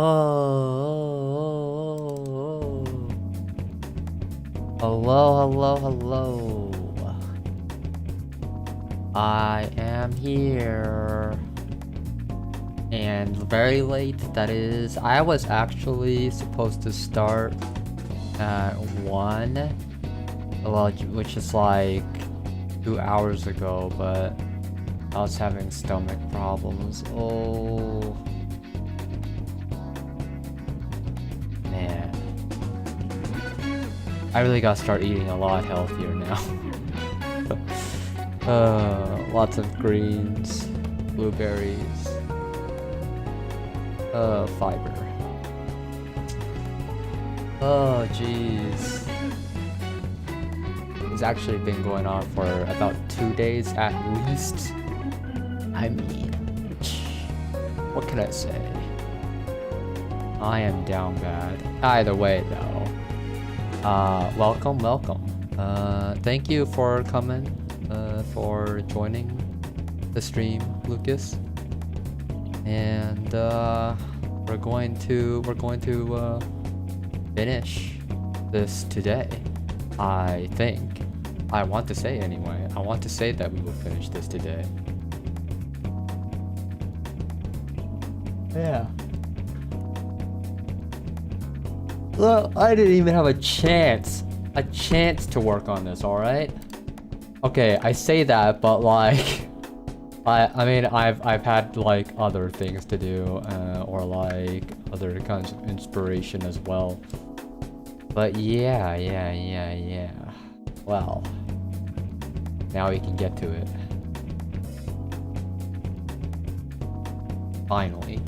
Oh, hello, hello, hello. I am here. And very late, that is. I was actually supposed to start at 1, well, which is like 2 hours ago, but I was having stomach problems. Oh. Man. I really gotta start eating a lot healthier now. Lots of greens, blueberries, fiber. Oh, jeez. It's actually been going on for about 2 days at least. I mean, what can I say? I am down bad. Either way, though. Welcome. Thank you for coming, for joining the stream, Lucas. And we're going to finish this today. I think. I want to say anyway. I want to say that we will finish this today. Yeah. Well, I didn't even have a chance to work on this, alright? Okay, I say that, but like, I mean, I've had like other things to do, or like other kinds of inspiration as well. But yeah. Well, now we can get to it. Finally.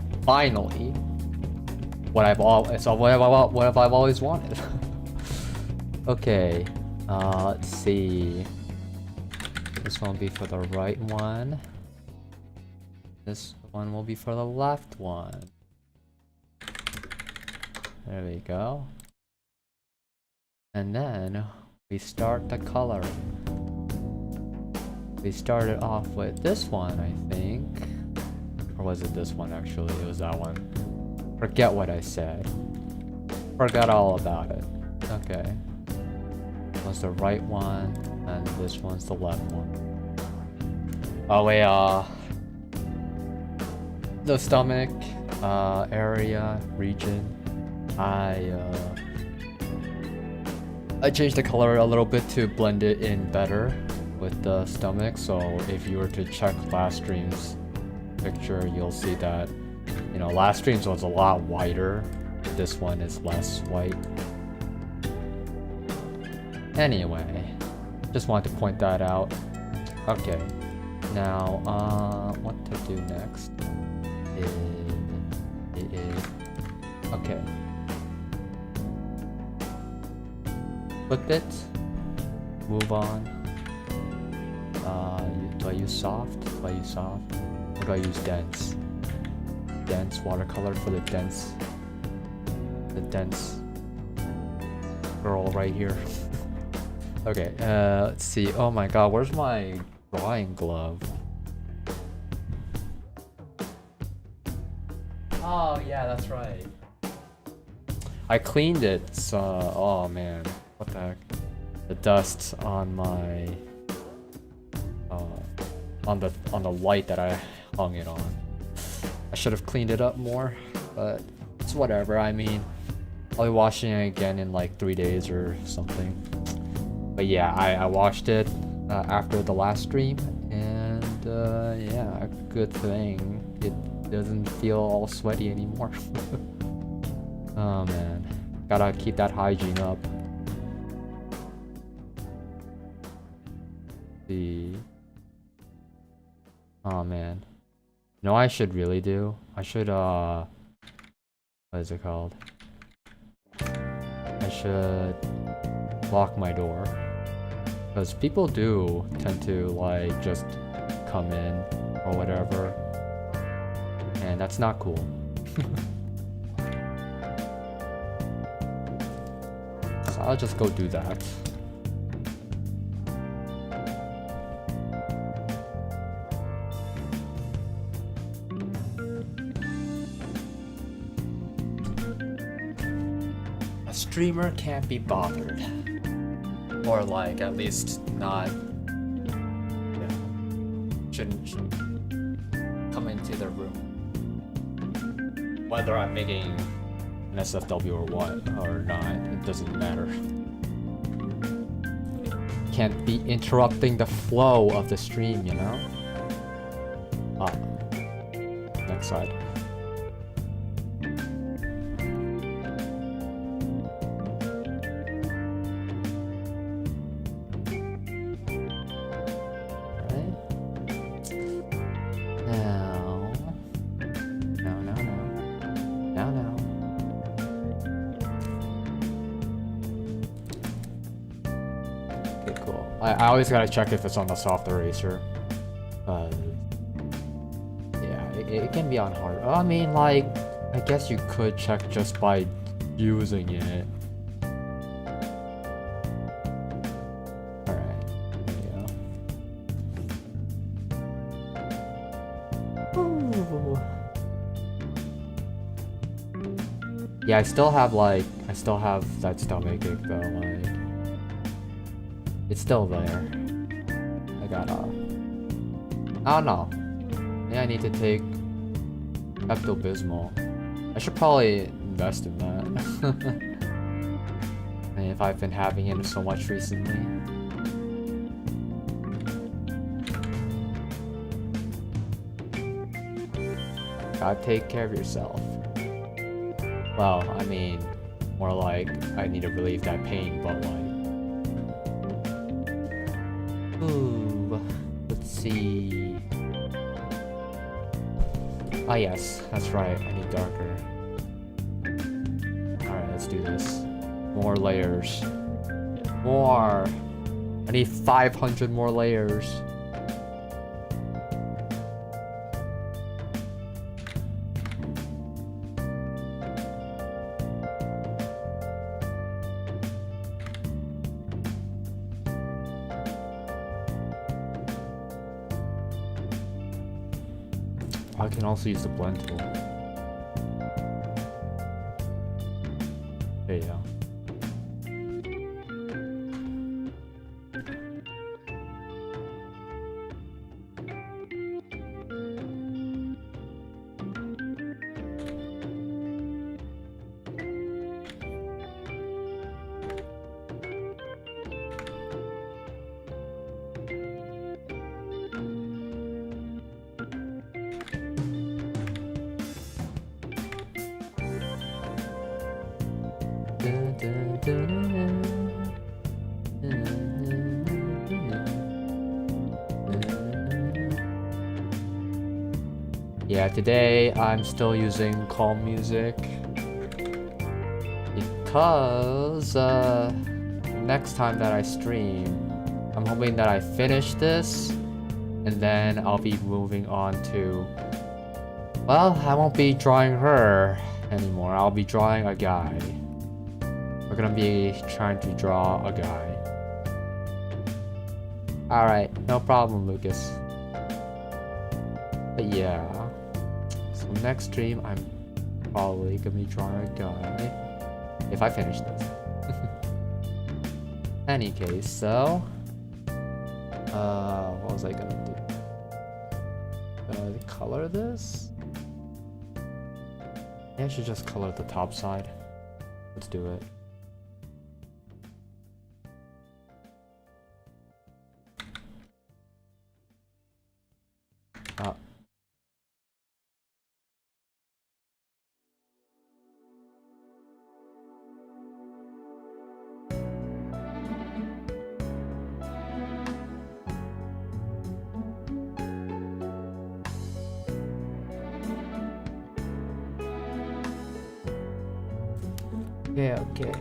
What have I always wanted? Okay, let's see. This one will be for the right one. This one will be for the left one. There we go. And then we start the coloring. We started off with this one, I think. Or was it this one actually? It was that one. Forget what I said. Forgot all about it. Okay. This one's the right one, and this one's the left one. Oh wait, the stomach area region. I changed the color a little bit to blend it in better with the stomach. So if you were to check last stream's picture, you'll see that, you know, last stream's was a lot whiter. This one is less white. Anyway, just wanted to point that out. Okay, now what to do next is okay. Flip it. Move on. Do I use soft? Or do I use dense? Dense watercolor for the dense girl right here. Okay, let's see. Oh my god, where's my drawing glove? Oh yeah, that's right. I cleaned it, so oh man, what the heck? The dust on my on the light that I hung it on. I should have cleaned it up more, but it's whatever. I mean, I'll be washing it again in like 3 days or something. But yeah, I washed it after the last stream, and yeah, good thing it doesn't feel all sweaty anymore. Oh man, gotta keep that hygiene up. See. Oh man. You know what I should really do? I should what is it called? I should lock my door. Because people do tend to like just come in or whatever. And that's not cool. So I'll just go do that. streamer can't be bothered. Or like, at least not... Yeah. Shouldn't come into the room. Whether I'm making an SFW or what, or not, it doesn't matter. Can't be interrupting the flow of the stream, you know? Ah. Next side. I always gotta check if it's on the soft eraser. Yeah, it can be on hard. I mean, like, I guess you could check just by using it. Alright, there you go. Ooh. Yeah, I still have that stomachache though, like... It's still there. I gotta... I don't know. Yeah, I need to take Pepto-Bismol. I should probably invest in that. I mean, if I've been having it so much recently. Gotta take care of yourself. Well, I mean, more like I need to relieve that pain, but like... Ooh, let's see. Ah yes, that's right, I need darker. Alright, let's do this. More layers. More! I need 500 more layers. I can also use the blend tool. There you go. Yeah, today I'm still using calm music because next time that I stream, I'm hoping that I finish this and then I'll be moving on to, well, I won't be drawing her anymore. I'll be drawing a guy. We're gonna be trying to draw a guy. Alright, no problem, Lucas. But yeah. So next stream, I'm probably gonna be drawing a guy. If I finish this. Any case, so... what was I gonna do? Color this? Yeah, I should just color the top side. Let's do it. Ah. Okay, okay.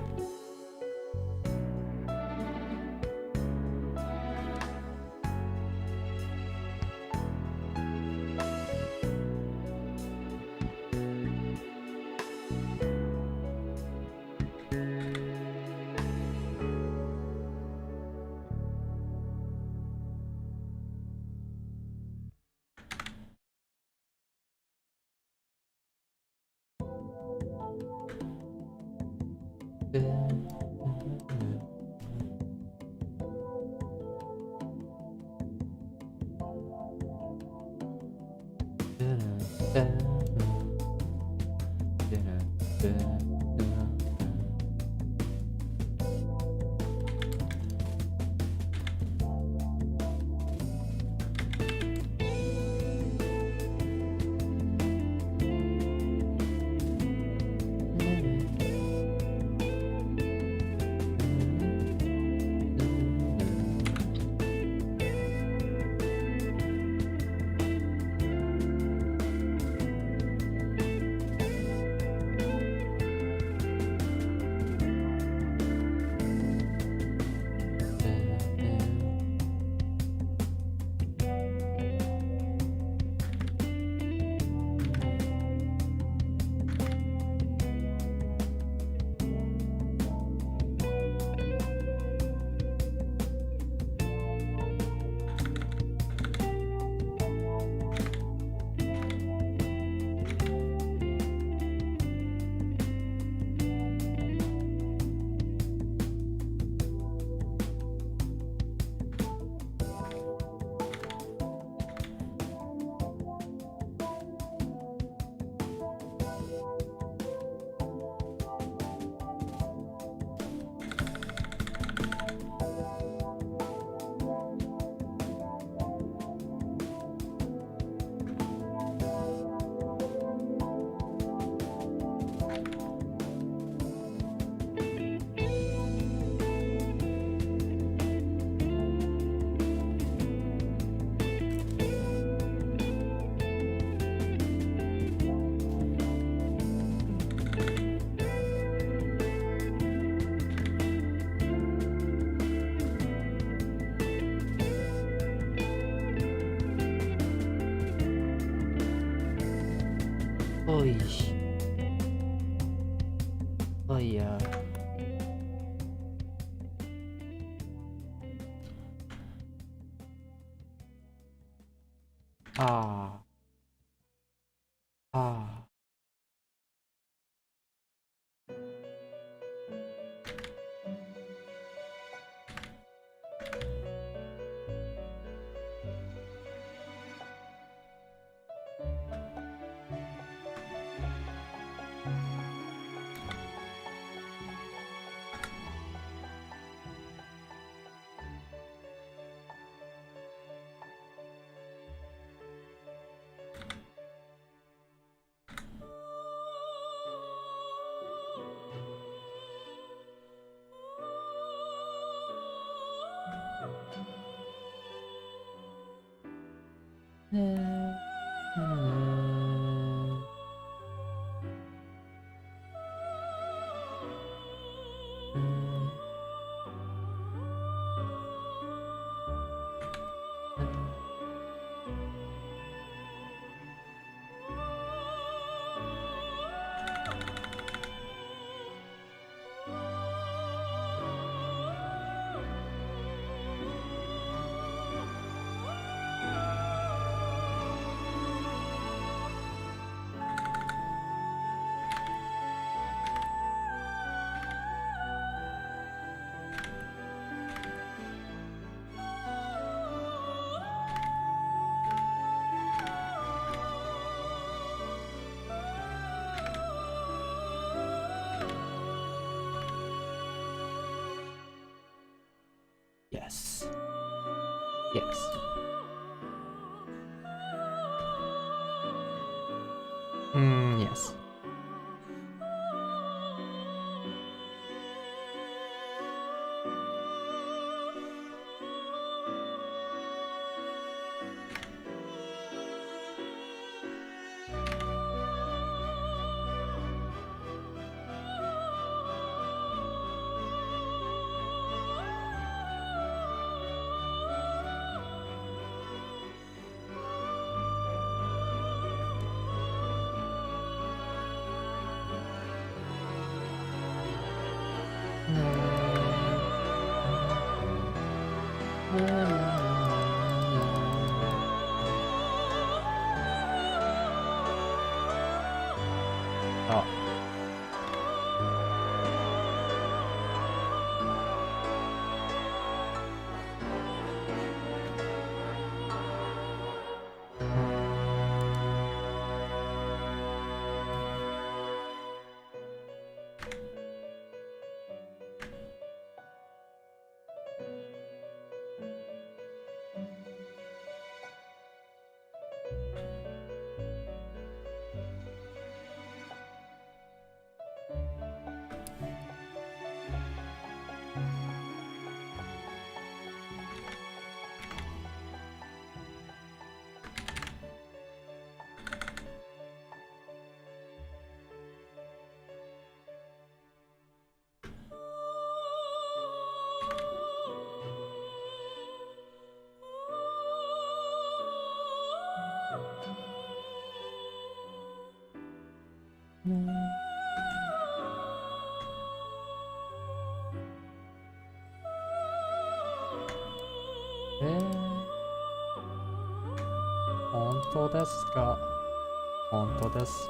Oi. Oi. Ah. Ah. Yes. Yes. Yes. 本当ですか？本当です。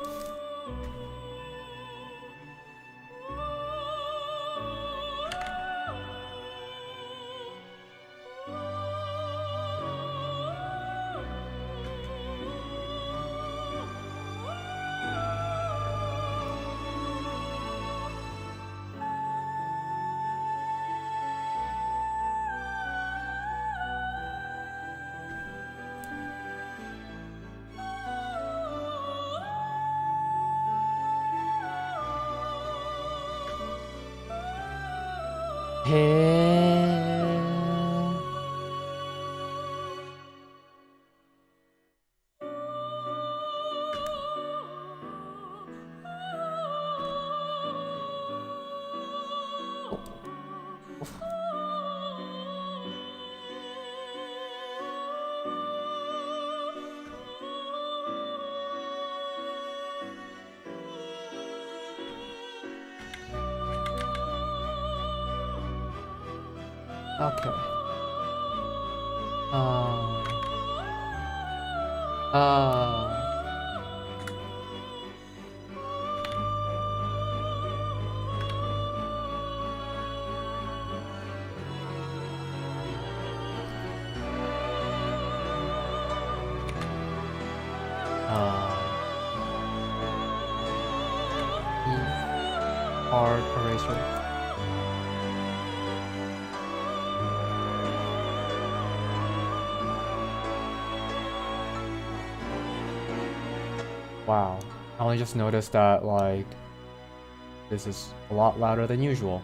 へえ。Okay. ああ。ああ。Hard eraser. Wow. I only just noticed that, like, this is a lot louder than usual.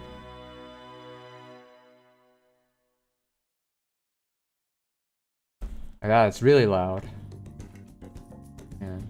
Yeah, it's really loud. Yeah.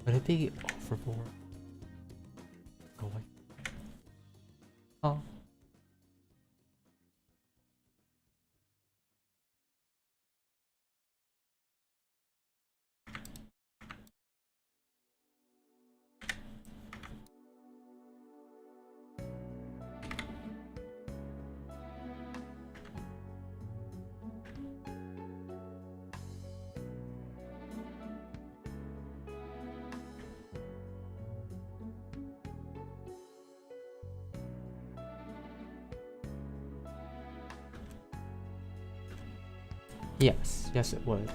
Would it be overboard? Go like, oh. Yes, yes it would.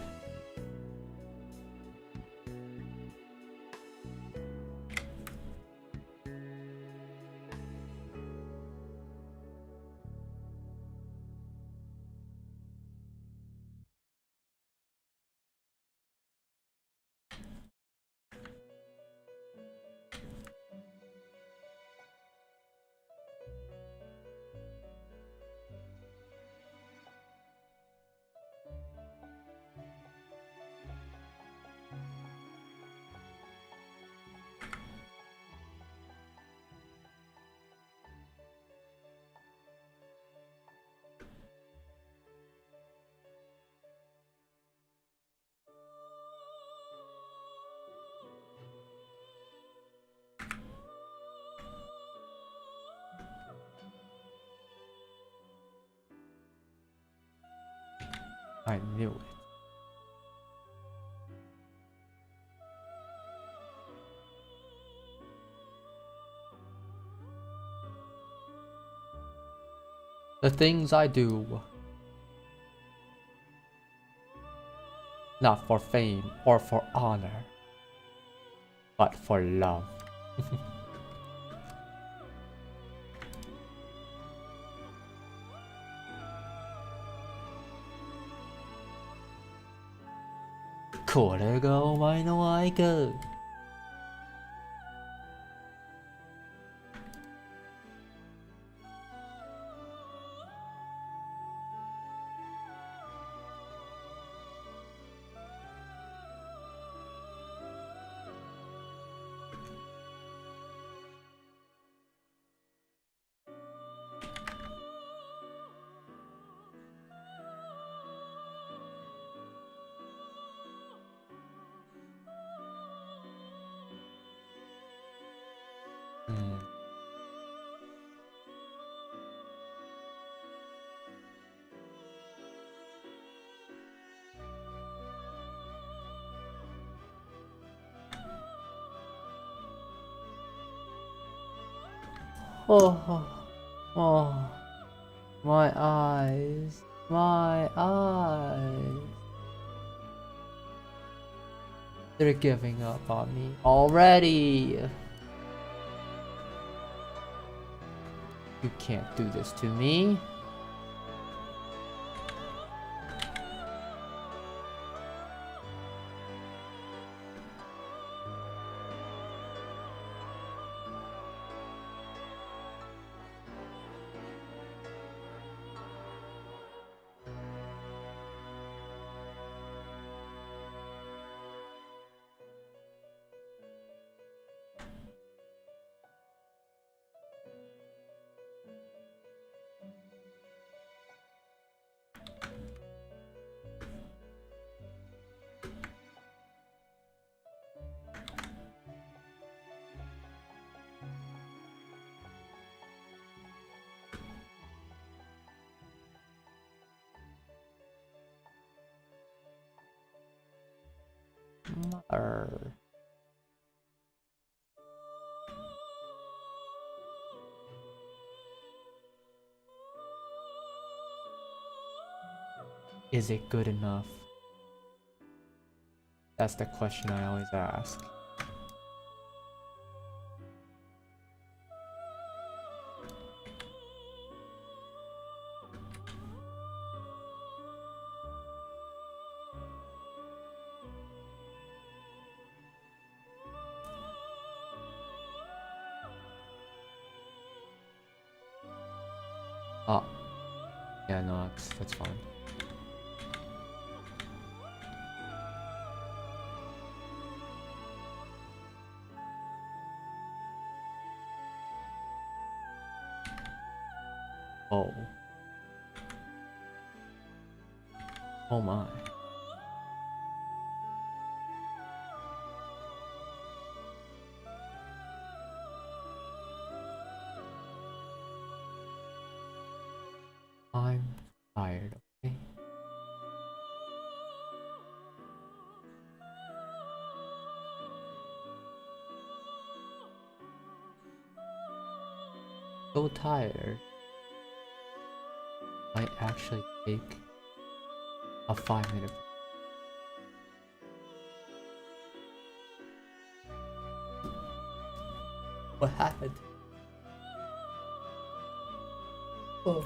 I knew it. The things I do, not for fame or for honor, but for love. Korega omae no ai ka. Oh, oh, my eyes, my eyes. They're giving up on me already. You can't do this to me. Mother. Is it good enough? That's the question I always ask. Oh. Yeah, no, that's fine. Oh. Oh my. I'm tired, okay? So tired. Might actually take a 5-minute. What happened? Oh.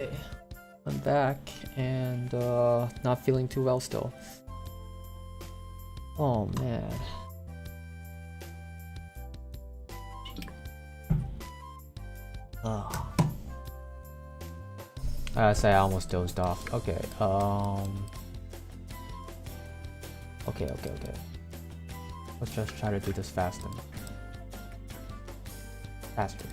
Okay, I'm back and not feeling too well still. Oh man. I say I almost dozed off. Okay, okay. Let's just try to do this faster. Faster.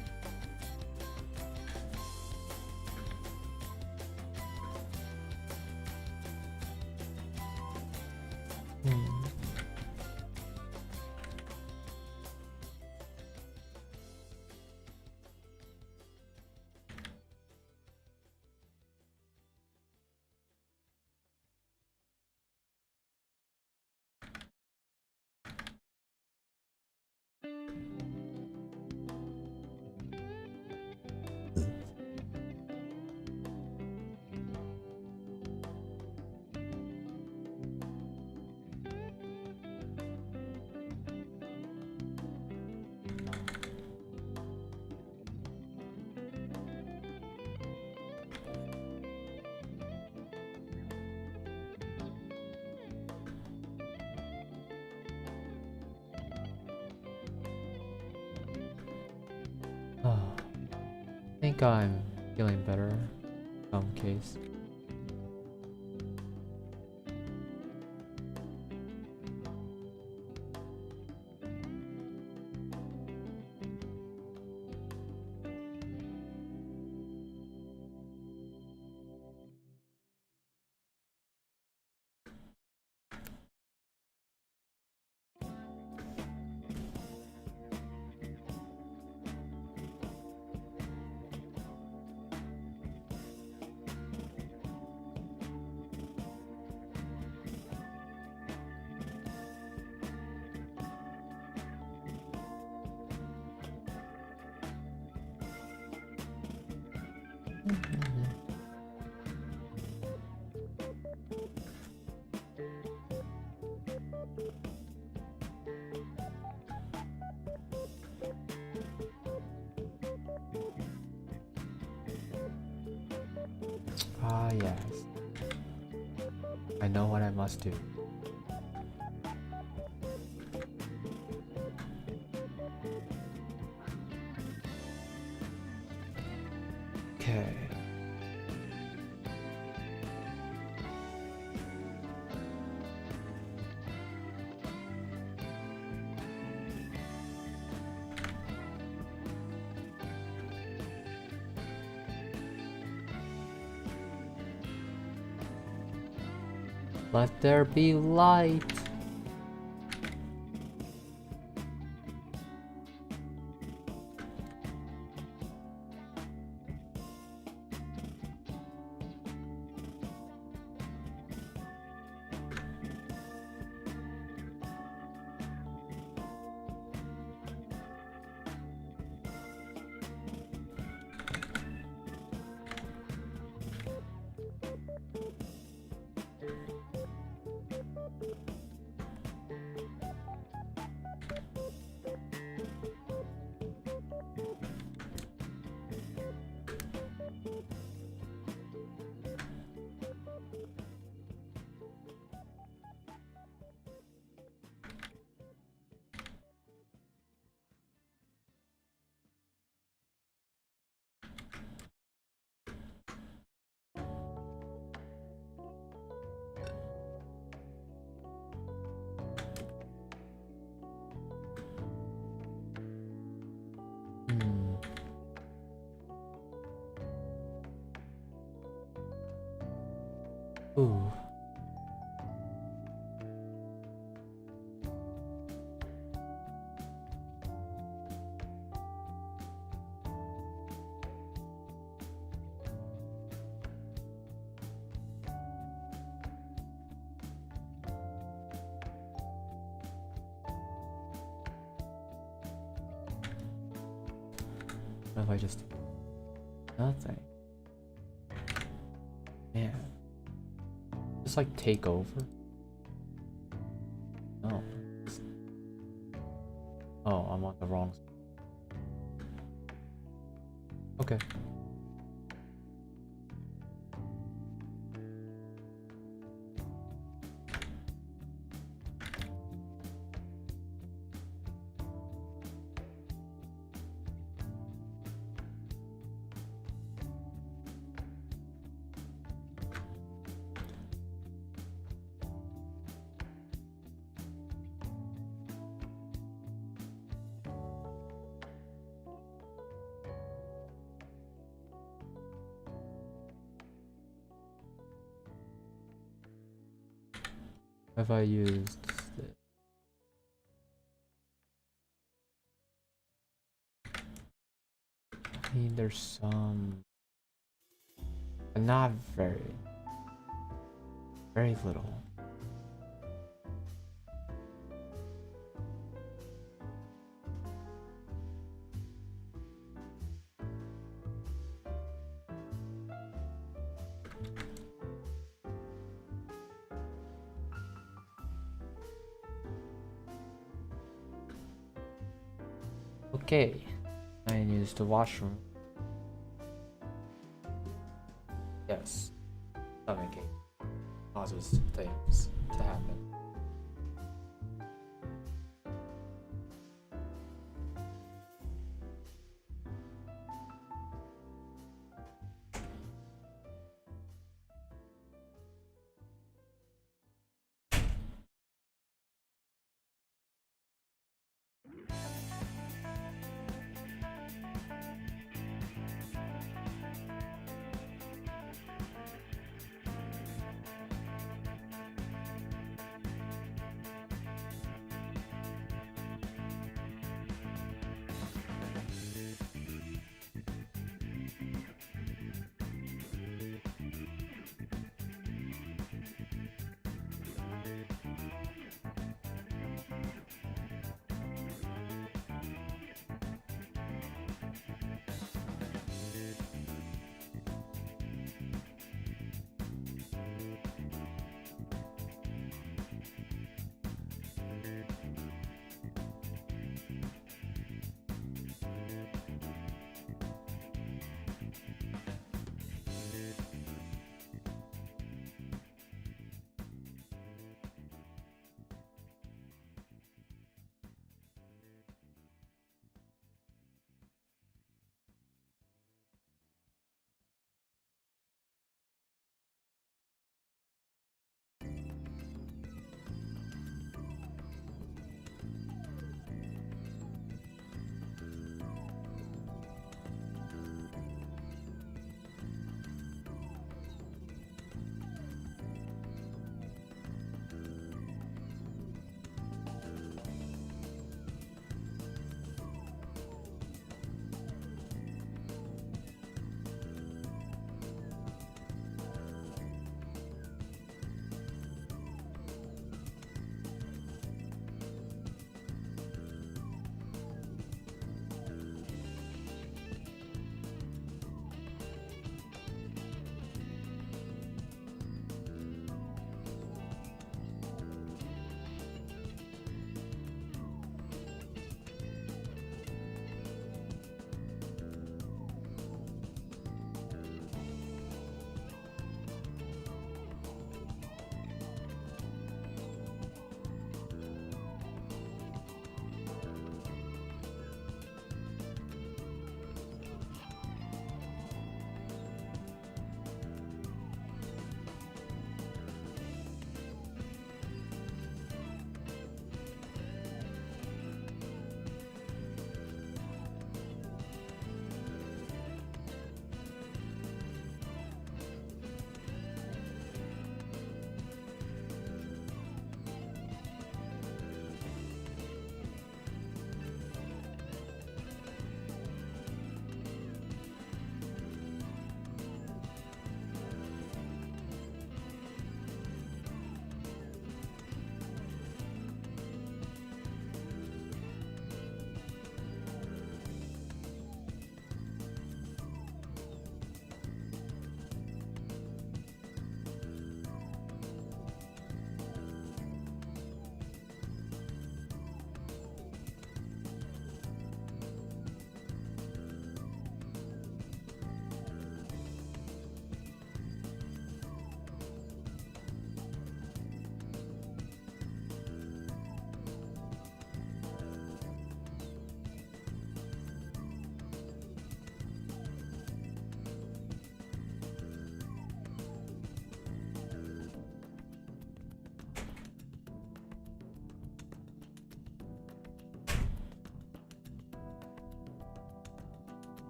I think I'm feeling better in some case. Ah, yes. I know what I must do. Okay. Let there be light. Ooh. What if I just nothing? Man. Just like take over? No. Oh, I'm on the wrong side. Okay. Have I used it? I mean, there's some, but not very little. Okay, I use the washroom. Yes, stomaching causes things to happen.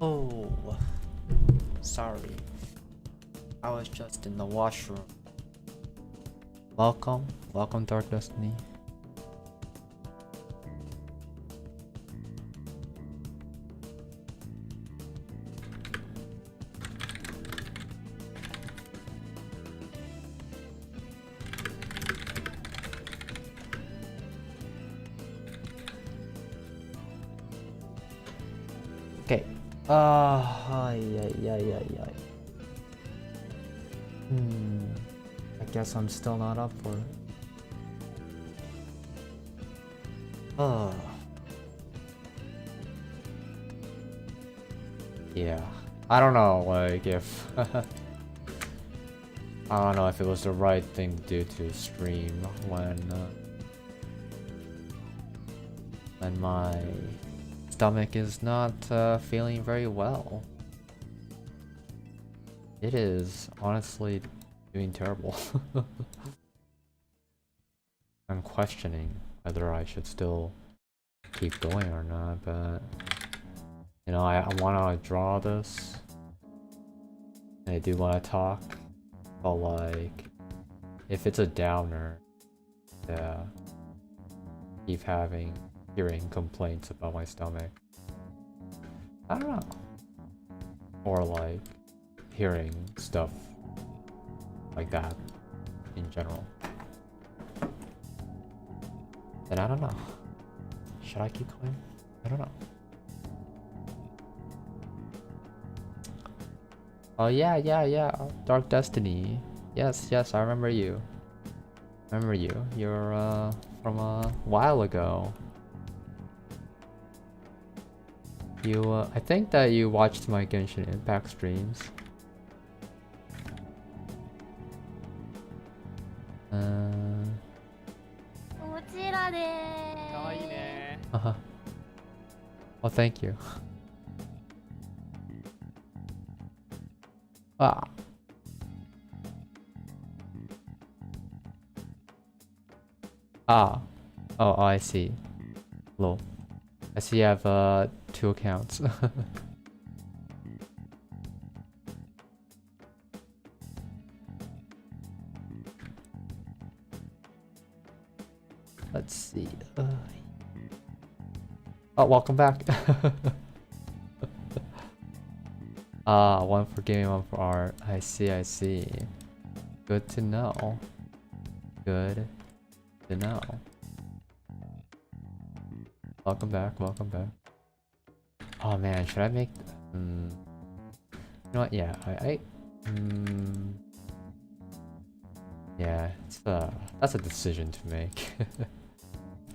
Oh, sorry. I was just in the washroom. Welcome, welcome Dark Destiny. Okay. Yeah. I guess I'm still not up for it. Yeah. I don't know, like, if... I don't know if it was the right thing to do to stream when my stomach is not feeling very well. It is honestly doing terrible. I'm questioning whether I should still keep going or not, but you know, I want to draw this and I do want to talk, but like if it's a downer, yeah, keep hearing complaints about my stomach, I don't know, or like hearing stuff like that in general, then I don't know. Should I keep going? I don't know. Oh yeah. Dark Destiny. Yes, I remember you. You're from a while ago. I think that you watched my Genshin Impact streams. Oh, thank you. Ah. Oh, I see. Lol. I see you have 2 accounts. Let's see. Oh, welcome back. One for gaming, one for art. I see. Good to know. Good to know. Welcome back. Oh man, should I make... You know what? Yeah, yeah, that's a decision to make.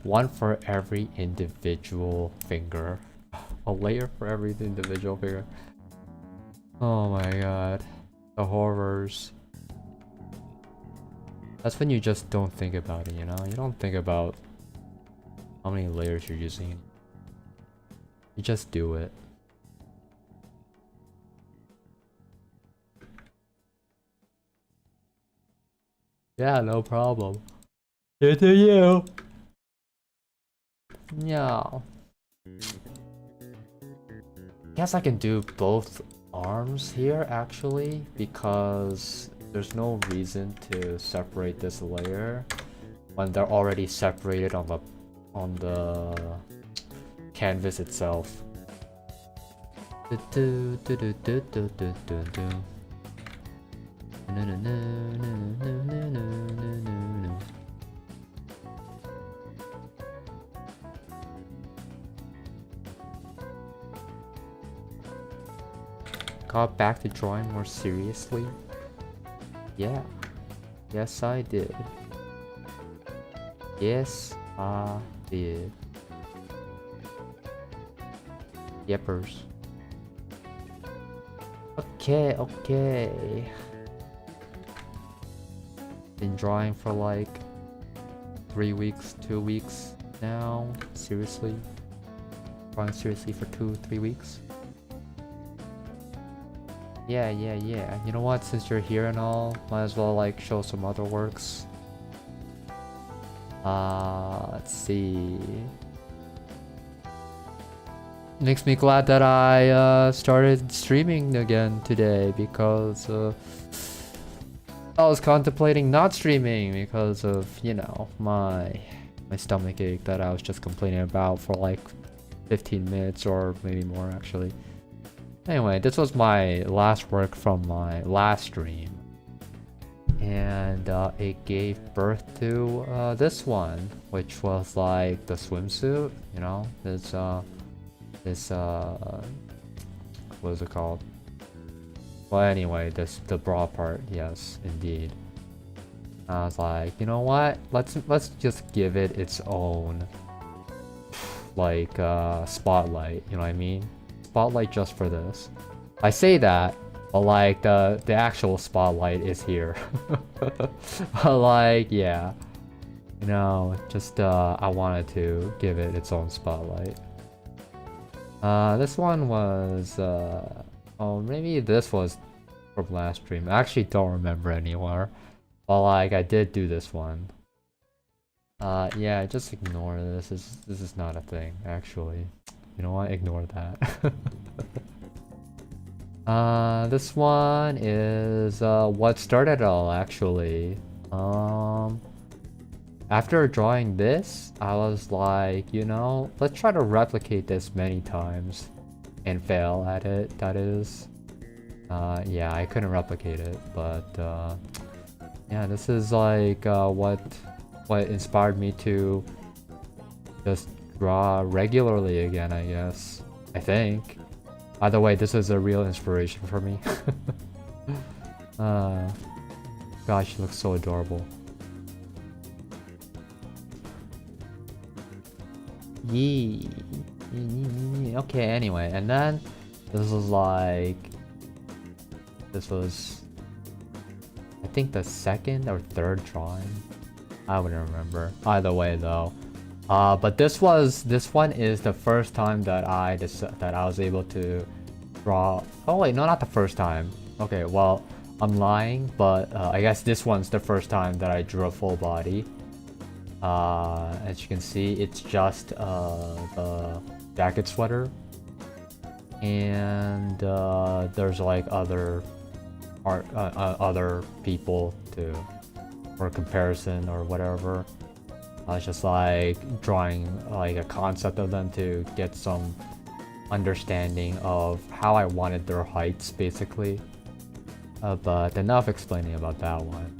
One for every individual finger. A layer for every individual finger. Oh my god. The horrors. That's when you just don't think about it, you know? You don't think about how many layers you're using. You just do it. Yeah, no problem. Here to you. Yeah. Guess I can do both arms here actually, because there's no reason to separate this layer when they're already separated on the canvas itself. Got back to drawing more seriously? Yeah. Yes, I did. Yes, I did. Yeppers. Okay. Been drawing for like 3 weeks, 2 weeks now. Seriously. Drawing seriously for 2-3 weeks. Yeah. You know what? Since you're here and all, might as well like show some other works. Let's see. makes me glad that I started streaming again today, because I was contemplating not streaming because of, you know, my stomach ache that I was just complaining about for like 15 minutes or maybe more actually. Anyway, this was my last work from my last stream, and it gave birth to this one, which was like the swimsuit, you know, this what is it called? Well, anyway, the bra part, yes, indeed. I was like, you know what? Let's just give it its own like spotlight. You know what I mean? Spotlight just for this. I say that, but like the actual spotlight is here. But like, yeah, you know, just I wanted to give it its own spotlight. This one was oh, maybe this was from last stream. I actually don't remember anymore. But like, I did do this one. Yeah, just ignore this. This is not a thing, actually. You know what? Ignore that. This one is what started it all, actually. After drawing this, I was like, you know, let's try to replicate this many times and fail at it, that is. Yeah, I couldn't replicate it, but yeah, this is like what inspired me to just draw regularly again, I guess. I think. Either way, this is a real inspiration for me. Gosh, she looks so adorable. Yee. Okay, anyway, and then this was like, this was, I think, the second or third drawing. I wouldn't remember. Either way, though. But this one is the first time that I was able to draw. Oh wait, no, not the first time. Okay, well, I'm lying, but I guess this one's the first time that I drew a full body. As you can see, it's just the jacket sweater, and there's like other people to, for comparison or whatever. I was just like drawing like a concept of them to get some understanding of how I wanted their heights, basically. But enough explaining about that one.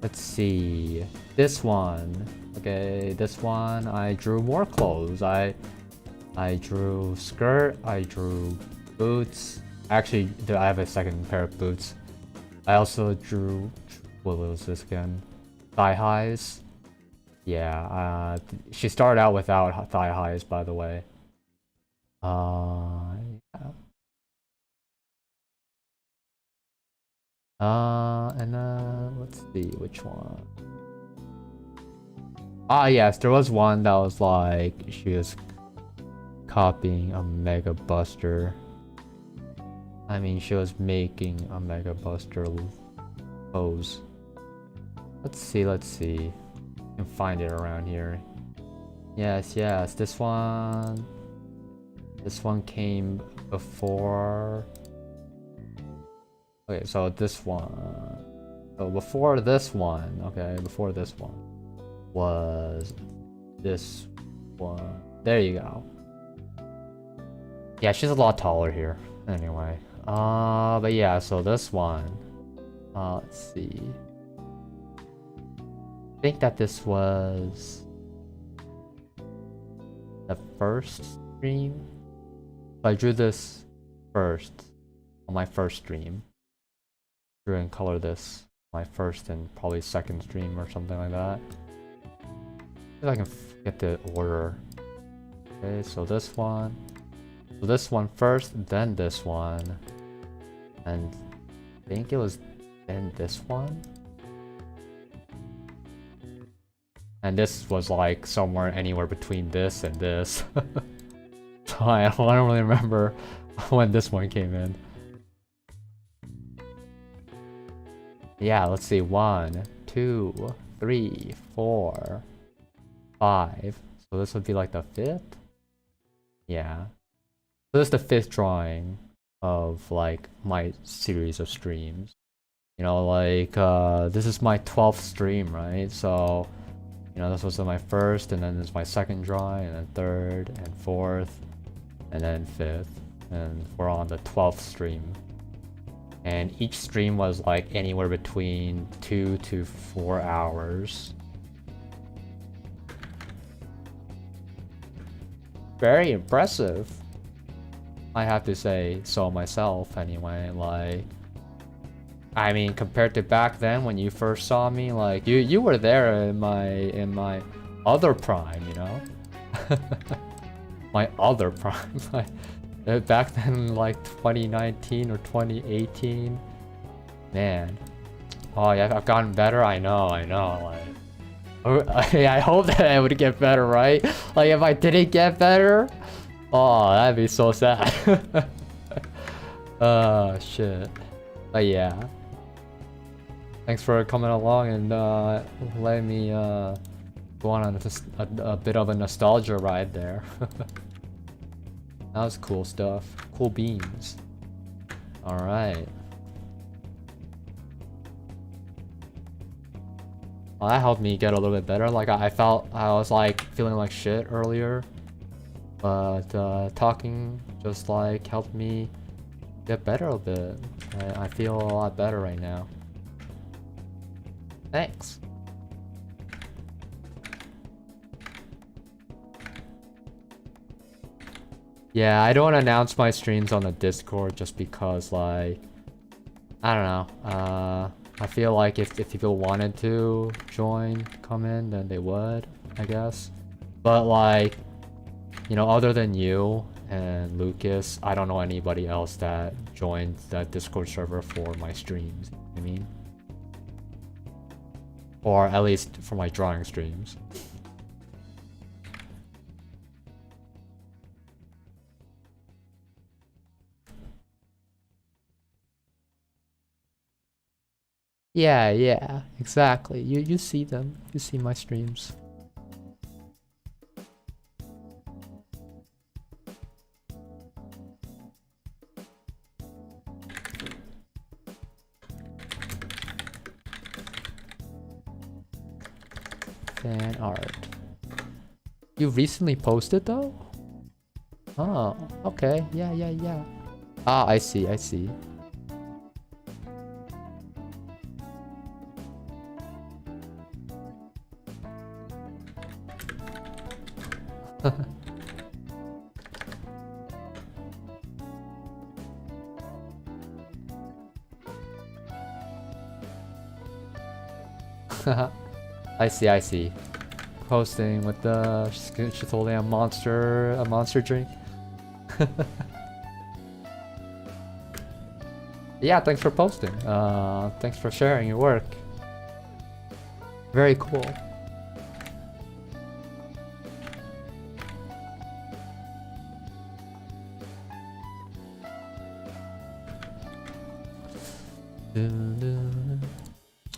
Let's see. This one. Okay, this one I drew more clothes. I drew skirt, I drew boots. Actually, I have a second pair of boots. I also drew, what was this again? Thigh highs. Yeah, she started out without thigh highs, by the way. Yeah. And let's see which one. Ah, yes, there was one that was like, she was copying a Mega Buster. I mean, she was making a Mega Buster pose. Let's see. I can find it around here. Yes, this one came before. Okay, so this one. So before this one, okay, before this one was this one. There you go. Yeah, she's a lot taller here. Anyway, but yeah, so this one. Let's see. I think that this was the first stream. So I drew this first on my first stream. Drew and color this my first and probably second stream or something like that. See if I can get the order. Okay, so this one. So this one first, then this one. And I think it was then this one. And this was like somewhere anywhere between this and this. So I don't really remember when this one came in. Yeah, let's see. 1, 2, 3, 4, 5. So this would be like the 5th? Yeah. So this is the 5th drawing of like my series of streams. You know, like this is my 12th stream, right? So, you know, this was my first, and then this is my second drawing, and then third, and fourth, and then fifth, and we're on the 12th stream. And each stream was like anywhere between 2 to 4 hours. Very impressive. I have to say so myself anyway. Like, I mean, compared to back then when you first saw me, like you were there in my other prime, you know? My other prime. Like, back then, like 2019 or 2018. Man. Oh yeah, I've gotten better. I know. Like, I hope that I would get better, right? Like, if I didn't get better, oh, that'd be so sad. Oh shit. But yeah. Thanks for coming along and letting me go on a bit of a nostalgia ride there. That was cool stuff. Cool beans. Alright. Well, that helped me get a little bit better. Like, I felt I was like feeling like shit earlier. But talking just like helped me get better a bit. I feel a lot better right now. Thanks. Yeah, I don't announce my streams on the Discord just because, like, I don't know. I feel like if people wanted to join, come in, then they would, I guess. But like, you know, other than you and Lucas, I don't know anybody else that joined that Discord server for my streams. You know what I mean? Or at least for my drawing streams. Yeah, exactly. You see them. You see my streams. Fan art. You recently posted though? Oh, okay. Yeah. Ah, I see. I see. Posting with the she's holding a monster drink. Yeah, thanks for posting. Thanks for sharing your work. Very cool.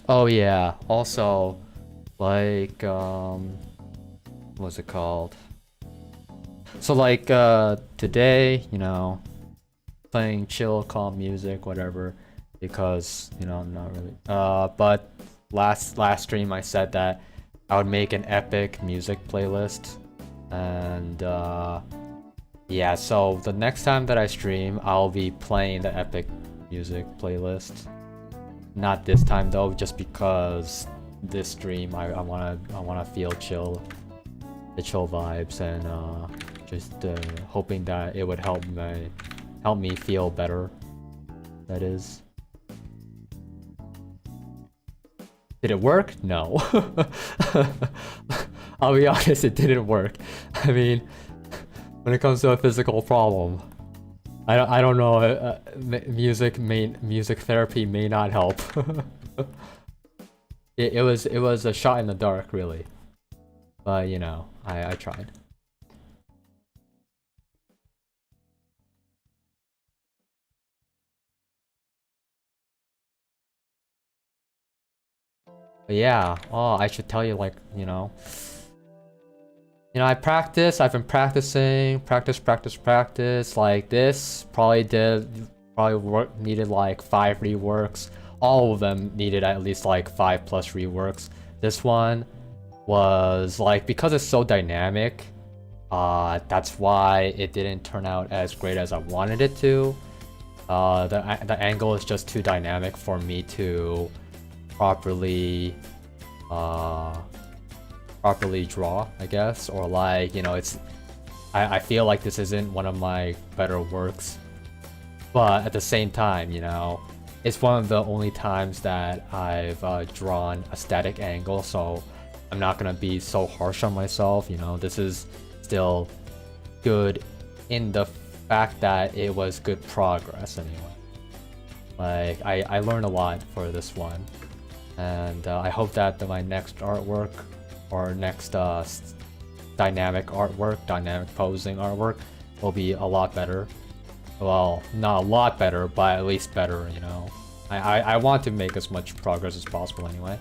Oh yeah, also, like, what's it called? So like, today, you know, playing chill, calm music, whatever, because, you know, I'm not really, but last stream I said that I would make an epic music playlist, and, yeah, so the next time that I stream, I'll be playing the epic music playlist. Not this time though, just because this stream I wanna feel chill, the chill vibes, and just hoping that it would help me feel better. That is. Did it work? No. I'll be honest, it didn't work. I mean, when it comes to a physical problem, I don't know. Music therapy may not help. it was a shot in the dark, really. But you know, I tried. But yeah. Oh, I should tell you, like, you know, You know, I've been practicing, practice. Like this needed like 5 reworks. All of them needed at least like 5 plus reworks. This one was like, because it's so dynamic, that's why it didn't turn out as great as I wanted it to. The angle is just too dynamic for me to properly draw, I guess, or like, you know, I feel like this isn't one of my better works, but at the same time, you know, it's one of the only times that I've drawn a static angle, so I'm not gonna be so harsh on myself. You know, this is still good in the fact that it was good progress anyway. Like, I learned a lot for this one, and I hope that my next artwork or next dynamic posing artwork will be a lot better. Well, not a lot better, but at least better, you know. I want to make as much progress as possible anyway.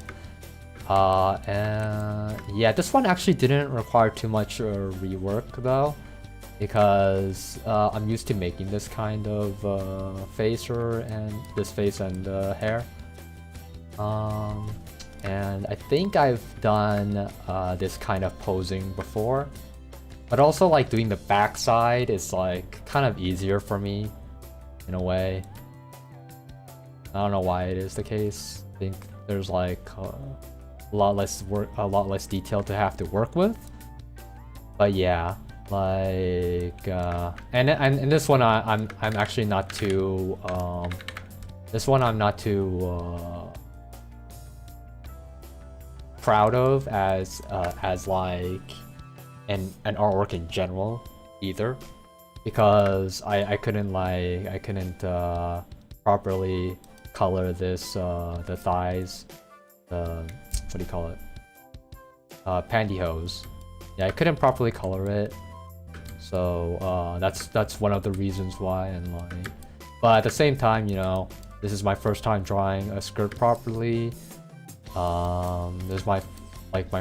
And yeah, this one actually didn't require too much rework though, because I'm used to making this kind of face and hair. And I think I've done this kind of posing before, but also like doing the backside is like kind of easier for me in a way. I don't know why it is the case. I think there's like a lot less detail to have to work with. But yeah, like and this one I'm actually not too this one I'm not too proud of as like an artwork in general either, because I couldn't properly color this the thighs, what do you call it, pantyhose. Yeah, I couldn't properly color it, so that's one of the reasons why. And like, but at the same time, you know, this is my first time drawing a skirt properly. This is my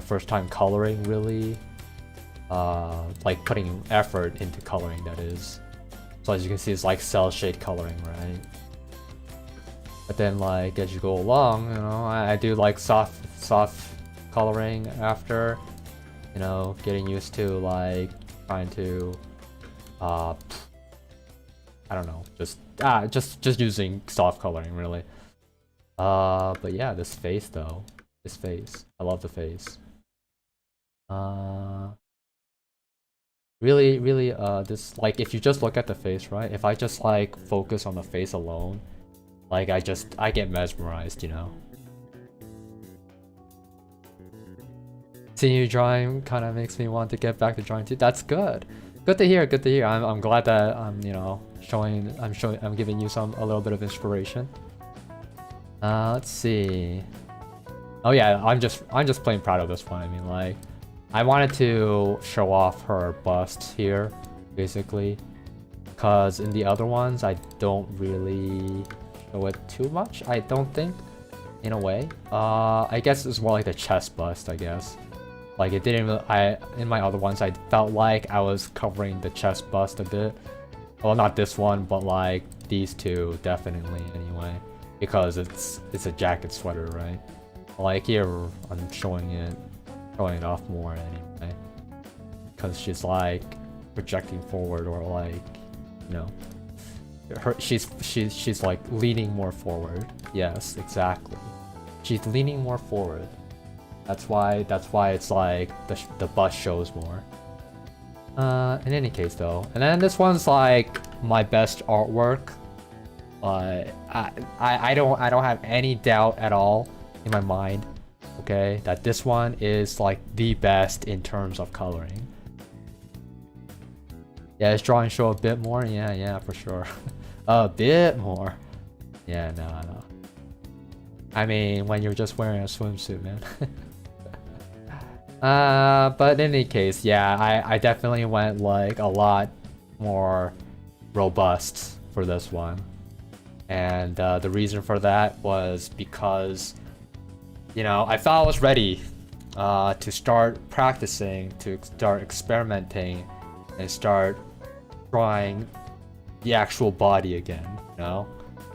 first time coloring really, like putting effort into coloring, that is. So as you can see, it's like cell shade coloring, right? But then like as you go along, you know, I do like soft coloring after, you know, getting used to like trying to I don't know, just using soft coloring really. But yeah, this face though, I love the face. Really this, like, if you just look at the face, right, if I just like focus on the face alone, like I get mesmerized, you know. Seeing you drawing kind of makes me want to get back to drawing too. That's good. Good to hear. Good to hear. I'm glad that you know, I'm giving you a little bit of inspiration. Let's see. Oh yeah, I'm just plain proud of this one. I mean, like, I wanted to show off her bust here, basically, because in the other ones I don't really show it too much. I don't think, in a way. I guess it's more like the chest bust, I guess. Like, it didn't really, in my other ones, I felt like I was covering the chest bust a bit. Well, not this one, but like these two, definitely, anyway. Because it's a jacket sweater, right? Like here, I'm showing it off more anyway. Because she's like projecting forward, or like, you know, she's like leaning more forward. Yes, exactly. She's leaning more forward. That's why it's like the bust shows more. In any case though, and then this one's like my best artwork. I don't have any doubt at all in my mind, okay, that this one is like the best in terms of coloring. Yeah, is drawing show a bit more? Yeah, for sure. A bit more. Yeah, no. I mean, when you're just wearing a swimsuit, man. But in any case, yeah, I definitely went like a lot more robust for this one. And the reason for that was because, you know, I thought I was ready to start practicing, to start experimenting, and start drawing the actual body again, you know.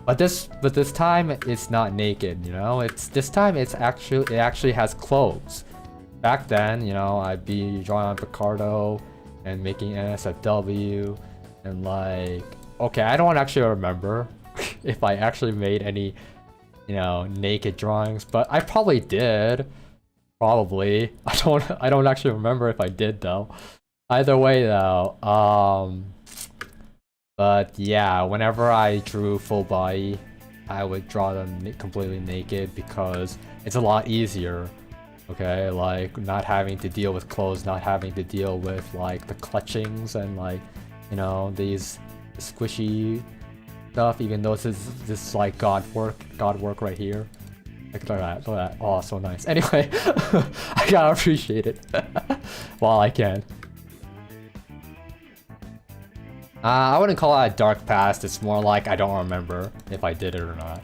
But this time it's not naked, you know. This time it actually has clothes. Back then, you know, I'd be drawing on Picardo and making NSFW and like, okay, I don't actually remember if I actually made any, you know, naked drawings, but I probably did. Probably. I don't actually remember if I did though. Either way though, but yeah, whenever I drew full body, I would draw them completely naked because it's a lot easier. Okay, like not having to deal with clothes, not having to deal with like the clutchings and like, you know, these squishy stuff. Even though this is like God work right here. Like look at that. Oh, so nice. Anyway, I gotta appreciate it while I can. I wouldn't call it a dark past, it's more like I don't remember if I did it or not.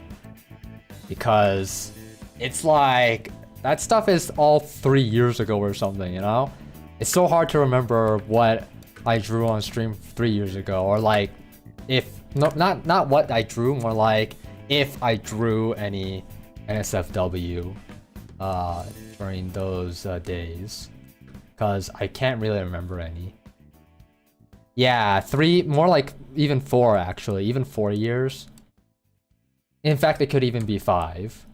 Because it's like, that stuff is all 3 years ago or something, you know? It's so hard to remember what I drew on stream 3 years ago, or like, if, no, not what I drew, more like, if I drew any NSFW during those days. Because I can't really remember any. Yeah, 3, more like even 4 actually, even 4 years. In fact, it could even be 5.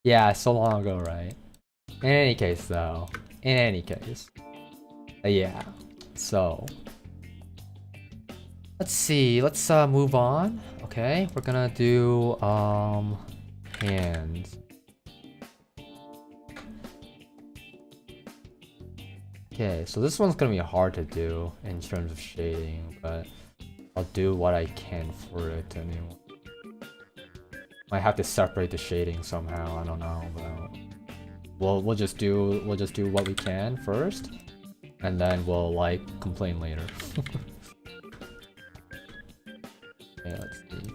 Yeah, so long ago, right? In any case though, in any case. Yeah, so. Let's see, let's move on. Okay, we're gonna do hands. Okay, so this one's gonna be hard to do in terms of shading, but I'll do what I can for it anyway. Might have to separate the shading somehow, I don't know, but we'll just do what we can first, and then we'll like complain later. Okay, let's see.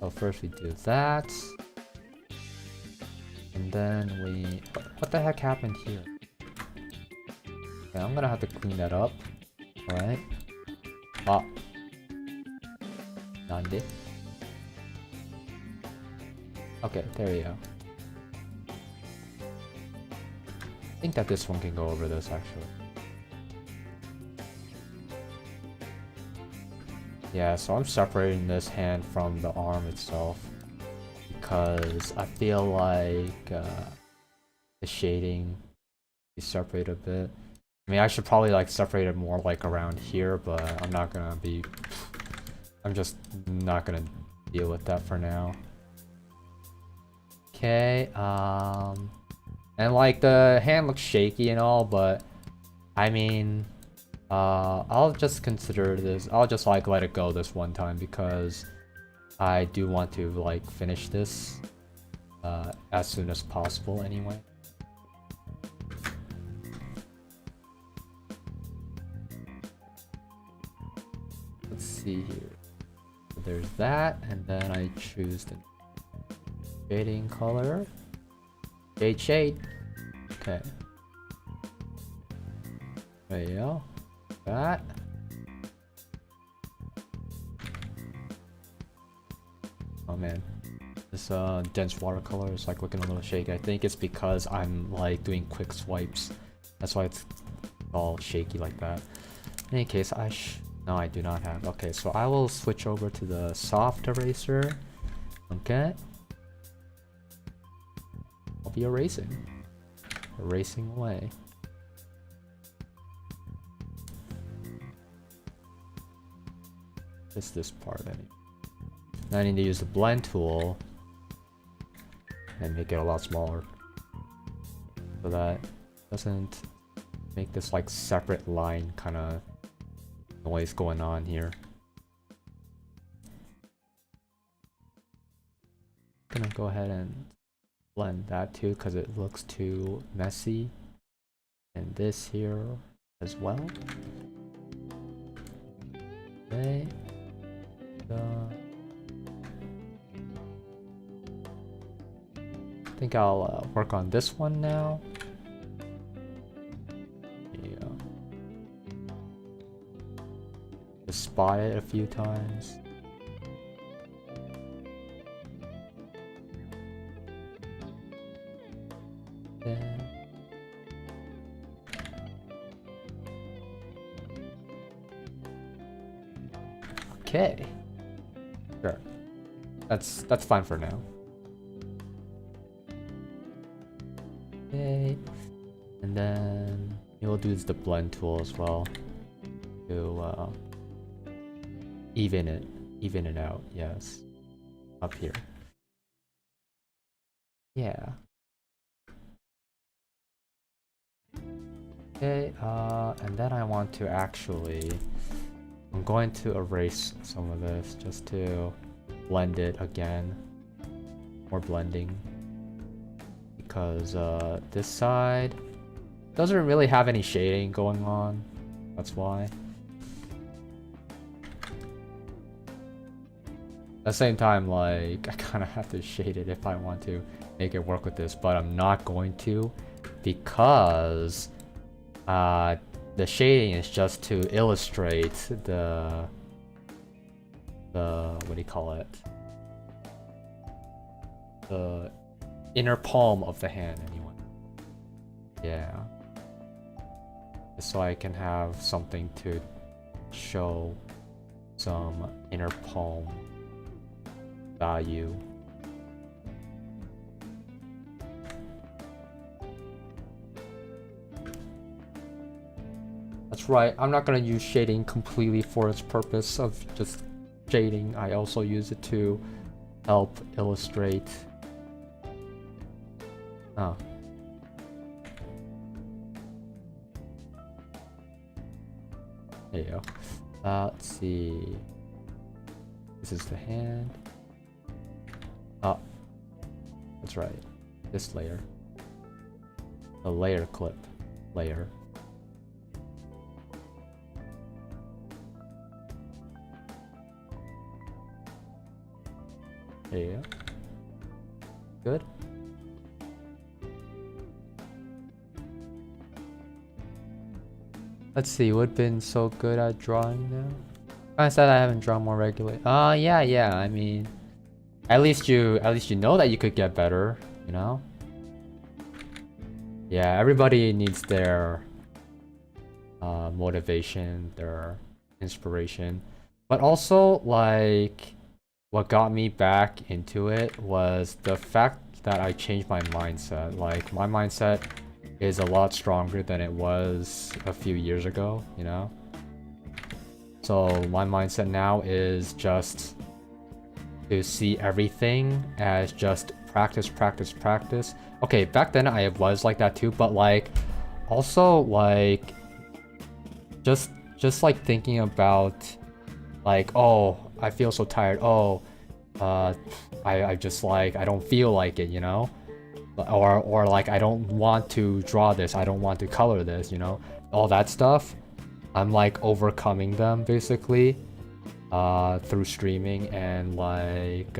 So first we do that. And then we... What the heck happened here? Okay, I'm gonna have to clean that up. Alright. Ah. Nande. Okay, there you go. I think that this one can go over this actually. Yeah, so I'm separating this hand from the arm itself because I feel like the shading is separated a bit. I mean, I should probably like separate it more like around here, but I'm just not gonna deal with that for now. Okay, and like the hand looks shaky and all, but I mean, I'll just consider this, I'll just like let it go this one time because I do want to like finish this as soon as possible anyway. Let's see here. So there's that, and then I choose the shading color. Shade. Okay. There you go. That. Oh man, this dense watercolor is like looking a little shaky. I think it's because I'm like doing quick swipes. That's why it's all shaky like that. In any case, no, I do not have. Okay, so I will switch over to the soft eraser. Okay. I'll be erasing away. Just this part anyway. Now I need to use the blend tool and make it a lot smaller so that it doesn't make this like separate line kind of noise going on here. Gonna go ahead and blend that too because it looks too messy, and this here as well. Okay. think I'll work on this one now. Yeah. Just spot it a few times. Then okay. Sure. That's fine for now. Okay. And then we'll use the blend tool as well to even it out. Yes. Up here. Yeah. Okay, and then I want to I'm going to erase some of this just to blend it again. More blending. Because this side doesn't really have any shading going on. That's why. At the same time, like, I kind of have to shade it if I want to make it work with this, but I'm not going to because the shading is just to illustrate the what do you call it? The inner palm of the hand, anyway. Yeah. Just so I can have something to show some inner palm value. That's right, I'm not gonna use shading completely for its purpose of just shading. I also use it to help illustrate. Oh. There you go. Let's see. This is the hand. Oh. That's right. This layer. A layer clip. Layer. There you go. Good. Let's see, what been so good at drawing now? I said I haven't drawn more regularly. Yeah, I mean, at least you know that you could get better, you know? Yeah, everybody needs their motivation, their inspiration. But also, like, what got me back into it was the fact that I changed my mindset. Like, my mindset is a lot stronger than it was a few years ago, you know? So my mindset now is just to see everything as just practice. Okay, back then I was like that too, but like also like just like thinking about like, oh, I feel so tired. Oh, I just like, I don't feel like it, you know? Or like, I don't want to draw this, I don't want to color this, you know? All that stuff, I'm like overcoming them basically through streaming, and like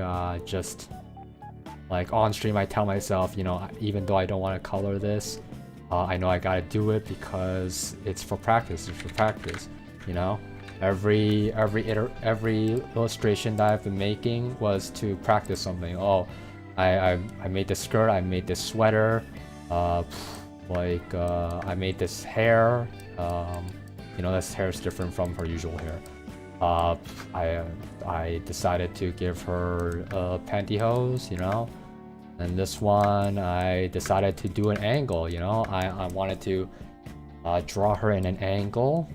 just like on stream I tell myself, you know, even though I don't want to color this, I know I gotta do it because it's for practice, you know? Every illustration that I've been making was to practice something. Oh, I made this skirt, I made this sweater, I made this hair, you know, this hair is different from her usual hair. I decided to give her pantyhose, you know, and this one I decided to do an angle, you know, I wanted to draw her in an angle,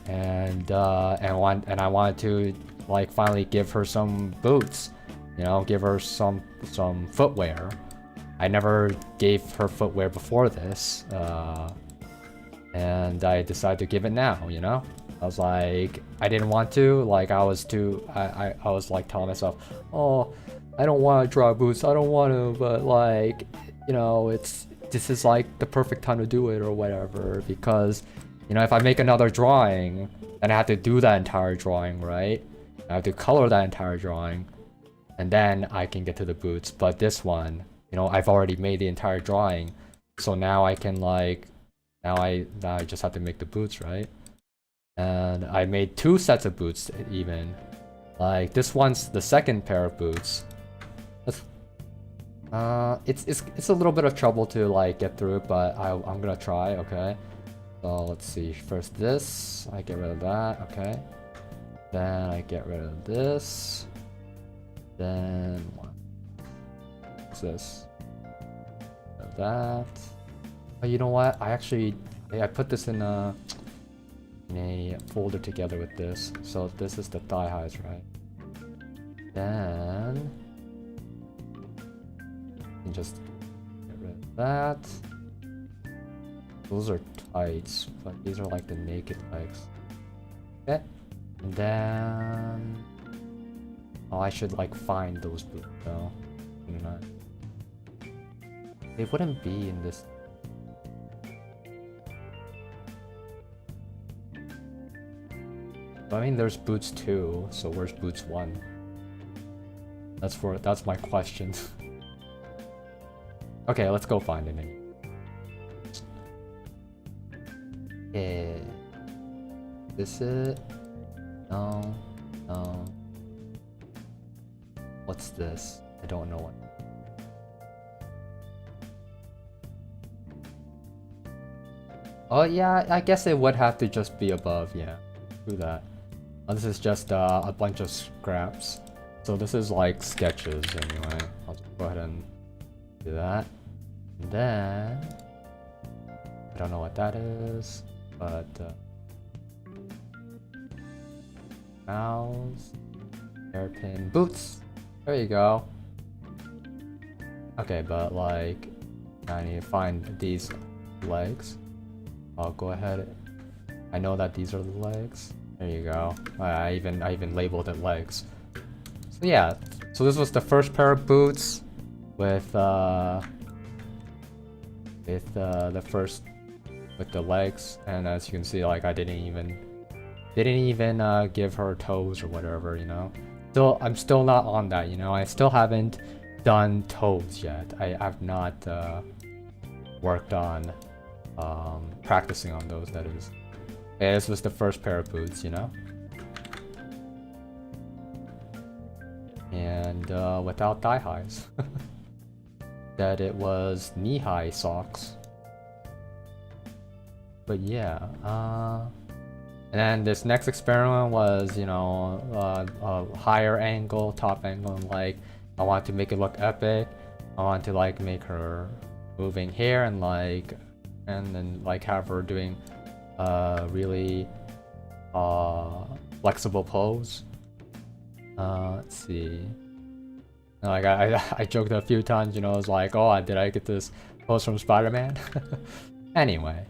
and I wanted to like finally give her some boots. You know, give her some footwear. I never gave her footwear before this, and I decided to give it now, you know? I was like, I didn't want to, like I was like telling myself, oh, I don't want to draw boots, I don't want to, but like, you know, this is like the perfect time to do it or whatever, because, you know, if I make another drawing, then I have to do that entire drawing, right? I have to color that entire drawing. And then I can get to the boots. But this one, you know, I've already made the entire drawing. So now I can like, now I just have to make the boots, right? And I made 2 sets of boots even. Like this one's the second pair of boots. It's a little bit of trouble to like get through it, but I'm gonna try, okay? So let's see. First this, I get rid of that, okay? Then I get rid of this. Then what's this? That. Oh, you know what? I put this in a folder together with this. So this is the thigh highs, right? Then just get rid of that. Those are tights, but these are like the naked legs. Okay. And then oh, I should like find those boots though. They wouldn't be in this. I mean, there's boots 2, so where's boots 1? That's my question. Okay, let's go find it. Yeah. This it? No. No. What's this? I don't know what. Oh yeah, I guess it would have to just be above, yeah. Do that. This is just a bunch of scraps. So this is like sketches anyway. I'll just go ahead and do that. And then I don't know what that is, but mouse, hairpin, boots. There you go. Okay, but like I need to find these legs. I'll go ahead. I know that these are the legs. There you go. I even labeled it legs. So yeah. So this was the first pair of boots with the legs, and as you can see, like I didn't even give her toes or whatever, you know. I'm still not on that, you know. I still haven't done toes yet. I've not worked on practicing on those, that is. Yeah, this was the first pair of boots, you know. And without thigh highs. That it was knee-high socks. But yeah, and then this next experiment was, you know, a higher angle, top angle, and like I want to make it look epic. I want to like make her moving here and like, and then like have her doing really flexible pose. Let's see. Like I joked a few times, you know, I was like, oh, did I get this pose from Spider-Man? Anyway.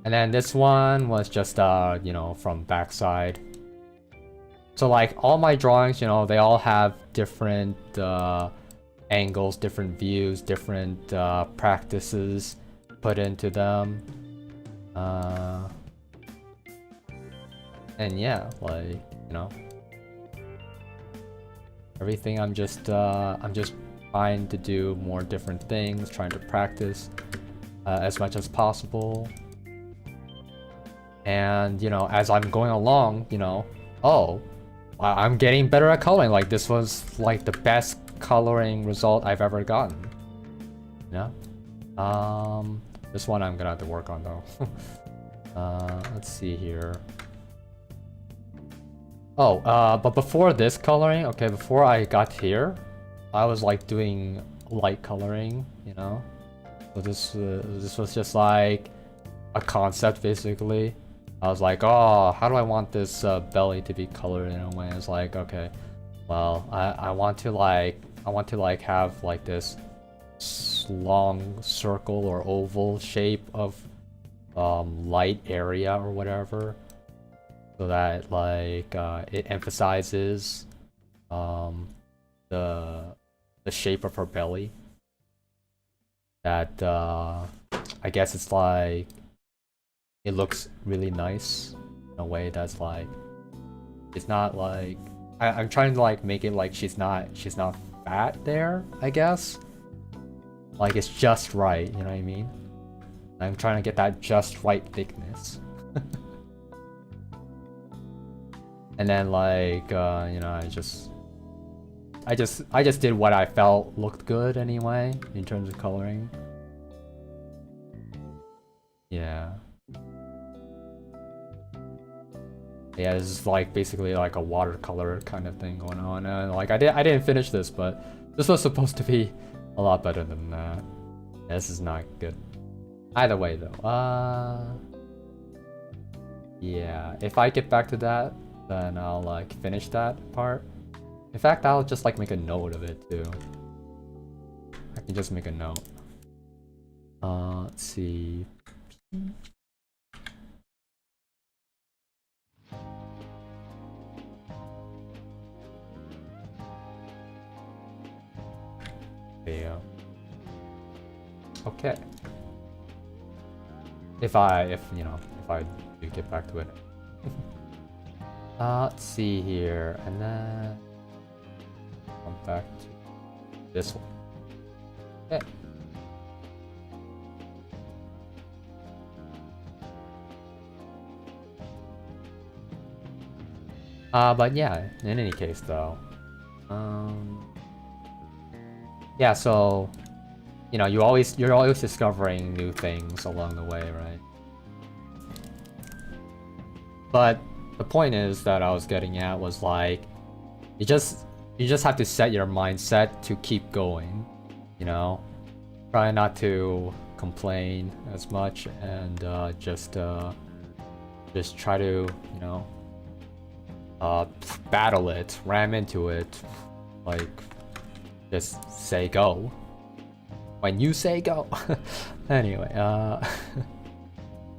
And then this one was just, you know, from backside. So like all my drawings, you know, they all have different angles, different views, different practices put into them. And yeah, like, you know, everything I'm just trying to do more different things, trying to practice as much as possible. And, you know, as I'm going along, you know, oh, I'm getting better at coloring. Like, this was, like, the best coloring result I've ever gotten. You know? This one I'm gonna have to work on, though. Let's see here. Oh, but before this coloring, okay, before I got here, I was, like, doing light coloring, you know? So this was just, like, a concept, basically. I was like, oh, how do I want this belly to be colored in a way? It's like, okay, well, I want to like have like this long circle or oval shape of light area or whatever, so that like it emphasizes the shape of her belly. That I guess it's like, it looks really nice in a way that's like, it's not like, I'm trying to like make it like she's not fat there, I guess. Like it's just right, you know what I mean? I'm trying to get that just right thickness. And then like, you know, I just did what I felt looked good anyway, in terms of coloring. Yeah. Yeah, this is like basically like a watercolor kind of thing going on. And like I didn't finish this, but this was supposed to be a lot better than that. This is not good. Either way though. Yeah, if I get back to that, then I'll like finish that part. In fact, I'll just like make a note of it too. I can just make a note. Let's see. Yeah. Okay. If you know, if I do get back to it. Let's see here, and then come back to this one. Okay. But yeah, in any case though, yeah, so, you know, you're always discovering new things along the way, right? But the point is that I was getting at was like, you just have to set your mindset to keep going, you know? Try not to complain as much and just try to, you know, battle it, ram into it, like just say go when you say go. Anyway,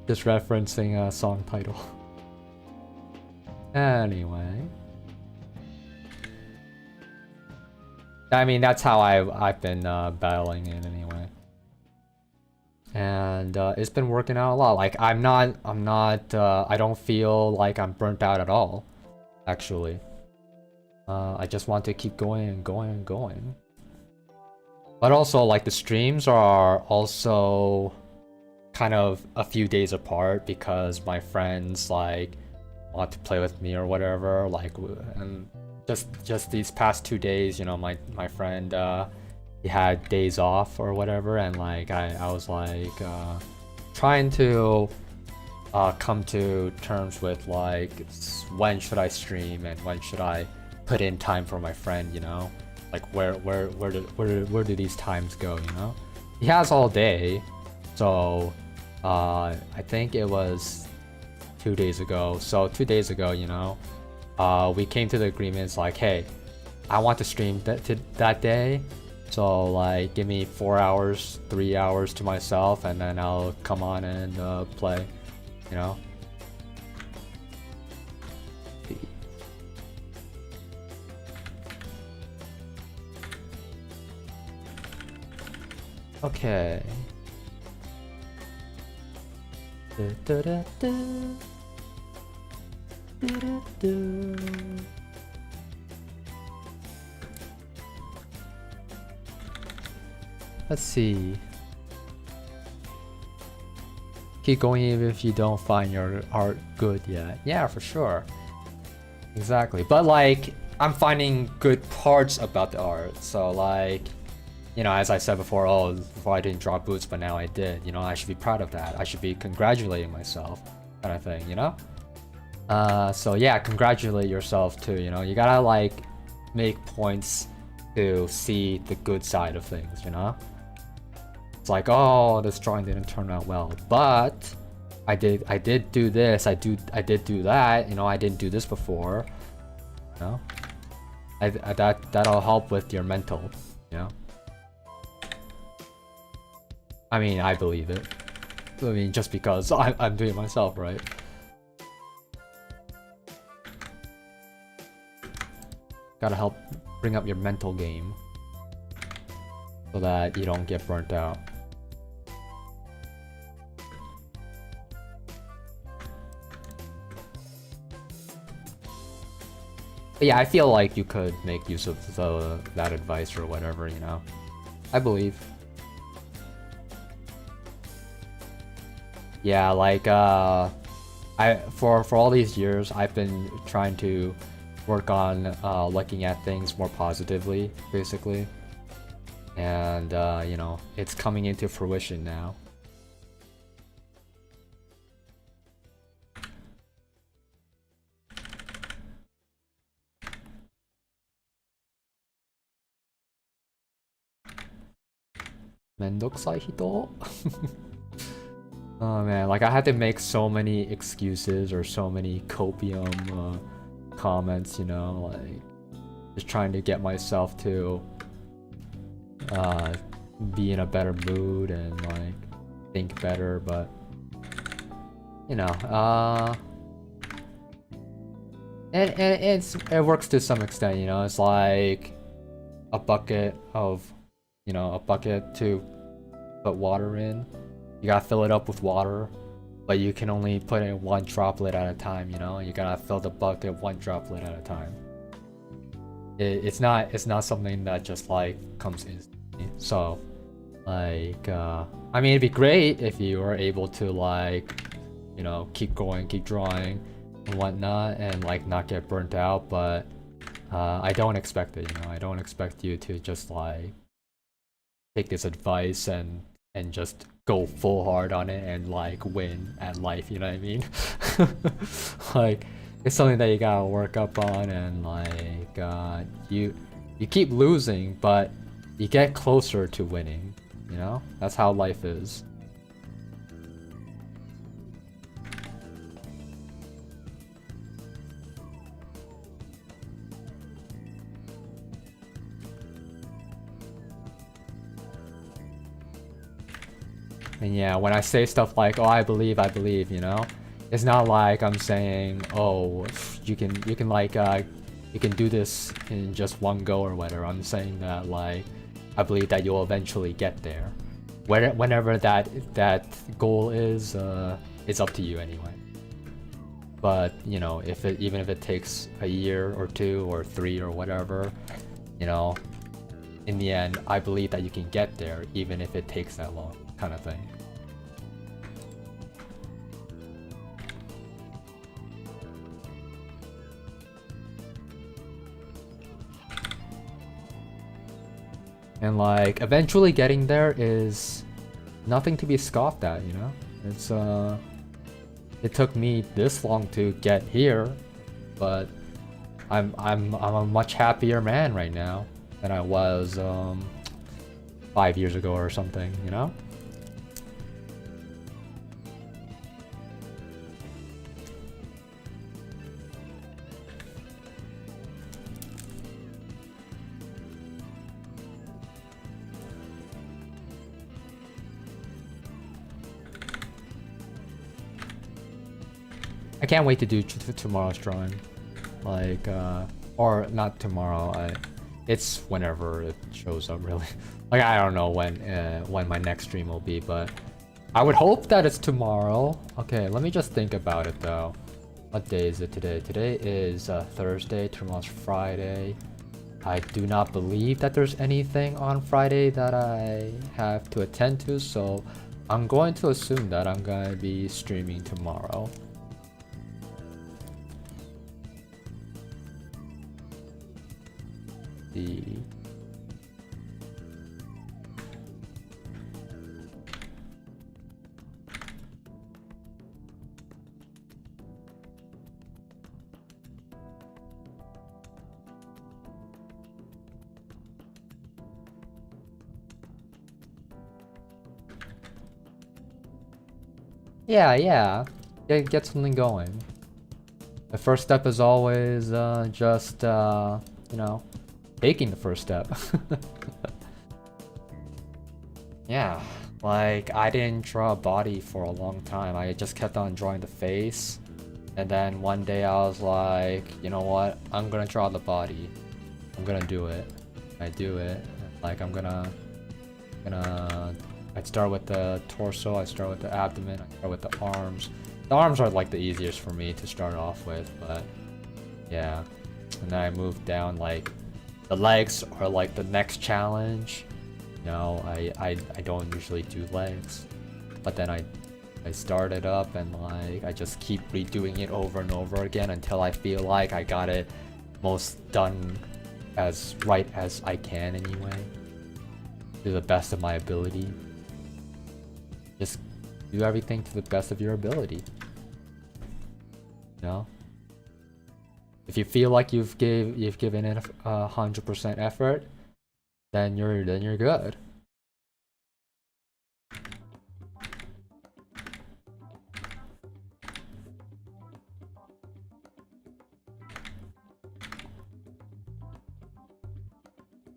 just referencing a song title. Anyway, I mean that's how I've been battling it anyway, and it's been working out a lot. Like I don't feel like I'm burnt out at all. Actually, I just want to keep going and going and going. But also, like the streams are also kind of a few days apart because my friends like want to play with me or whatever. Like, and just these past 2 days, you know, my friend he had days off or whatever, and like I was like trying to come to terms with like when should I stream and when should I put in time for my friend, you know, like where do these times go, you know? He has all day, so I think it was 2 days ago. So 2 days ago, you know, we came to the agreements like, hey, I want to stream that day, so like give me 4 hours, 3 hours to myself, and then I'll come on and play, you know. Okay. Let's see. Keep going even if you don't find your art good yet. Yeah, for sure. Exactly. But like, I'm finding good parts about the art. So like, you know, as I said before, oh, before I didn't draw boots, but now I did. You know, I should be proud of that. I should be congratulating myself, kind of thing, you know? So yeah, congratulate yourself too, you know? You gotta like make points to see the good side of things, you know? It's like, oh, this drawing didn't turn out well, but I did do this, I did do that, you know, I didn't do this before, you know? That'll help with your mental, you know? I mean, I believe it. I mean, just because I'm doing it myself, right? Gotta help bring up your mental game so that you don't get burnt out. But yeah, I feel like you could make use of that advice or whatever, you know? I believe. Yeah, like for all these years I've been trying to work on looking at things more positively, basically. And you know, it's coming into fruition now. 면도kusai hito? Oh man, like I had to make so many excuses or so many copium comments, you know, like just trying to get myself to be in a better mood and like think better, but you know, and it works to some extent, you know. It's like a bucket to put water in. You gotta fill it up with water, but you can only put in one droplet at a time, you know? You gotta fill the bucket one droplet at a time. It's not something that just like comes instantly. So like I mean, it'd be great if you were able to like, you know, keep going, keep drawing and whatnot and like not get burnt out, but I don't expect it, you know. I don't expect you to just like take this advice and just go full hard on it and like win at life, you know what I mean? Like it's something that you gotta work up on, and like you keep losing but you get closer to winning, you know? That's how life is. And yeah, when I say stuff like, oh, I believe, you know, it's not like I'm saying, oh, you can like, you can do this in just one go or whatever. I'm saying that like, I believe that you'll eventually get there. Whenever that goal is, it's up to you anyway. But you know, even if it takes a year or 2 or 3 or whatever, you know, in the end, I believe that you can get there, even if it takes that long, kind of thing. And like, eventually getting there is nothing to be scoffed at, you know? It's it took me this long to get here, but I'm a much happier man right now than I was 5 years ago or something, you know? I can't wait to do tomorrow's drawing. Like, or not tomorrow. It's whenever it shows up, really. Like, I don't know when my next stream will be, but I would hope that it's tomorrow. Okay, let me just think about it though. What day is it today? Today is Thursday. Tomorrow's Friday. I do not believe that there's anything on Friday that I have to attend to, so I'm going to assume that I'm gonna be streaming tomorrow. Yeah. Get something going. The first step is always just you know, taking the first step. Yeah, like I didn't draw a body for a long time. I just kept on drawing the face, and then one day I was like, you know what, I'm gonna draw the body. I'm gonna do it. I do it. Like I'm gonna I'd start with the torso, I start with the abdomen, I start with the arms. The arms are like the easiest for me to start off with, but yeah. And then I move down, like the legs are like the next challenge. You know, I don't usually do legs, but then I I start it up and like I just keep redoing it over and over again until I feel like I got it most done as right as I can anyway, to the best of my ability. Just do everything to the best of your ability. You know? If you feel like you've given it 100% effort, then you're good.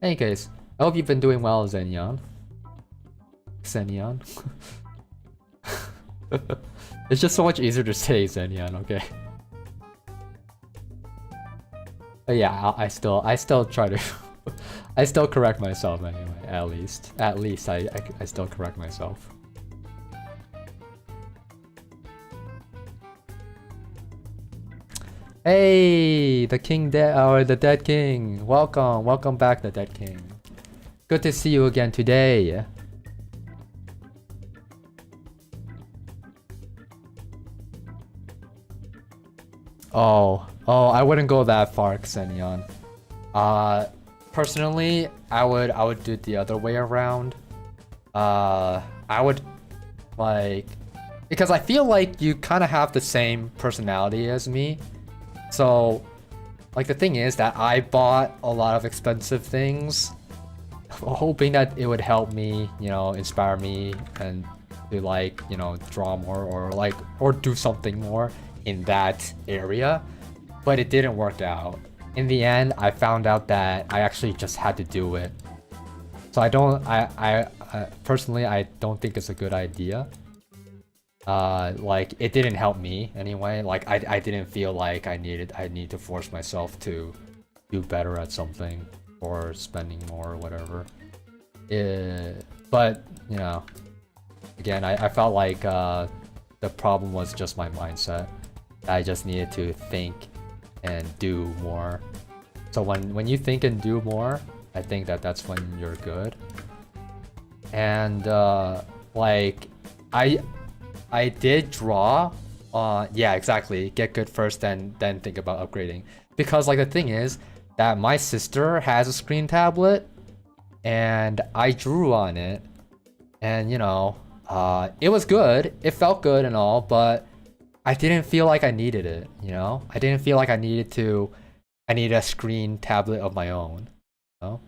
Any case, I hope you've been doing well, Xenion. It's just so much easier to say Xenion, okay? But yeah, I still try to I still correct myself anyway, at least. At least I still correct myself. Hey, the king dead, or the dead king. Welcome back, the dead king. Good to see you again today. Oh, I wouldn't go that far, Xenion. Personally, I would do it the other way around. I would like, because I feel like you kind of have the same personality as me. So, like, the thing is that I bought a lot of expensive things, hoping that it would help me, you know, inspire me and to like, you know, draw more or do something more in that area. But it didn't work out. In the end, I found out that I actually just had to do it. So I personally, I don't think it's a good idea. Like, it didn't help me anyway. Like, I didn't feel like I need to force myself to do better at something or spending more or whatever. But, you know, again, I felt like the problem was just my mindset. I just needed to think and do more. So when you think and do more, I think that's when you're good. And like, I did draw. Yeah, exactly. Get good first, then think about upgrading. Because like the thing is that my sister has a screen tablet, and I drew on it, and you know, it was good. It felt good and all, but I didn't feel like I needed it. You know, I didn't feel like I needed a screen tablet of my own. You know?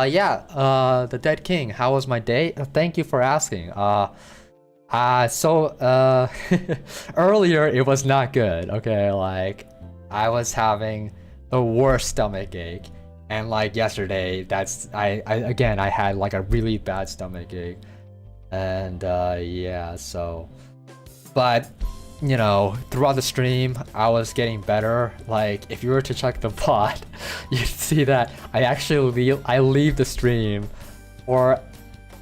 Yeah, the Dead King, how was my day? Thank you for asking. Earlier it was not good, okay? Like, I was having the worst stomach ache. And like yesterday, I had like a really bad stomach ache. And yeah, so. But, you know, throughout the stream, I was getting better. Like, if you were to check the VOD, you'd see that I leave the stream for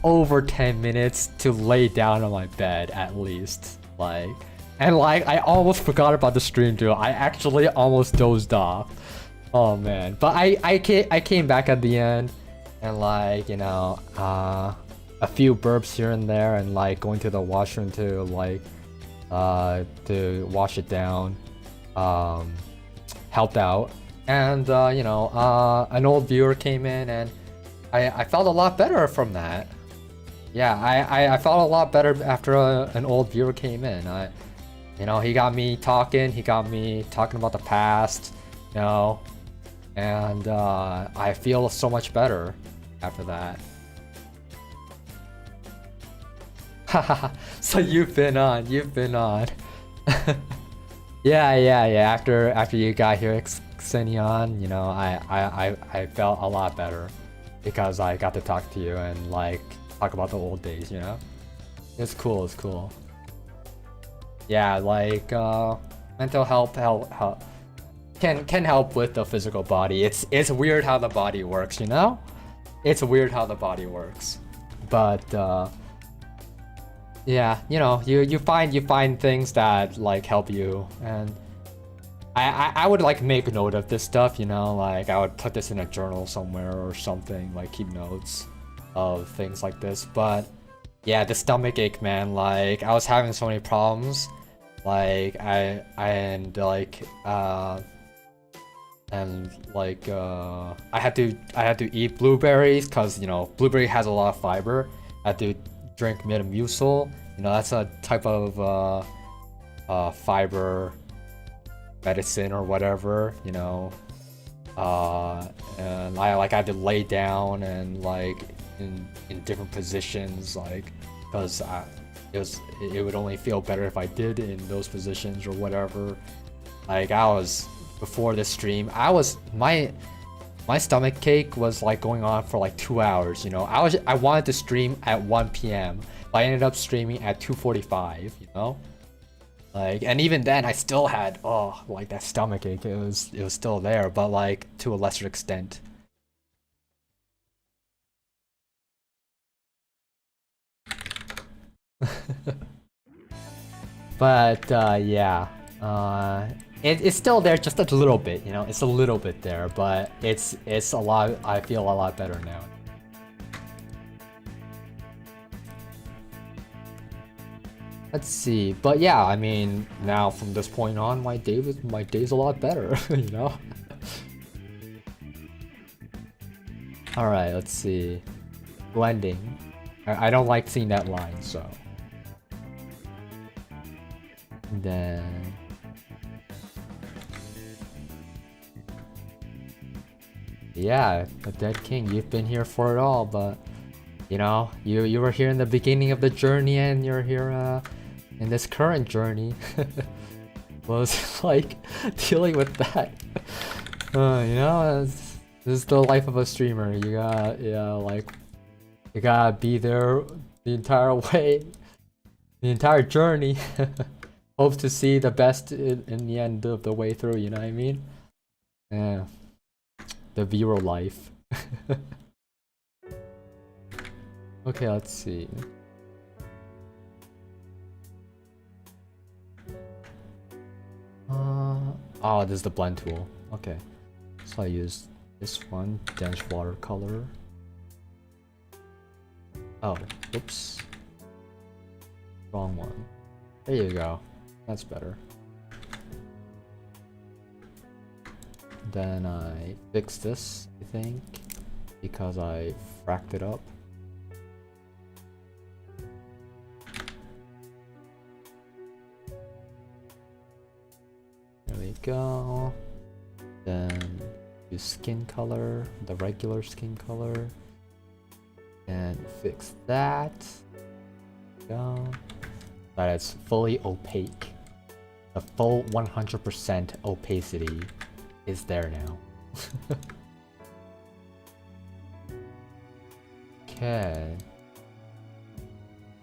over 10 minutes to lay down on my bed at least. Like, and like, I almost forgot about the stream too. I actually almost dozed off. Oh man. But I came back at the end, and like, you know, a few burps here and there, and like going to the washroom to like to wash it down helped out. And you know, an old viewer came in, and I felt a lot better from that. Yeah, I felt a lot better after an old viewer came in. You know, he got me talking about the past, you know, and I feel so much better after that. So you've been on. Yeah. After you got here, Xenion, you know, I felt a lot better because I got to talk to you and like talk about the old days, you know. It's cool. Yeah, like mental health can help with the physical body. It's weird how the body works, you know. It's weird how the body works, but yeah, you know, you find things that like help you, and I would like make note of this stuff, you know, like I would put this in a journal somewhere or something, like keep notes of things like this. But Yeah, the stomach ache, man. Like I was having so many problems. Like I had to eat blueberries because you know blueberry has a lot of fiber. I had to drink Metamucil. You know that's a type of fiber medicine or whatever. You know, and I had to lay down and like in different positions like because it would only feel better if I did in those positions or whatever. Like I was before this stream, my stomach ache was like going on for like 2 hours. You know, I wanted to stream at 1 p.m. but I ended up streaming at 2:45. You know, like and even then I still had like that stomach ache. It was still there, but like to a lesser extent. But yeah, it's still there just a little bit, you know. It's a little bit there, but it's a lot. I feel a lot better now. Let's see, but yeah, I mean, now from this point on, my day's a lot better, you know. All right, let's see, blending. I don't like seeing that line, so. And then yeah, the Dead King, you've been here for it all, but you know, you were here in the beginning of the journey and you're here in this current journey. Was like dealing with that. You know, this is the life of a streamer. You gotta, yeah, like you gotta be there the entire way, the entire journey. Hope to see the best in the end of the way through, you know what I mean? Yeah. The viewer life. Okay, let's see. Oh, this is the blend tool. Okay. So I use this one, dense watercolor. Oh, oops. Wrong one. There you go. That's better. Then I fix this, I think, because I fracked it up. There we go. Then use skin color, the regular skin color, and fix that. Go. That it's fully opaque. The full 100% opacity is there now. Okay.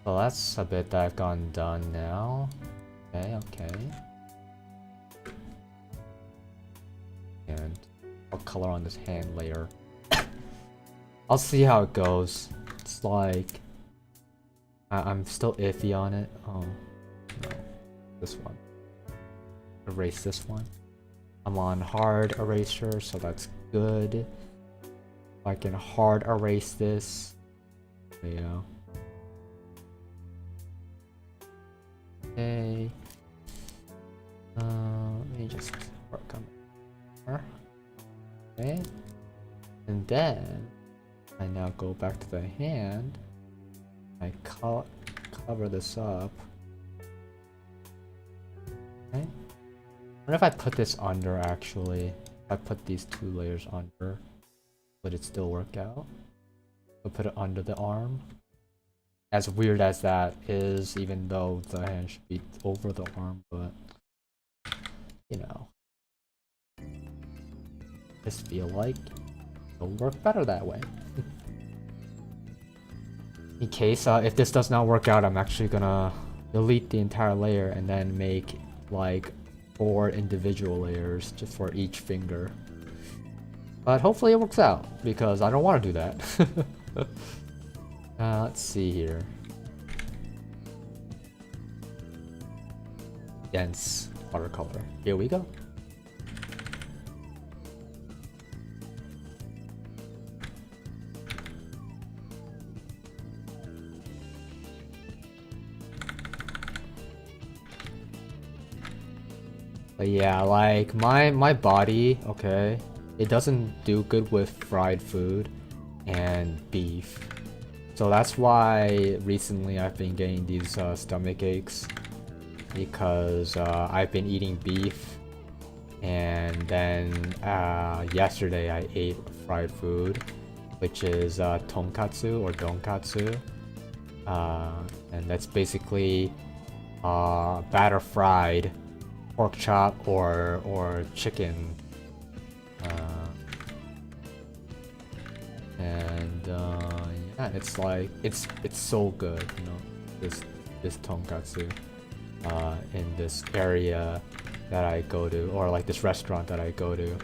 Well, that's a bit that I've gotten done now. Okay. And I'll color on this hand layer. I'll see how it goes. It's like I'm still iffy on it. Oh no, this one. Erase this one. I'm on hard eraser, so that's good. If I can hard erase this, you know. Okay. Let me just work on it. Okay. And then I now go back to the hand. I cover this up. Okay. What if I put this under actually? If I put these two layers under, would it still work out? I'll put it under the arm. As weird as that is, even though the hand should be over the arm, but you know. Just feel like it'll work better that way. In case if this does not work out, I'm actually gonna delete the entire layer and then make like 4 individual layers just for each finger. But hopefully it works out because I don't want to do that. Let's see here. Dense watercolor. Here we go. But yeah, like my body, okay, it doesn't do good with fried food and beef. So that's why recently I've been getting these stomach aches because I've been eating beef, and then yesterday I ate fried food, which is tonkatsu or donkatsu, and that's basically batter fried pork chop or chicken, and yeah, it's like it's so good, you know, this tonkatsu in this area that I go to, or like this restaurant that I go to.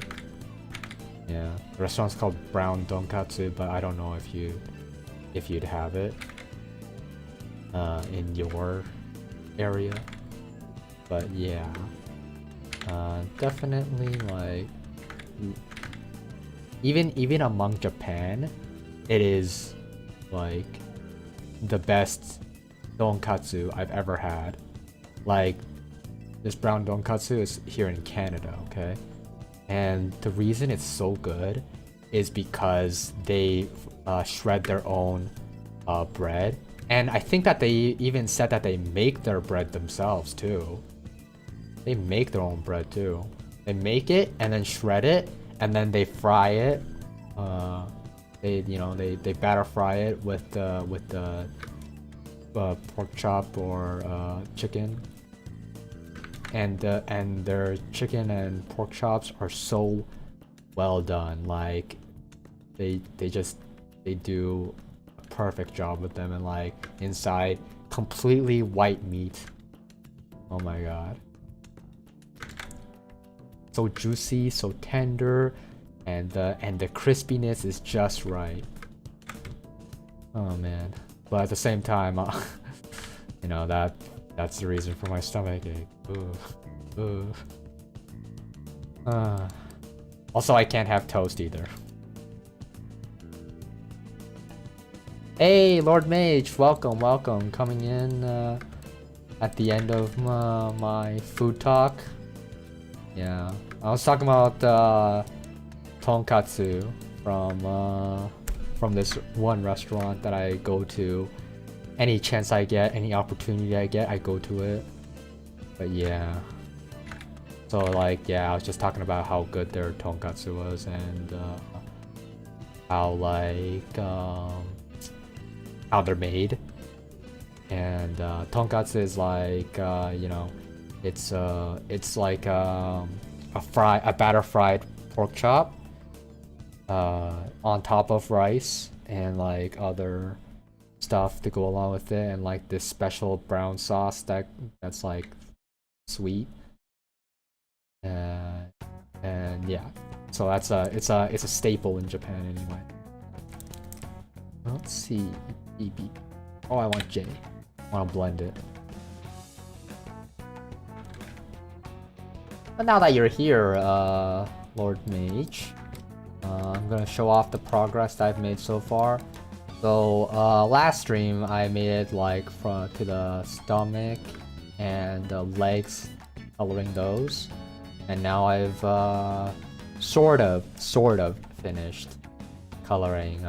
Yeah, the restaurant's called Brown Donkatsu, but I don't know if you'd have it in your area. But yeah, definitely like even among Japan, it is like the best donkatsu I've ever had. Like this brown donkatsu is here in Canada, okay? And the reason it's so good is because they shred their own bread. And I think that they even said that they make their bread themselves too. They make their own bread too. They make it and then shred it and then they fry it. They batter fry it with the pork chop or chicken. And their chicken and pork chops are so well done. Like they do a perfect job with them, and like inside completely white meat. Oh my god. So juicy, so tender, and the crispiness is just right. Oh man. But at the same time, you know, that's the reason for my stomach ache. Ooh. Also, I can't have toast either. Hey, Lord Mage, welcome. Coming in at the end of my food talk. Yeah, I was talking about tonkatsu from this one restaurant that I go to. Any chance I get, any opportunity I get, I go to it. But yeah. So like, yeah, I was just talking about how good their tonkatsu was, and how like how they're made. And tonkatsu is like you know, it's like a batter fried pork chop on top of rice and like other stuff to go along with it, and like this special brown sauce that's like sweet, and yeah, so that's it's a staple in Japan anyway. Let's see, BB. Oh, I want J. I want to blend it. But now that you're here, Lord Mage, I'm gonna show off the progress that I've made so far. So last stream I made it like to the stomach and the legs, coloring those, and now I've sort of finished coloring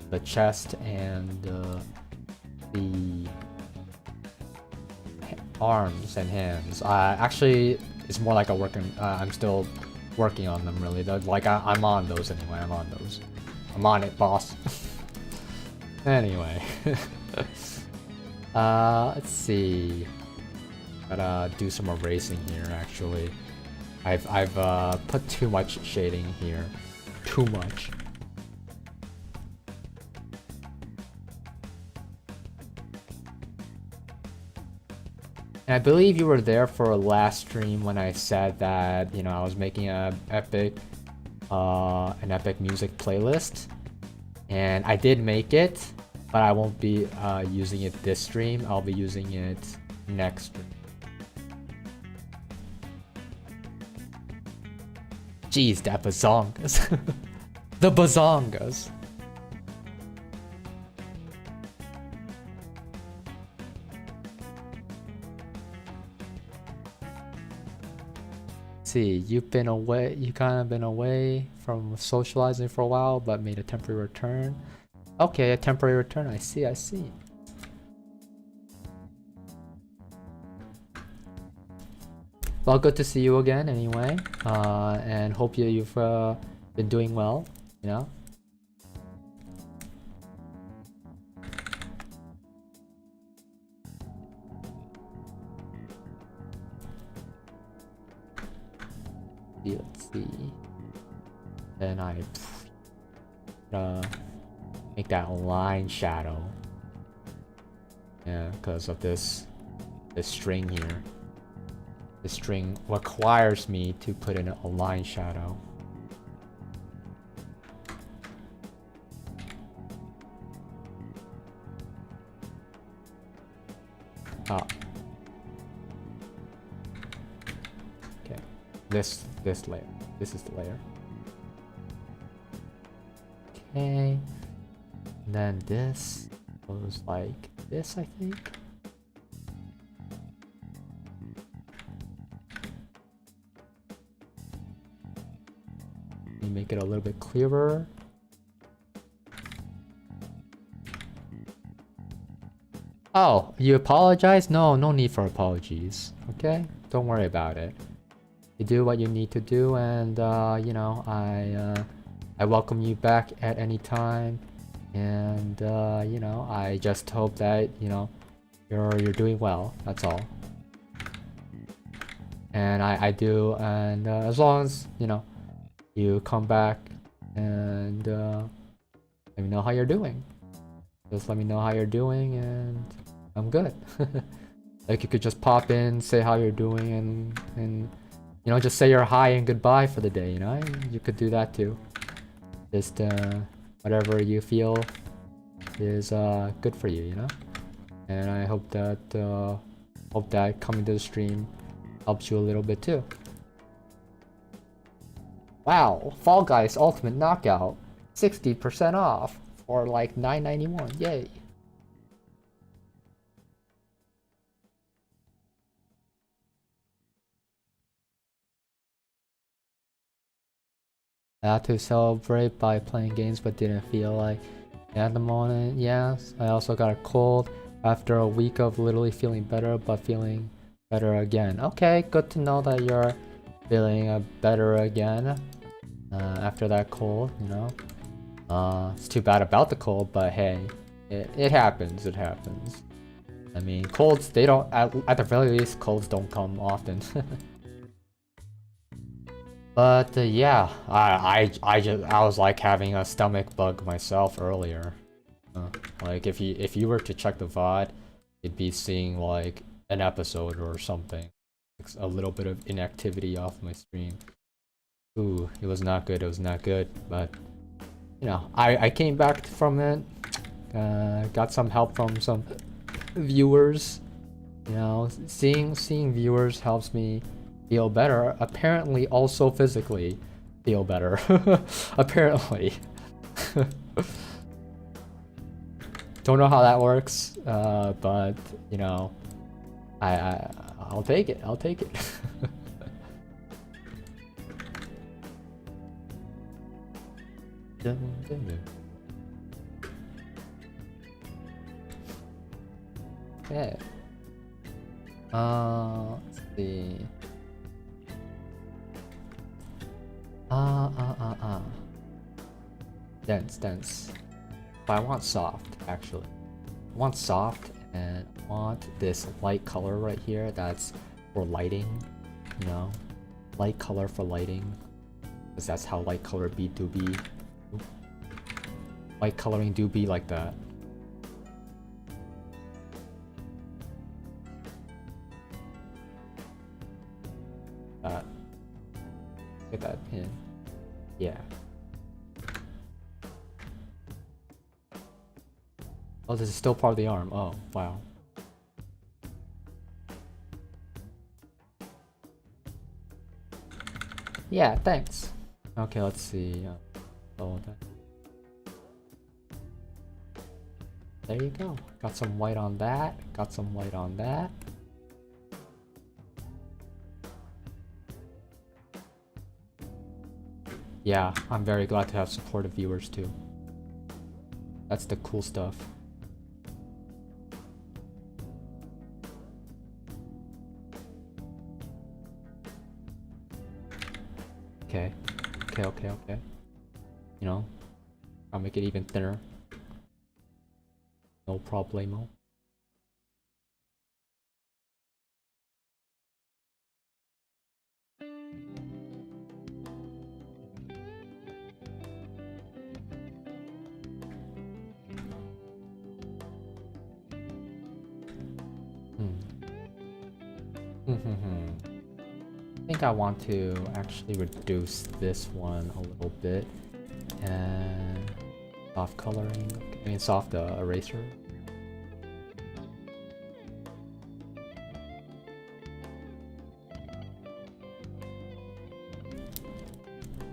the chest and the arms and hands. Actually, it's more like a working. I'm still working on them really. Like I'm on those anyway. I'm on it, boss. Anyway, let's see. Gotta do some erasing here. Actually, I've put too much shading here. Too much. And I believe you were there for last stream when I said that, you know, I was making an epic music playlist. And I did make it, but I won't be using it this stream. I'll be using it next stream. Jeez, that bazongas. The bazongas. see. You've been away. You kind of been away from socializing for a while, but made a temporary return. Okay, a temporary return. I see. I see. Well, good to see you again. Anyway, and hope you've been doing well. You know. Let's see. Then I make that line shadow. Yeah, because of this string here. This string requires me to put in a line shadow. Ah. Okay. This layer. This is the layer. Okay. And then this goes like this, I think. You make it a little bit clearer. Oh, you apologize? No, no need for apologies. Okay? Don't worry about it. You do what you need to do, and you know, I welcome you back at any time, and you know, I just hope that you know you're doing well. That's all. And I do, and as long as you know you come back and let me know how you're doing. Just let me know how you're doing, and I'm good. Like you could just pop in, say how you're doing, and you know, just say your hi and goodbye for the day, you know? You could do that too. Just whatever you feel is good for you, you know? And I hope that coming to the stream helps you a little bit too. Wow, Fall Guys Ultimate Knockout, 60% off for like $9.91. Yay. I had to celebrate by playing games but didn't feel like at the moment. Yes, I also got a cold after a week of literally feeling better but feeling better again. Okay, good to know that you're feeling better again after that cold, you know. It's too bad about the cold, but hey, it happens, it happens. I mean, colds, they don't, at the very least, colds don't come often. But yeah, I was like having a stomach bug myself earlier. Like if you were to check the VOD, you'd be seeing like an episode or something. It's a little bit of inactivity off my stream. Ooh, it was not good. It was not good. But you know, I came back from it. Got some help from some viewers. You know, seeing viewers helps me feel better, apparently also physically feel better. Apparently. Don't know how that works, but you know, I'll take it. I'll take it. Okay. Let's see. Dense. But I want soft, actually. I want soft, and I want this light color right here that's for lighting, you know? Light color for lighting. Because that's how light color do be. Light coloring do be like that. Get that pin. Yeah. Oh, this is still part of the arm. Oh, wow. Yeah, thanks. Okay, let's see. Oh, there you go. Got some white on that. Got some white on that. Yeah, I'm very glad to have supportive viewers too. That's the cool stuff. Okay. Okay. You know, I'll make it even thinner. No problemo. I think I want to actually reduce this one a little bit and soft coloring. I mean, soft eraser.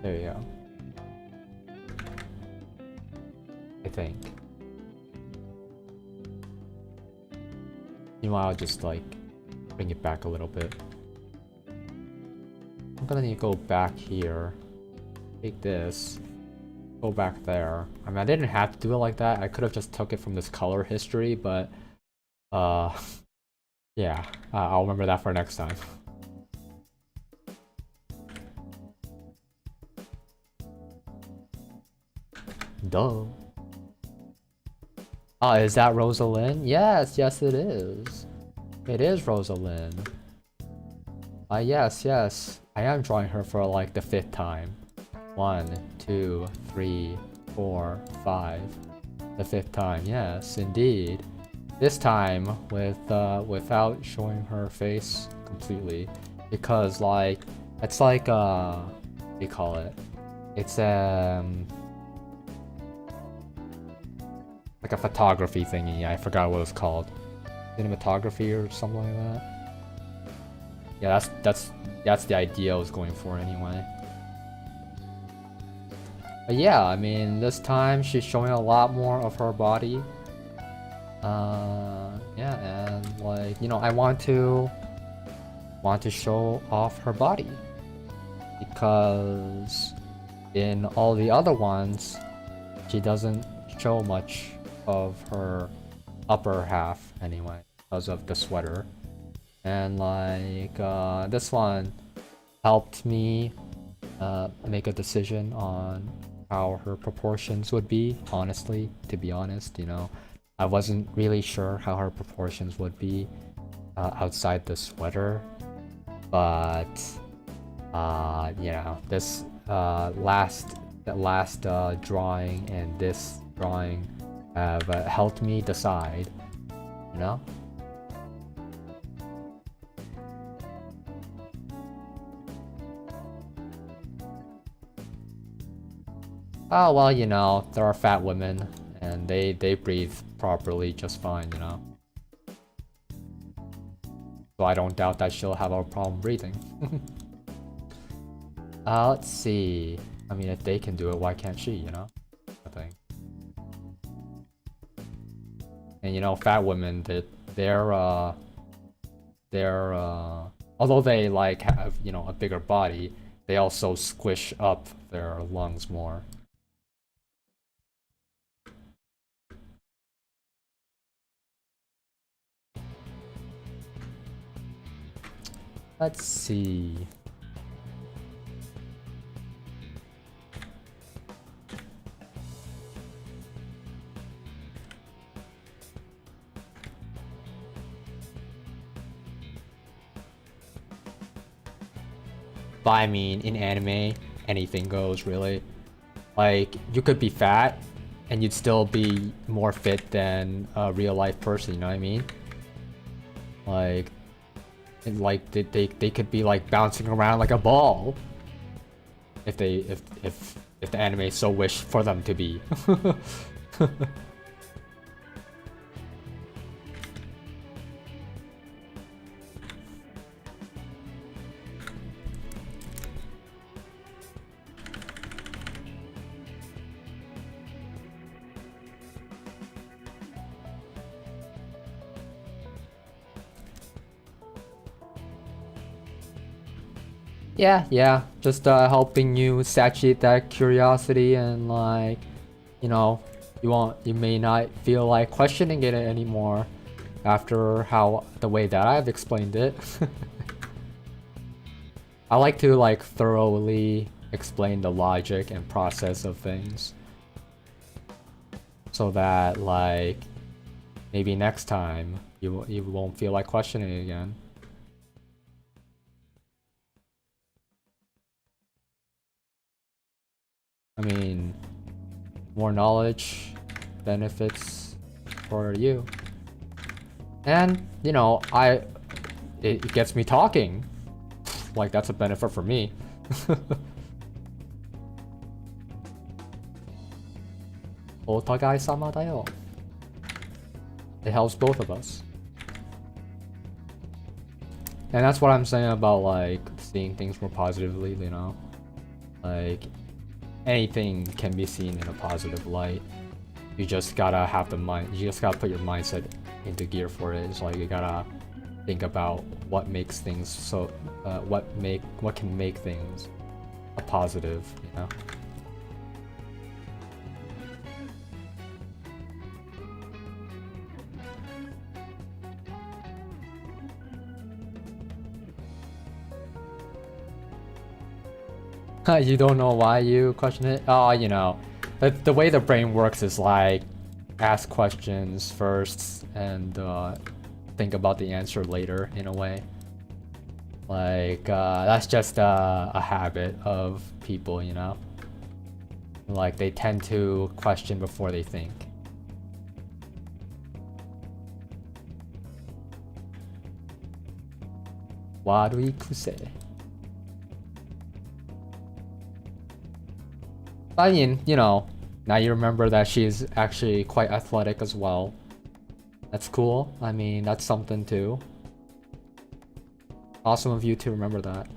There you go. I think. Meanwhile, I'll just like bring it back a little bit. I'm gonna need to go back here. Take this. Go back there. I mean, I didn't have to do it like that. I could have just took it from this color history, but yeah, I'll remember that for next time. Duh. Oh, is that Rosalind? Yes, yes it is. It is Rosalind. Yes. I am drawing her for like the 5th time. 1, 2, 3, 4, 5. The 5th time, yes, indeed. This time with without showing her face completely, because like it's like what do you call it? It's like a photography thingy. I forgot what it's called. Cinematography or something like that. Yeah, that's the idea I was going for anyway. But yeah, I mean, this time she's showing a lot more of her body. Yeah, and like, you know, I want to show off her body because in all the other ones, she doesn't show much of her upper half anyway because of the sweater. And like this one helped me make a decision on how her proportions would be. Honestly, to be honest, you know, I wasn't really sure how her proportions would be outside the sweater, but you know, this last drawing and this drawing have helped me decide, you know. Oh, well, you know, there are fat women, and they breathe properly just fine, you know. So I don't doubt that she'll have a problem breathing. Let's see. I mean, if they can do it, why can't she, you know? I think. And you know, fat women, they're although they like have, you know, a bigger body, they also squish up their lungs more. Let's see. But I mean, in anime, anything goes, really. Like, you could be fat, and you'd still be more fit than a real life person, you know what I mean? Like, they could be like bouncing around like a ball if the anime so wished for them to be. Yeah, just helping you satiate that curiosity and like, you know, you may not feel like questioning it anymore after how the way that I've explained it. I like to like thoroughly explain the logic and process of things so that like maybe next time you won't feel like questioning again. I mean, more knowledge benefits for you. And, you know, it gets me talking. Like, that's a benefit for me. 오타가이様だよ. It helps both of us. And that's what I'm saying about, like, seeing things more positively, you know? Like, anything can be seen in a positive light. You just gotta have the mind, you just gotta put your mindset into gear for it. It's like, you gotta think about what makes things so, what can make things a positive, you know? You don't know why you question it? Oh, you know, the way the brain works is like, ask questions first and think about the answer later, in a way. Like, that's just a habit of people, you know? Like, they tend to question before they think. Warui kusei. I mean, you know, now you remember that she's actually quite athletic as well. That's cool. I mean, that's something too. Awesome of you to remember that.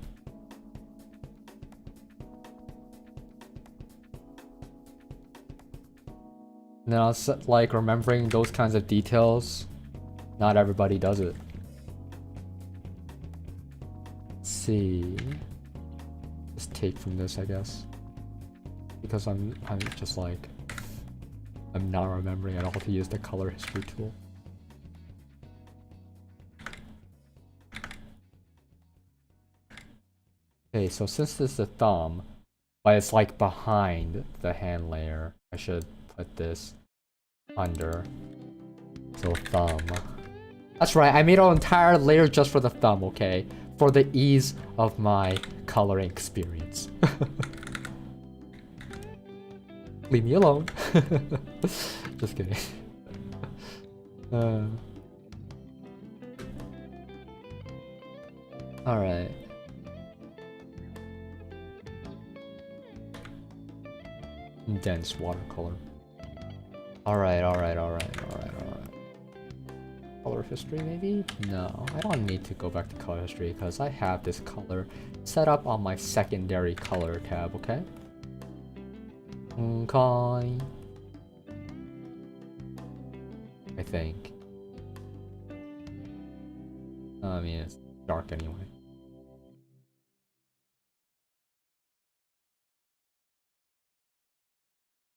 Now, like, remembering those kinds of details, not everybody does it. Let's see. Just take from this, I guess. Because I'm just like, I'm not remembering at all to use the color history tool. Okay, so since this is the thumb, but it's like behind the hand layer, I should put this under. So thumb. That's right, I made an entire layer just for the thumb, okay? For the ease of my coloring experience. Leave me alone. Just kidding. Alright. Dense watercolor. Alright. Color history, maybe? No, I don't need to go back to color history because I have this color set up on my secondary color tab, okay? Okay. I think. I mean, it's dark anyway.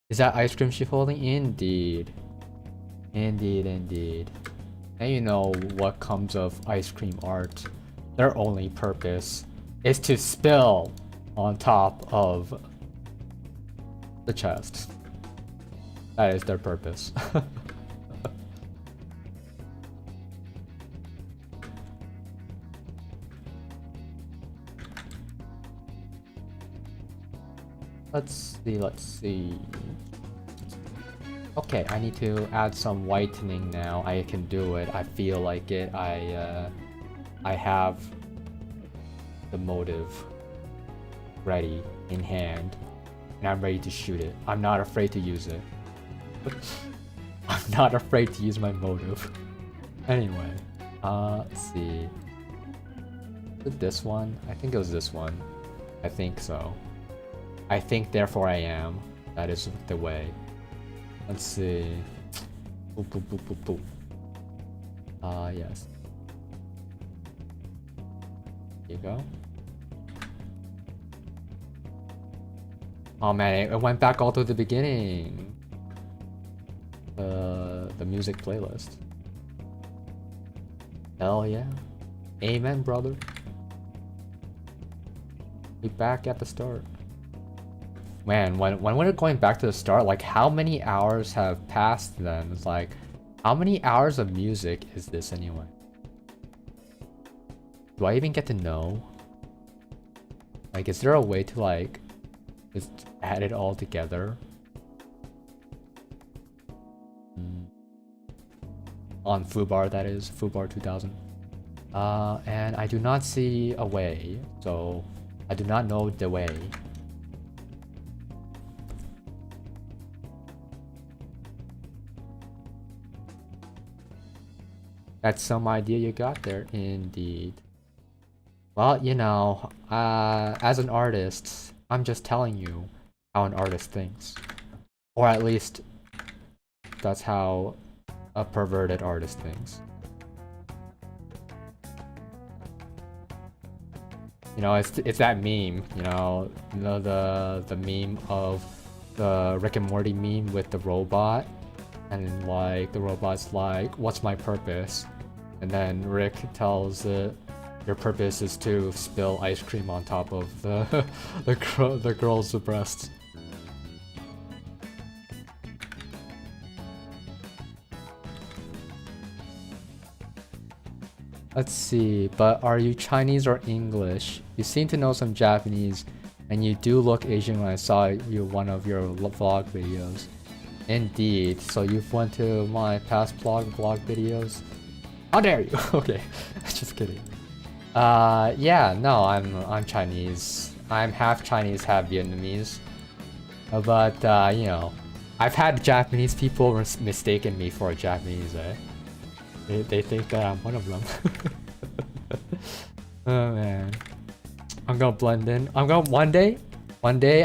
Is that ice cream she's holding? Indeed. Indeed. And you know what comes of ice cream art. Their only purpose is to spill on top of the chest. That is their purpose. Let's see. Okay, I need to add some whitening now. I can do it. I feel like it. I have the motive ready in hand. And I'm ready to shoot it. I'm not afraid to use it. I'm not afraid to use my motive. Anyway, let's see. Was it this one? I think it was this one. I think so. I think, therefore I am. That is the way. Let's see. Boop. Yes. Here you go. Oh man, it went back all to the beginning. The music playlist. Hell yeah. Amen, brother. Be back at the start. Man, when we're going back to the start, like how many hours have passed then? It's like, how many hours of music is this anyway? Do I even get to know? Like, is there a way to like just add it all together? On Fubar, that is. Fubar 2000. And I do not see a way, so I do not know the way. That's some idea you got there, indeed. Well, you know, as an artist, I'm just telling you how an artist thinks. Or at least, that's how a perverted artist thinks. You know, it's that meme, you know the meme of the Rick and Morty meme with the robot, and like the robot's like, "What's my purpose?" And then Rick tells it, "Your purpose is to spill ice cream on top of the the girl's breasts." Let's see, but are you Chinese or English? You seem to know some Japanese, and you do look Asian when I saw you one of your vlog videos. Indeed, so you've went to my past vlog videos? How dare you? Okay, just kidding. Yeah, no, I'm Chinese. I'm half Chinese, half Vietnamese. But you know, I've had Japanese people mistaken me for a Japanese, eh? They think that I'm one of them. Oh man, I'm gonna blend in. I'm gonna one day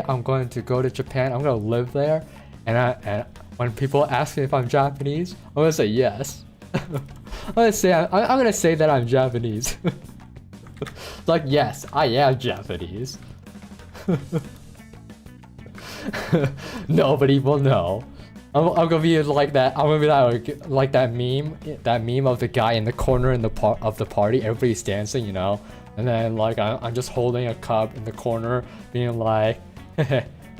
I'm going to go to Japan. I'm gonna live there, and when people ask me if I'm Japanese, I'm gonna say yes. I'm gonna say that I'm Japanese. Like, yes, I am Japanese. Nobody will know. I'm gonna be like that. I'm gonna be like that meme of the guy in the corner of the party. Everybody's dancing, you know, and then like I'm just holding a cup in the corner, being like,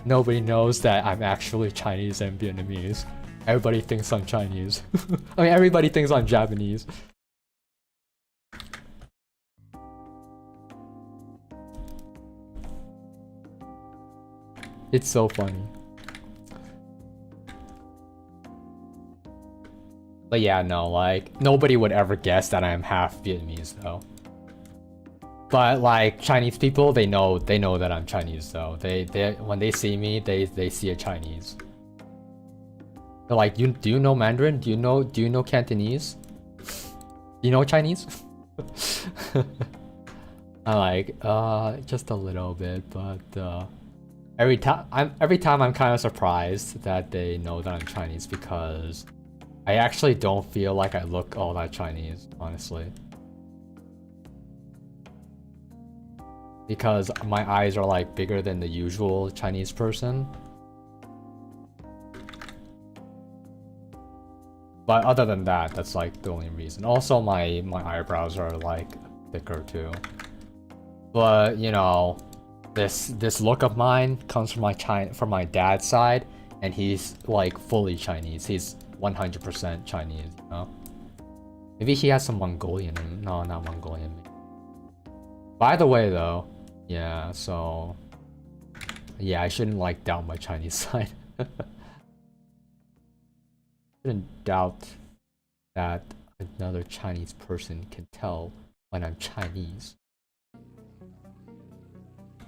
nobody knows that I'm actually Chinese and Vietnamese. Everybody thinks I'm Chinese. I mean, everybody thinks I'm Japanese. It's so funny. But yeah, no, like, nobody would ever guess that I'm half Vietnamese, though. But like, Chinese people, they know that I'm Chinese, though. They when they see me, they see a Chinese. They're like, do you know Mandarin? Do you know Cantonese? Do you know Chinese? I'm like, just a little bit, but every time I'm kind of surprised that they know that I'm Chinese, because I actually don't feel like I look all that Chinese, honestly. Because my eyes are like bigger than the usual Chinese person. But other than that, that's like the only reason. Also, my eyebrows are like thicker too. But you know, this look of mine comes from my dad's side, and he's like fully Chinese. He's 100% Chinese, you know? Maybe he has some Mongolian in him. No, not Mongolian. By the way, though, yeah, so yeah, I shouldn't like doubt my Chinese side. Shouldn't doubt that another Chinese person can tell when I'm Chinese.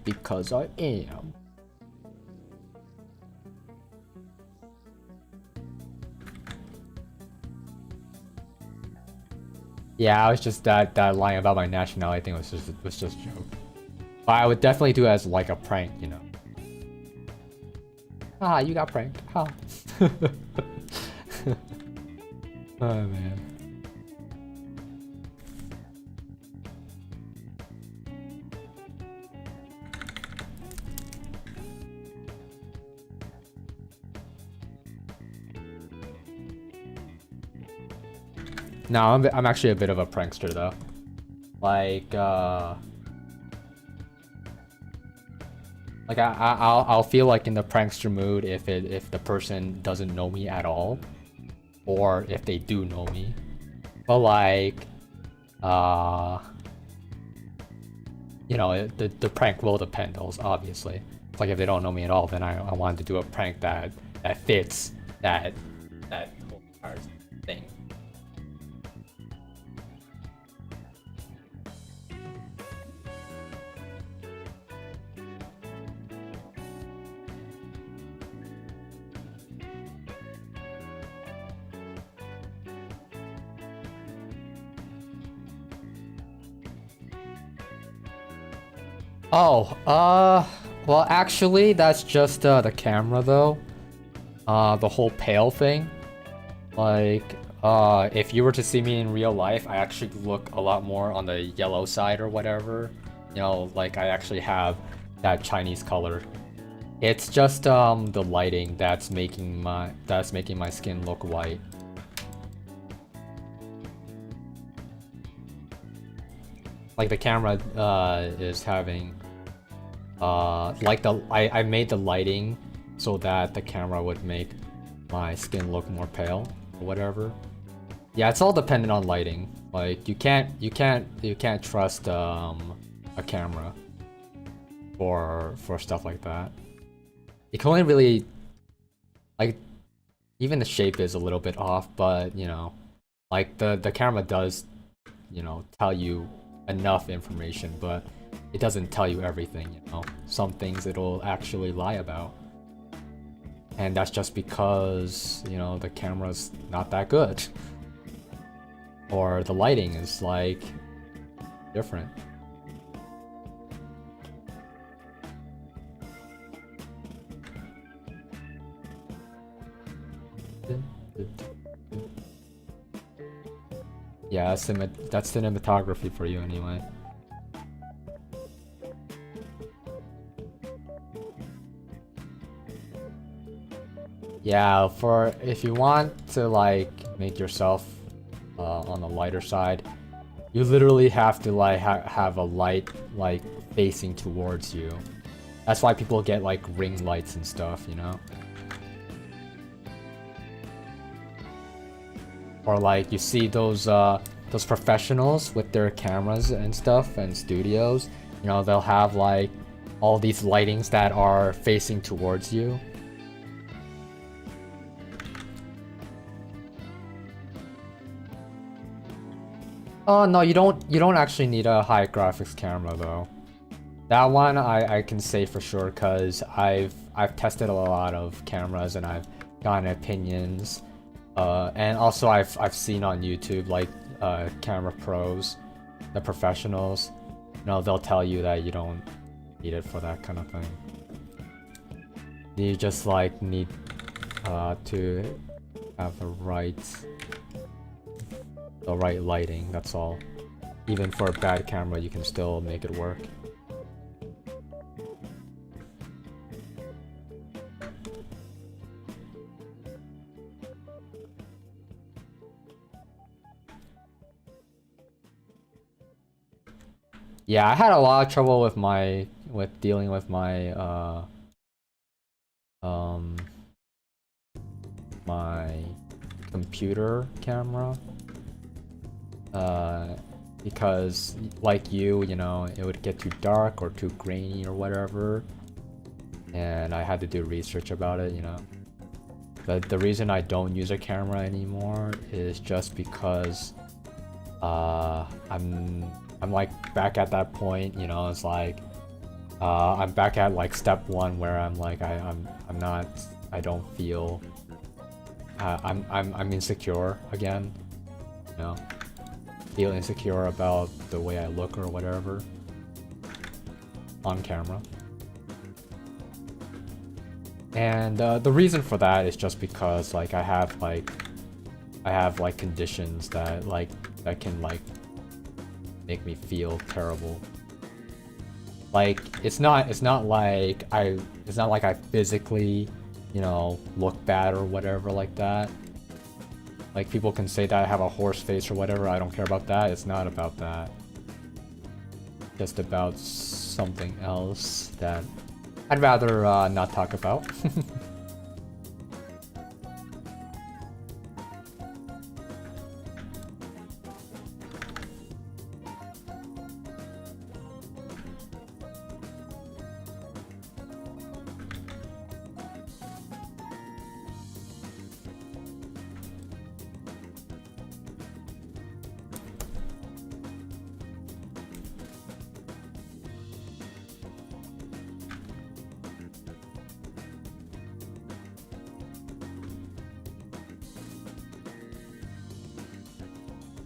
Because I am. Yeah, I was just that line about my nationality thing was just a joke. But I would definitely do it as like a prank, you know. Ah, you got pranked. Ha. Oh man. No, I'm actually a bit of a prankster though. Like I'll feel like in the prankster mood if the person doesn't know me at all, or if they do know me. But like, you know, the prank will depend, obviously. It's like if they don't know me at all, then I wanted to do a prank that fits that whole entire thing. Oh, well, actually, that's just the camera though. The whole pale thing. Like, if you were to see me in real life, I actually look a lot more on the yellow side or whatever. You know, like I actually have that Chinese color. It's just the lighting that's making my skin look white. Like the camera is having like I made the lighting so that the camera would make my skin look more pale or whatever. Yeah, it's all dependent on lighting. Like you can't trust a camera for stuff like that. You can only really, like, even the shape is a little bit off, but you know, like the camera does, you know, tell you enough information, but it doesn't tell you everything, you know. Some things it'll actually lie about. And that's just because, you know, the camera's not that good. Or the lighting is, like, different. Yeah, that's cinematography for you anyway. Yeah, for if you want to like make yourself on the lighter side, you literally have to like have a light like facing towards you. That's why people get like ring lights and stuff, you know? Or like you see those professionals with their cameras and stuff and studios, you know, they'll have like all these lightings that are facing towards you. Oh no, you don't actually need a high graphics camera though. That one I can say for sure because I've tested a lot of cameras and I've gotten opinions. And also I've seen on YouTube like camera pros, the professionals, you know, they'll tell you that you don't need it for that kind of thing. You just like need to have the right lighting, that's all. Even for a bad camera, you can still make it work. Yeah, I had a lot of trouble with dealing with my my computer camera. Because like you know, it would get too dark or too grainy or whatever. And I had to do research about it, you know. But the reason I don't use a camera anymore is just because I'm like back at that point, you know. It's like I'm back at like step one where I'm like I don't feel I'm insecure again, you know. Feel insecure about the way I look or whatever on camera. And the reason for that is just because like I have like conditions that can like make me feel terrible. Like it's not like I physically, you know, look bad or whatever like that. Like, people can say that I have a horse face or whatever, I don't care about that. It's not about that. Just about something else that I'd rather not talk about.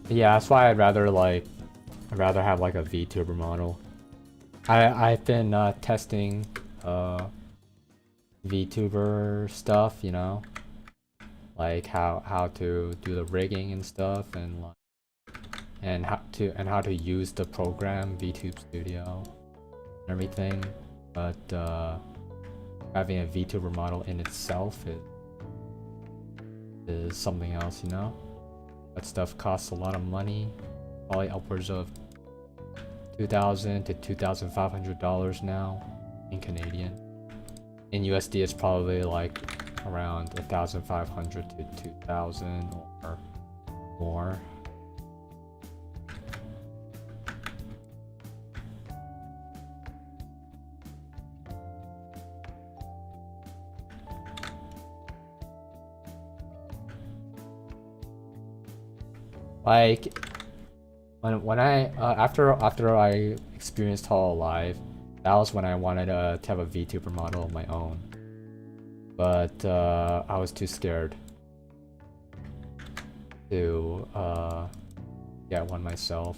Yeah, that's why I'd rather have like a VTuber model. I've been testing VTuber stuff, you know, like how to do the rigging and stuff, and how to use the program VTube Studio and everything. But having a VTuber model in itself is something else, you know. That stuff costs a lot of money, probably upwards of $2,000 to $2,500 now in Canadian. In USD, it's probably like around 1,500 to 2,000 or more. Like, when I after I experienced Hololive, that was when I wanted to have a VTuber model of my own, but I was too scared to get one myself.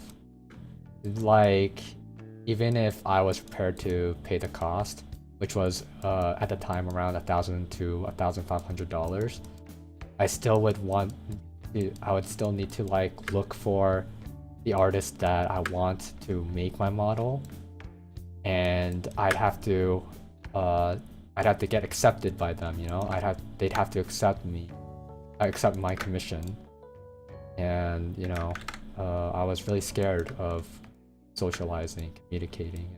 Like, even if I was prepared to pay the cost, which was at the time around $1,000 to $1,500, I still would want. I would still need to like look for the artist that I want to make my model, and I'd have to get accepted by them, you know. They'd have to accept my commission, and you know, I was really scared of socializing, communicating,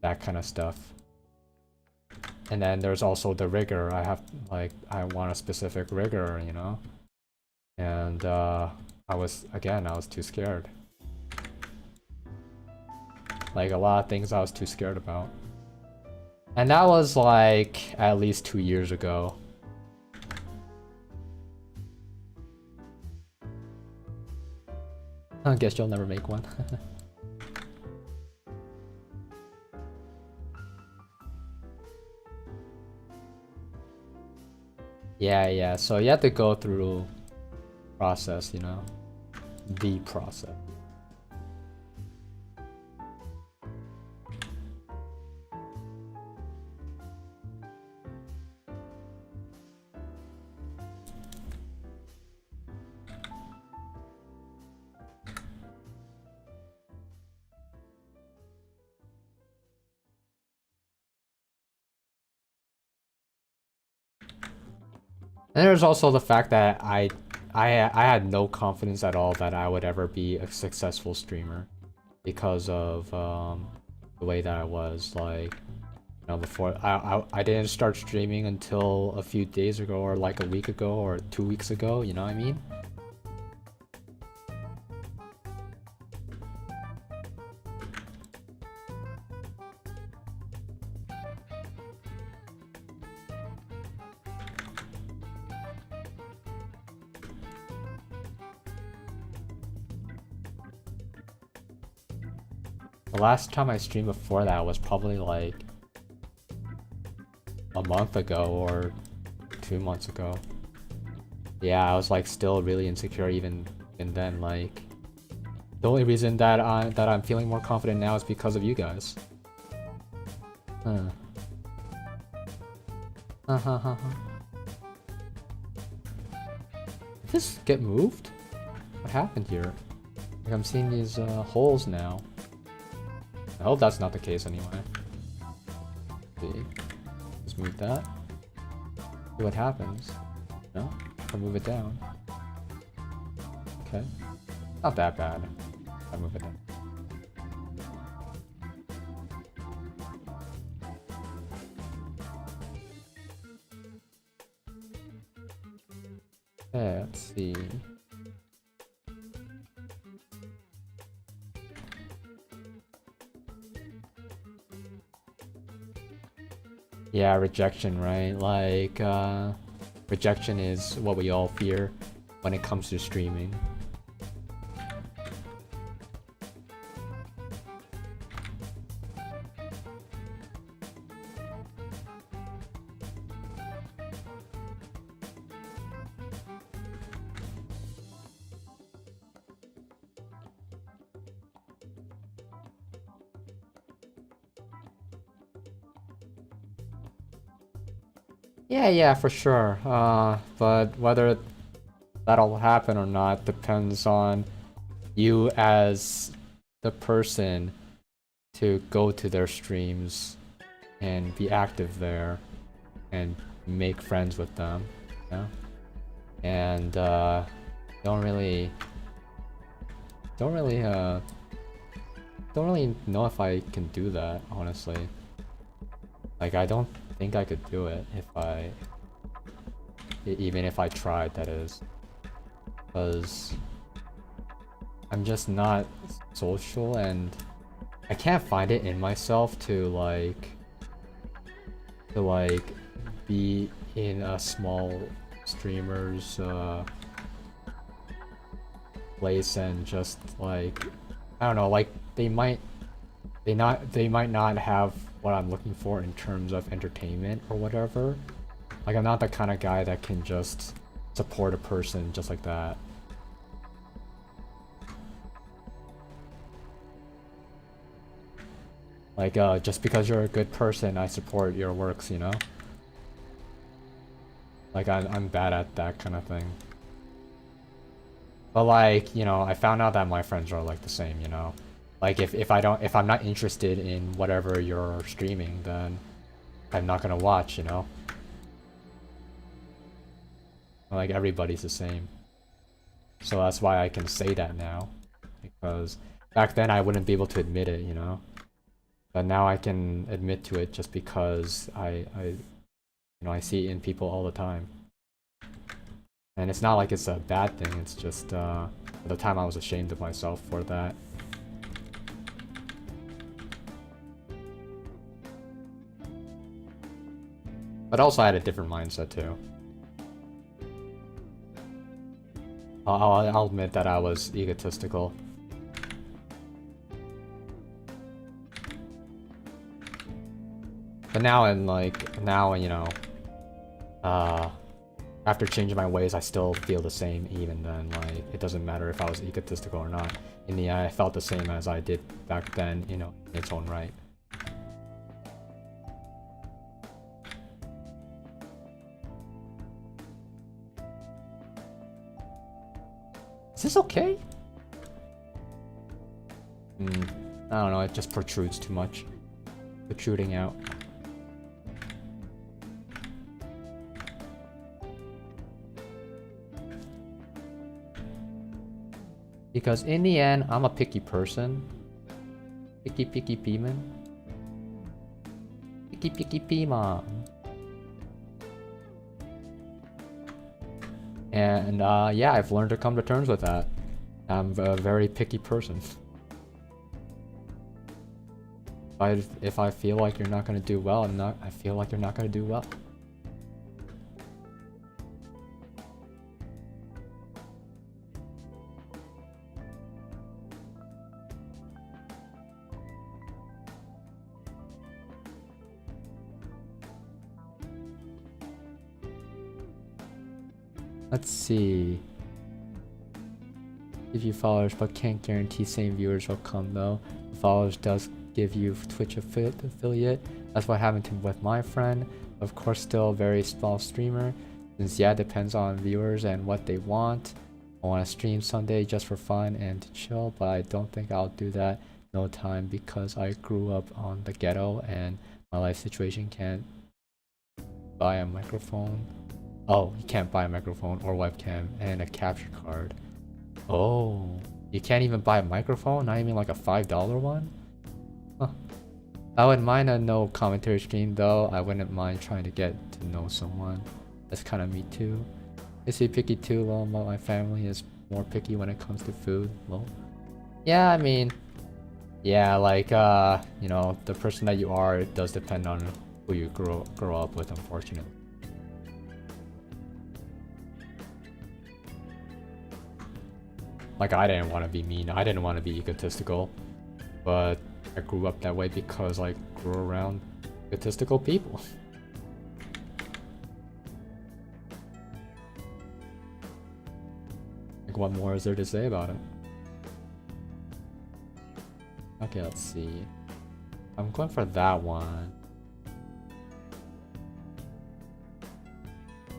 that kind of stuff. And then there's also the rigger. I want a specific rigger, you know. And I was too scared. Like, a lot of things I was too scared about. And that was like at least 2 years ago. I guess you'll never make one. Yeah, so you have to go through process, you know, the process. And there's also the fact that I had no confidence at all that I would ever be a successful streamer because of the way that I was, like, you know, before I didn't start streaming until a few days ago, or like a week ago or 2 weeks ago, you know what I mean? The last time I streamed before that was probably like a month ago or 2 months ago. Yeah, I was like still really insecure even then. Like, the only reason that I'm feeling more confident now is because of you guys. Did this get moved? What happened here? Like, I'm seeing these holes now. I hope that's not the case anyway. See? Just move that. See what happens. No? Or move it down. okay. Not that bad. I move it down. Okay, let's see. Yeah, rejection, right? Like, rejection is what we all fear when it comes to streaming. Yeah, for sure. But whether that'll happen or not depends on you as the person to go to their streams and be active there and make friends with them, you know? And don't really know if I can do that, honestly. Like, I don't think I could do it even if I tried, that is. Because I'm just not social, and I can't find it in myself to be in a small streamer's place and just like, I don't know, like they might not have what I'm looking for in terms of entertainment or whatever. Like, I'm not the kind of guy that can just support a person just like that. Like, just because you're a good person, I support your works, you know? Like, I'm bad at that kind of thing. But like, you know, I found out that my friends are like the same, you know? Like, if I'm not interested in whatever you're streaming, then I'm not gonna watch, you know? Like, everybody's the same. So that's why I can say that now. Because back then I wouldn't be able to admit it, you know? But now I can admit to it just because I see it in people all the time. And it's not like it's a bad thing, it's just, at the time I was ashamed of myself for that. But also I had a different mindset too. I'll admit that I was egotistical. But now, you know, after changing my ways, I still feel the same even then. Like, it doesn't matter if I was egotistical or not. In the end, I felt the same as I did back then, you know, in its own right. Is this okay? I don't know, it just protrudes too much. Protruding out. Because in the end, I'm a picky person. Picky pea-man. Picky pea-man. And yeah, I've learned to come to terms with that. I'm a very picky person. If I feel like you're not gonna do well, I feel like you're not gonna do well. Let's see. Give you followers, but can't guarantee same viewers will come though. Followers does give you Twitch affiliate. That's what happened with my friend. Of course, still a very small streamer. Since yeah, it depends on viewers and what they want. I want to stream someday just for fun and to chill, but I don't think I'll do that no time because I grew up on the ghetto and my life situation can't buy a microphone. Oh, you can't buy a microphone or webcam and a capture card. Oh, you can't even buy a microphone? Not even like a $5 one? Huh. I wouldn't mind a no commentary stream though. I wouldn't mind trying to get to know someone. That's kind of me too. Is he picky too? Well, my family is more picky when it comes to food. Well, yeah, I mean, yeah, like you know, the person that you are, it does depend on who you grow up with, unfortunately. Like, I didn't want to be mean. I didn't want to be egotistical, but I grew up that way because I grew around egotistical people. Like, what more is there to say about it? Okay, let's see. I'm going for that one.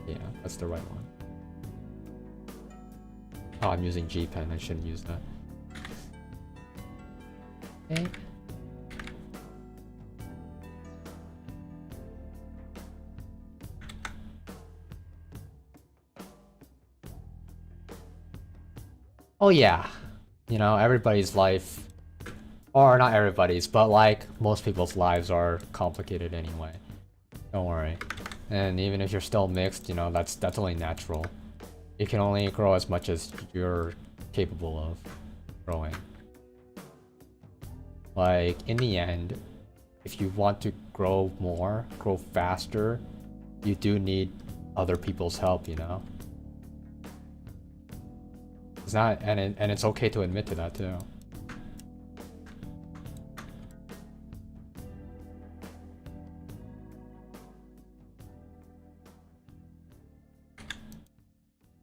Yeah, that's the right one. Oh, I'm using G pen. I shouldn't use that. Okay. Oh yeah, you know, everybody's life, or not everybody's, but like most people's lives are complicated anyway. Don't worry. And even if you're still mixed, you know, that's only natural. You can only grow as much as you're capable of growing. Like, in the end, if you want to grow more, grow faster, you do need other people's help, you know? It's not, and it's okay to admit to that too.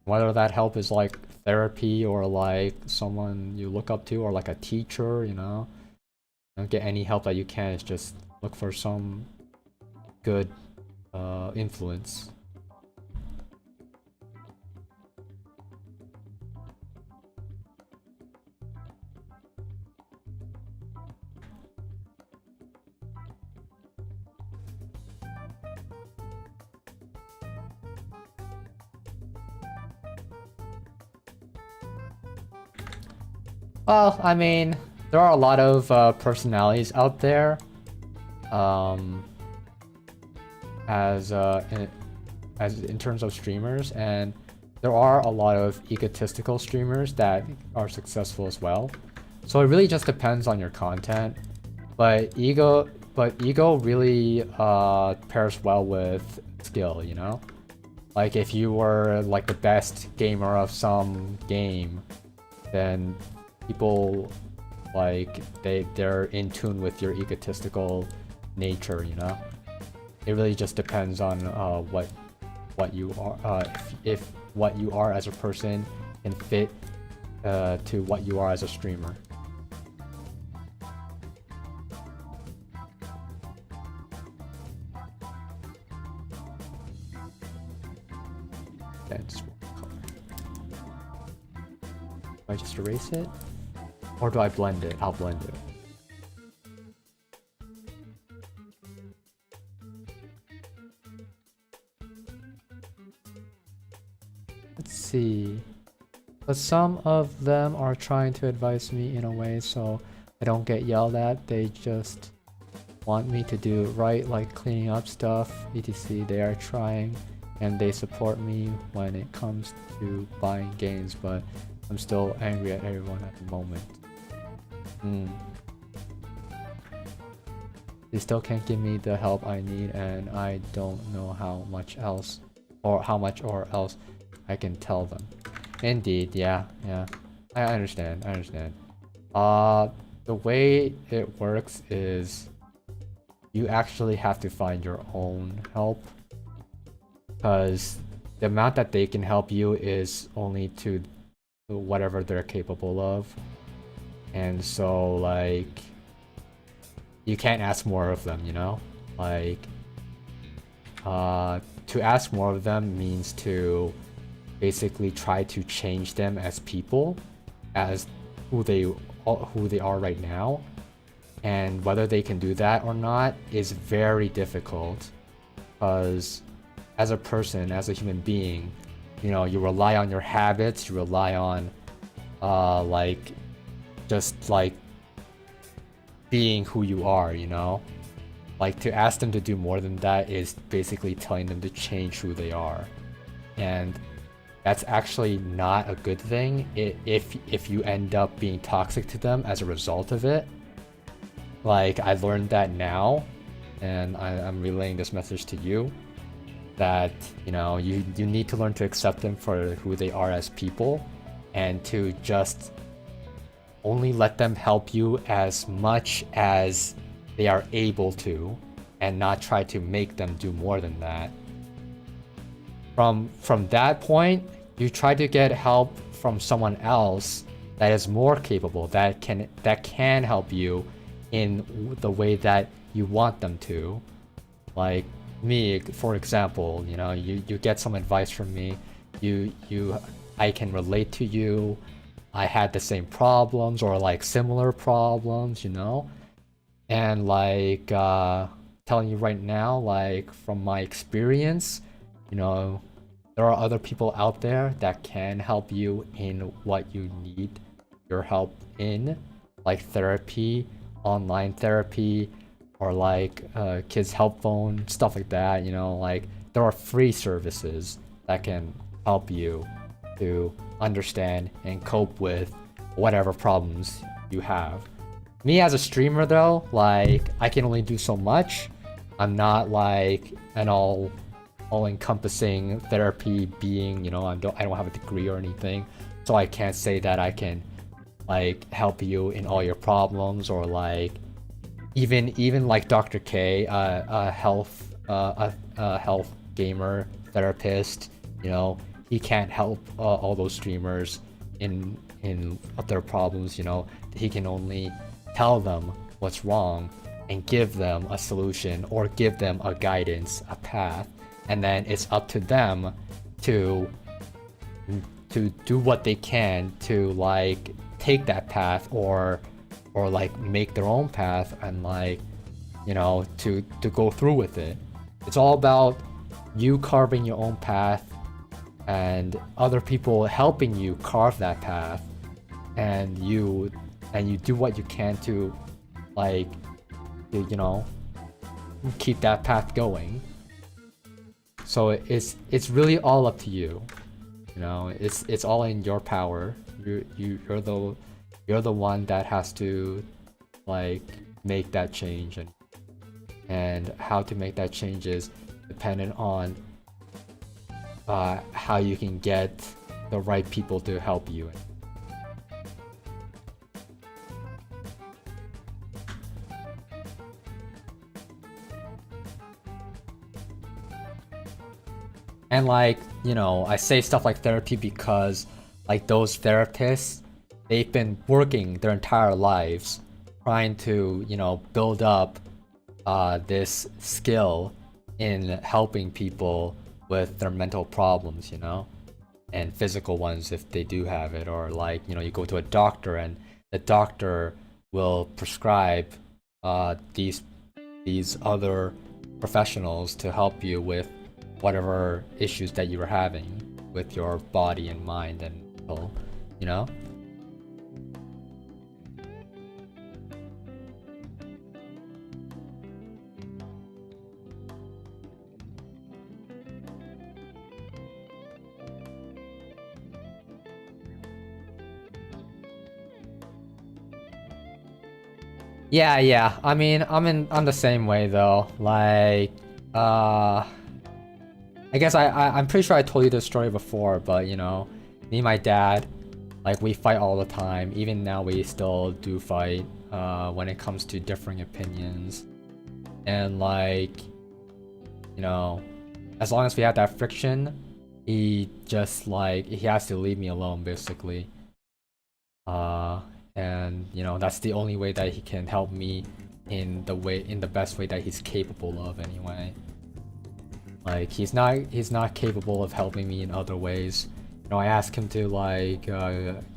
Whether that help is like therapy or like someone you look up to or like a teacher, you know? Don't get any help that you can, it's just look for some good influence. Well, I mean, there are a lot of personalities out there. As in terms of streamers, and there are a lot of egotistical streamers that are successful as well. So it really just depends on your content. But ego really pairs well with skill, you know? Like if you were like the best gamer of some game, then people like they're in tune with your egotistical nature, you know? It really just depends on what you are, if what you are as a person can fit to what you are as a streamer. Okay, just one color. Do I just erase it? Or do I blend it? I'll blend it. Let's see. But some of them are trying to advise me in a way so I don't get yelled at. They just want me to do right, like cleaning up stuff, etc. They are trying and they support me when it comes to buying games, but I'm still angry at everyone at the moment. They still can't give me the help I need, and I don't know how much else I can tell them. Indeed, yeah. I understand. The way it works is you actually have to find your own help, because the amount that they can help you is only to whatever they're capable of. And so, like, you can't ask more of them, you know? Like, to ask more of them means to basically try to change them as people, as who they are right now. And whether they can do that or not is very difficult, because as a person, as a human being, you know, you rely on your habits, you rely on like just like being who you are, you know? Like to ask them to do more than that is basically telling them to change who they are. And that's actually not a good thing if you end up being toxic to them as a result of it. Like I learned that now, and I'm relaying this message to you, that you know you need to learn to accept them for who they are as people, and to just only let them help you as much as they are able to, and not try to make them do more than that. From that point, you try to get help from someone else that is more capable, that can help you in the way that you want them to. Like me, for example, you know, you get some advice from me, I can relate to you. I had the same problems or like similar problems, you know? And like telling you right now, like from my experience, you know, there are other people out there that can help you in what you need your help in, like therapy, online therapy, or like kids help phone, stuff like that, you know, like there are free services that can help you to understand and cope with whatever problems you have. Me as a streamer though, like I can only do so much. I'm not like an all-encompassing therapy being, you know, I don't have a degree or anything, so I can't say that I can like help you in all your problems, or like even like Dr. K, a health gamer therapist, you know, he can't help all those streamers in their problems, you know. He can only tell them what's wrong and give them a solution, or give them a guidance, a path, and then it's up to them to do what they can to like take that path, or like make their own path, and like, you know, to go through with it. It's all about you carving your own path and other people helping you carve that path, and you do what you can to like, you know, keep that path going. So it's really all up to you, you know. It's all in your power. You're the one that has to like make that change, and how to make that change is dependent on how you can get the right people to help you. And like, you know, I say stuff like therapy because like those therapists, they've been working their entire lives trying to, you know, build up this skill in helping people with their mental problems, you know, and physical ones if they do have it. Or like, you know, you go to a doctor and the doctor will prescribe these other professionals to help you with whatever issues that you were having with your body and mind and mental, you know. Yeah. I mean, I'm the same way though. Like, I guess I'm pretty sure I told you this story before, but you know, me and my dad, like we fight all the time. Even now we still do fight when it comes to differing opinions. And like, you know, as long as we have that friction, he just like, he has to leave me alone basically. And you know, that's the only way that he can help me in the best way that he's capable of anyway. Like he's not capable of helping me in other ways. You know, I asked him to like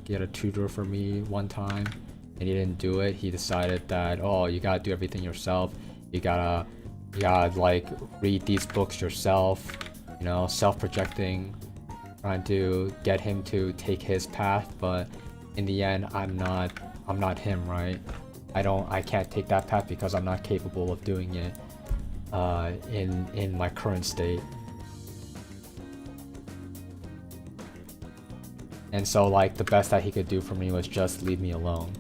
get a tutor for me one time, and he didn't do it. He decided that, oh, you gotta do everything yourself. You gotta like read these books yourself. You know, self-projecting, trying to get him to take his path, but in the end, I'm not him, right? I can't take that path because I'm not capable of doing it in my current state. And so like the best that he could do for me was just leave me alone.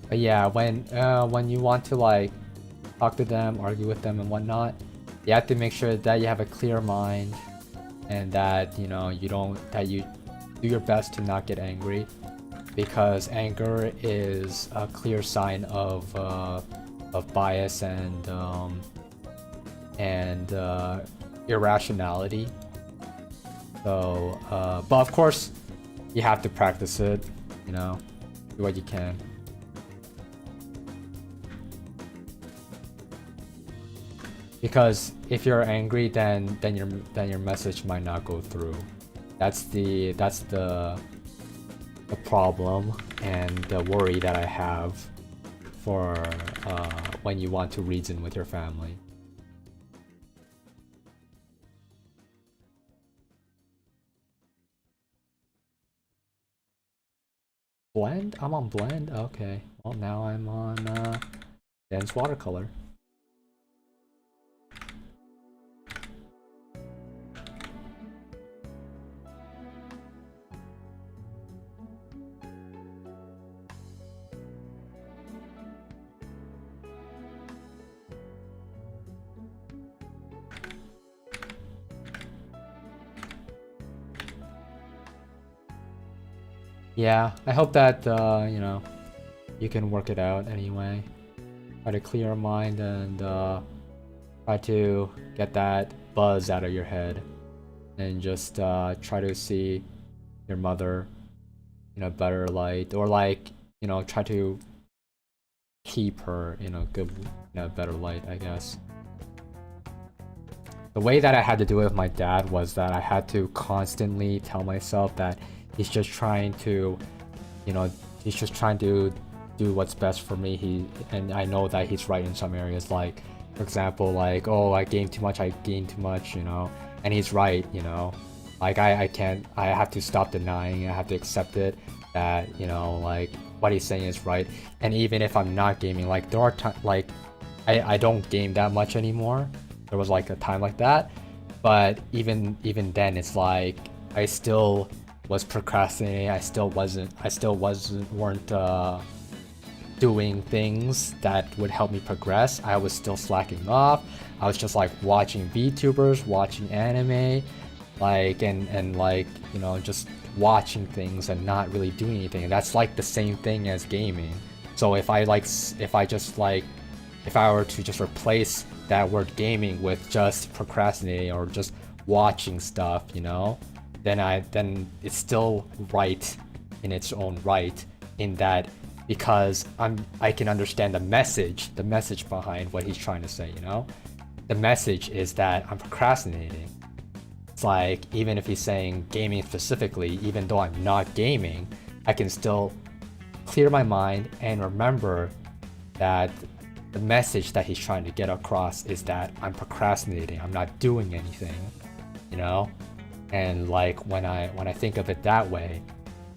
But yeah, when you want to like talk to them, argue with them and whatnot, you have to make sure that you have a clear mind and that you do your best to not get angry, because anger is a clear sign of bias and irrationality. So, but of course, you have to practice it. You know, do what you can. Because if you're angry, then your message might not go through. That's the problem and the worry that I have for when you want to reason with your family. Blend? I'm on blend? Okay. Well, now I'm on dense watercolor. Yeah, I hope that, you know, you can work it out anyway. Try to clear your mind and try to get that buzz out of your head. And just try to see your mother in a better light. Or like, you know, try to keep her in a better light, I guess. The way that I had to do it with my dad was that I had to constantly tell myself that he's just trying to, you know, he's just trying to do what's best for me. And I know that he's right in some areas, like, for example, like, oh, I gained too much, you know, and he's right, you know. Like, I have to stop denying, I have to accept it, that, you know, like, what he's saying is right. And even if I'm not gaming, like, there are times, like, I don't game that much anymore. There was, like, a time like that. But even then, it's like, I still was procrastinating. I still weren't doing things that would help me progress. I was still slacking off. I was just like watching VTubers, watching anime, like and like, you know, just watching things and not really doing anything. And that's like the same thing as gaming. So if I were to just replace that word gaming with just procrastinating or just watching stuff, you know, then it's still right in its own right, in that, because I can understand the message behind what he's trying to say, you know? The message is that I'm procrastinating. It's like, even if he's saying gaming specifically, even though I'm not gaming, I can still clear my mind and remember that the message that he's trying to get across is that I'm procrastinating, I'm not doing anything, you know? And like, when I think of it that way,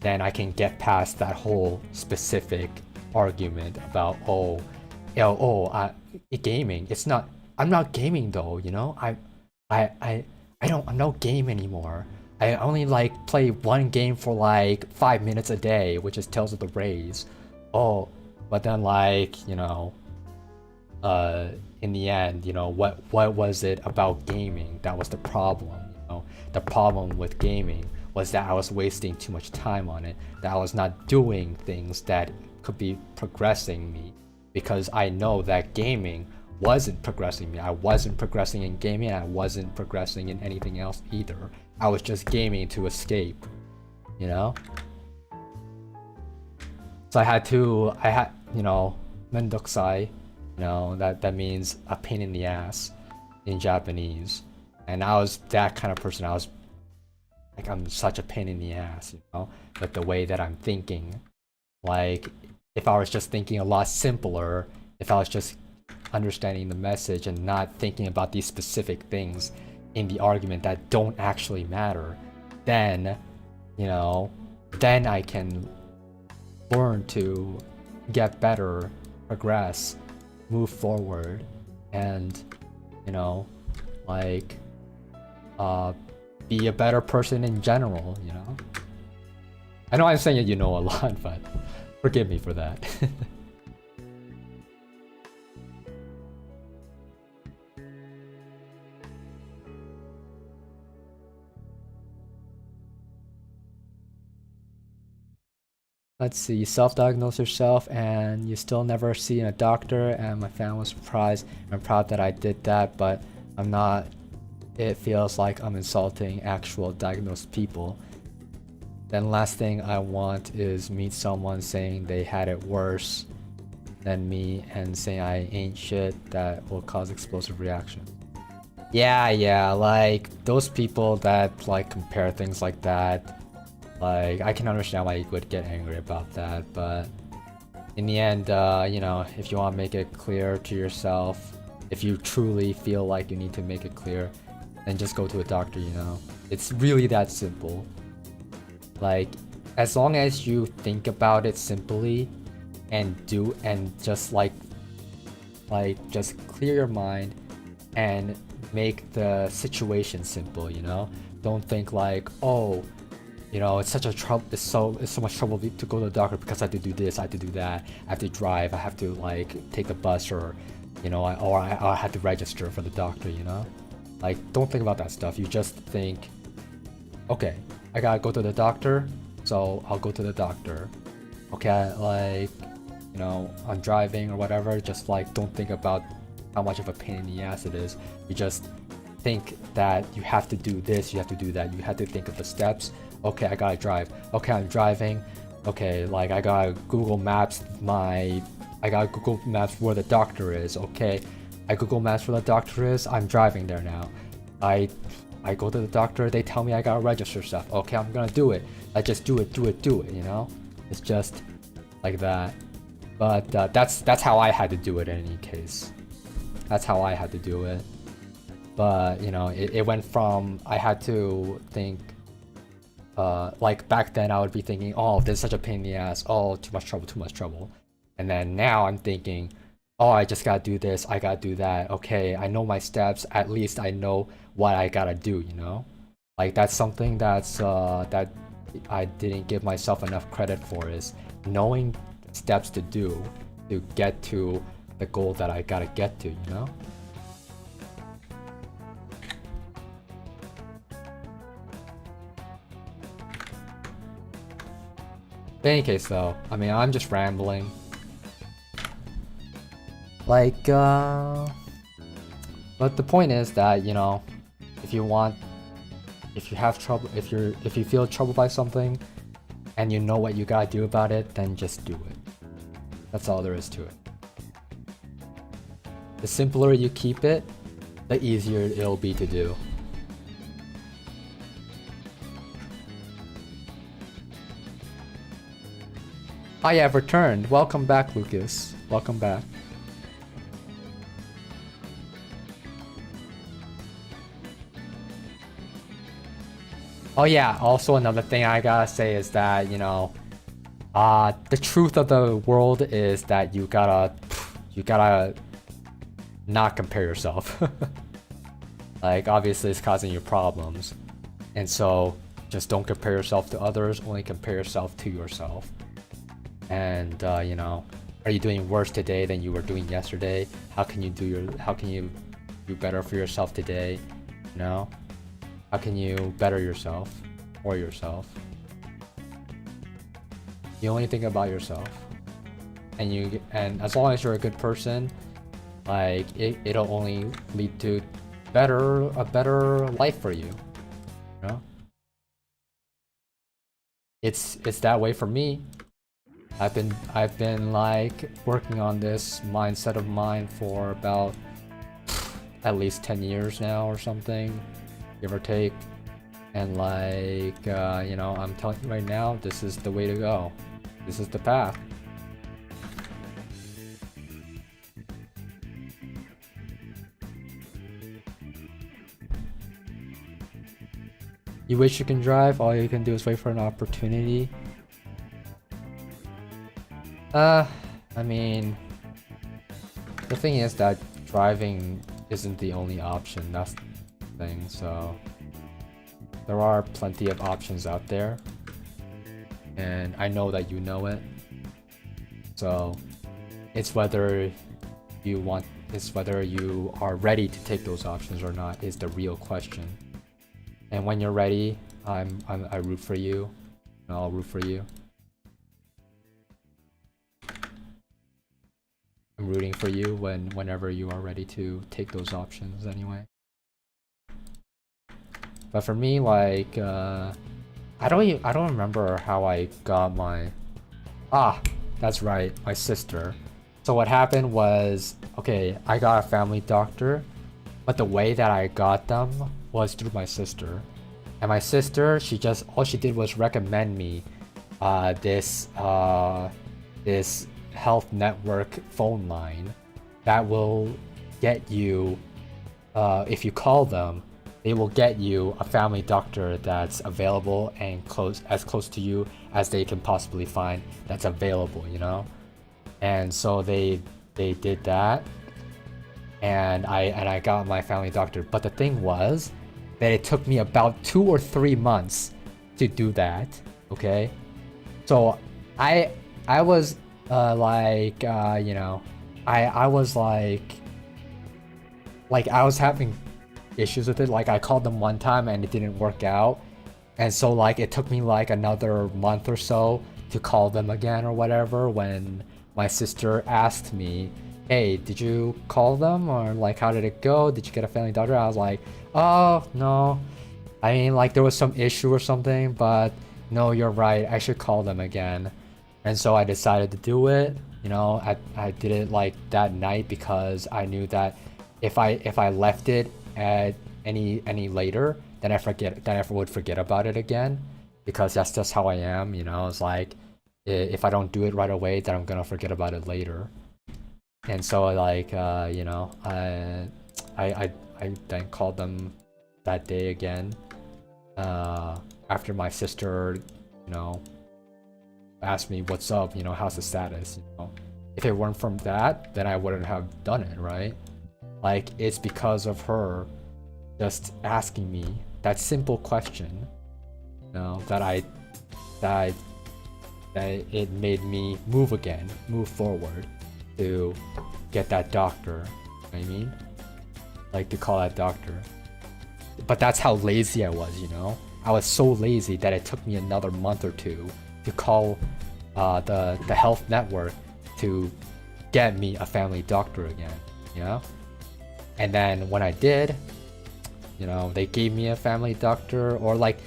then I can get past that whole specific argument about gaming. I'm not gaming though, you know. I don't game anymore. I only like play one game for like 5 minutes a day, which is Tales of the Rays. Oh, but then, like, you know, in the end, you know, what was it about gaming that was the problem? You know, the problem with gaming was that I was wasting too much time on it, that I was not doing things that could be progressing me, because I know that gaming wasn't progressing me. I wasn't progressing in gaming, I wasn't progressing in anything else either. I was just gaming to escape, you know? So I had, you know, mendokusai, you know, that means a pain in the ass in Japanese. And I was that kind of person. I was like, I'm such a pain in the ass, you know? But the way that I'm thinking, like, if I was just thinking a lot simpler, if I was just understanding the message and not thinking about these specific things in the argument that don't actually matter, then, you know, then I can learn to get better, progress, move forward, and, you know, like, be a better person in general, you know? I know I'm saying it, you know, a lot, but forgive me for that. Let's see, self-diagnose yourself and you still never see a doctor, and my family was surprised. I'm proud that I did that, but I'm not. It feels like I'm insulting actual diagnosed people. Then last thing I want is meet someone saying they had it worse than me and saying I ain't shit. That will cause explosive reaction. Yeah, like those people that like compare things like that. Like, I can understand why you would get angry about that, but in the end, you know, if you want to make it clear to yourself, if you truly feel like you need to make it clear, then just go to a doctor, you know? It's really that simple. Like, as long as you think about it simply and just just clear your mind and make the situation simple, you know? Don't think like, oh, you know, it's such a trouble. It's so much trouble to go to the doctor because I have to do this, I have to do that, I have to drive, I have to like take the bus, or you know, I have to register for the doctor. You know, like don't think about that stuff. You just think, okay, I gotta go to the doctor, so I'll go to the doctor. Okay, like you know, I'm driving or whatever. Just like don't think about how much of a pain in the ass it is. You just think that you have to do this, you have to do that. You have to think of the steps. Okay, I gotta drive. Okay, I'm driving. Okay, like I gotta Google Maps where the doctor is. Okay, I Google Maps where the doctor is. I'm driving there now. I go to the doctor. They tell me I gotta register stuff. Okay, I'm gonna do it. I just do it. You know, it's just like that. But that's how I had to do it in any case. That's how I had to do it. But you know, it went from I had to think. Like back then I would be thinking, oh, this is such a pain in the ass, oh, too much trouble. And then now I'm thinking, oh, I just gotta do this, I gotta do that. Okay, I know my steps, at least I know what I gotta do, you know? Like that's something that's that I didn't give myself enough credit for, is knowing steps to do to get to the goal that I gotta get to, you know? In any case though, I mean, I'm just rambling. Like, but the point is that, you know, if you have trouble, if you feel troubled by something and you know what you gotta do about it, then just do it. That's all there is to it. The simpler you keep it, the easier it'll be to do. I have returned. Welcome back, Lucas. Welcome back. Oh yeah, also another thing I gotta say is that, you know, the truth of the world is that you gotta not compare yourself. Like, obviously it's causing you problems. And so, just don't compare yourself to others, only compare yourself to yourself. And you know, are you doing worse today than you were doing yesterday? How can you do better for yourself today? You know, how can you better yourself or yourself? You only think about yourself, and as long as you're a good person, like it'll only lead to a better life for you. You know, it's that way for me. I've been like working on this mindset of mine for about at least 10 years now or something, give or take. And like, you know, I'm telling you right now, this is the way to go. This is the path. You wish you can drive, all you can do is wait for an opportunity. I mean, the thing is that driving isn't the only option, that's the thing, so there are plenty of options out there, and I know that you know it, so it's whether you are ready to take those options or not is the real question. And when you're ready, I root for you, and I'll root for you. I'm rooting for you whenever you are ready to take those options anyway. But for me, like, I don't remember how I got my, that's right, my sister. So what happened was, okay, I got a family doctor, but the way that I got them was through my sister. And my sister, all she did was recommend me this health network phone line that will get you, if you call them, they will get you a family doctor that's available and as close to you as they can possibly find that's available, you know? And so they did that, and I got my family doctor. But the thing was that it took me about 2 or 3 months to do that, okay? So I was like, you know, I was like I was having issues with it. Like, I called them one time and it didn't work out, and so like it took me like another month or so to call them again or whatever, when my sister asked me, hey, did you call them, or like how did it go, did you get a family doctor? I was like, oh no, I mean, like there was some issue or something, but no, you're right, I should call them again. And so I decided to do it, you know. I did it like that night because I knew that if I left it at any later, then I would forget about it again, because that's just how I am, you know. It's like, if I don't do it right away, then I'm gonna forget about it later. And so like, you know, I then called them that day again, after my sister, you know, asked me what's up, you know, how's the status, you know. If it weren't from that, then I wouldn't have done it, right? Like, it's because of her just asking me that simple question, you know, that it made me move forward to get that doctor, you know what I mean? Like, to call that doctor. But that's how lazy I was, you know? I was so lazy that it took me another month or two to call the health network to get me a family doctor again, you know? And then when I did, you know, they gave me a family doctor, or like,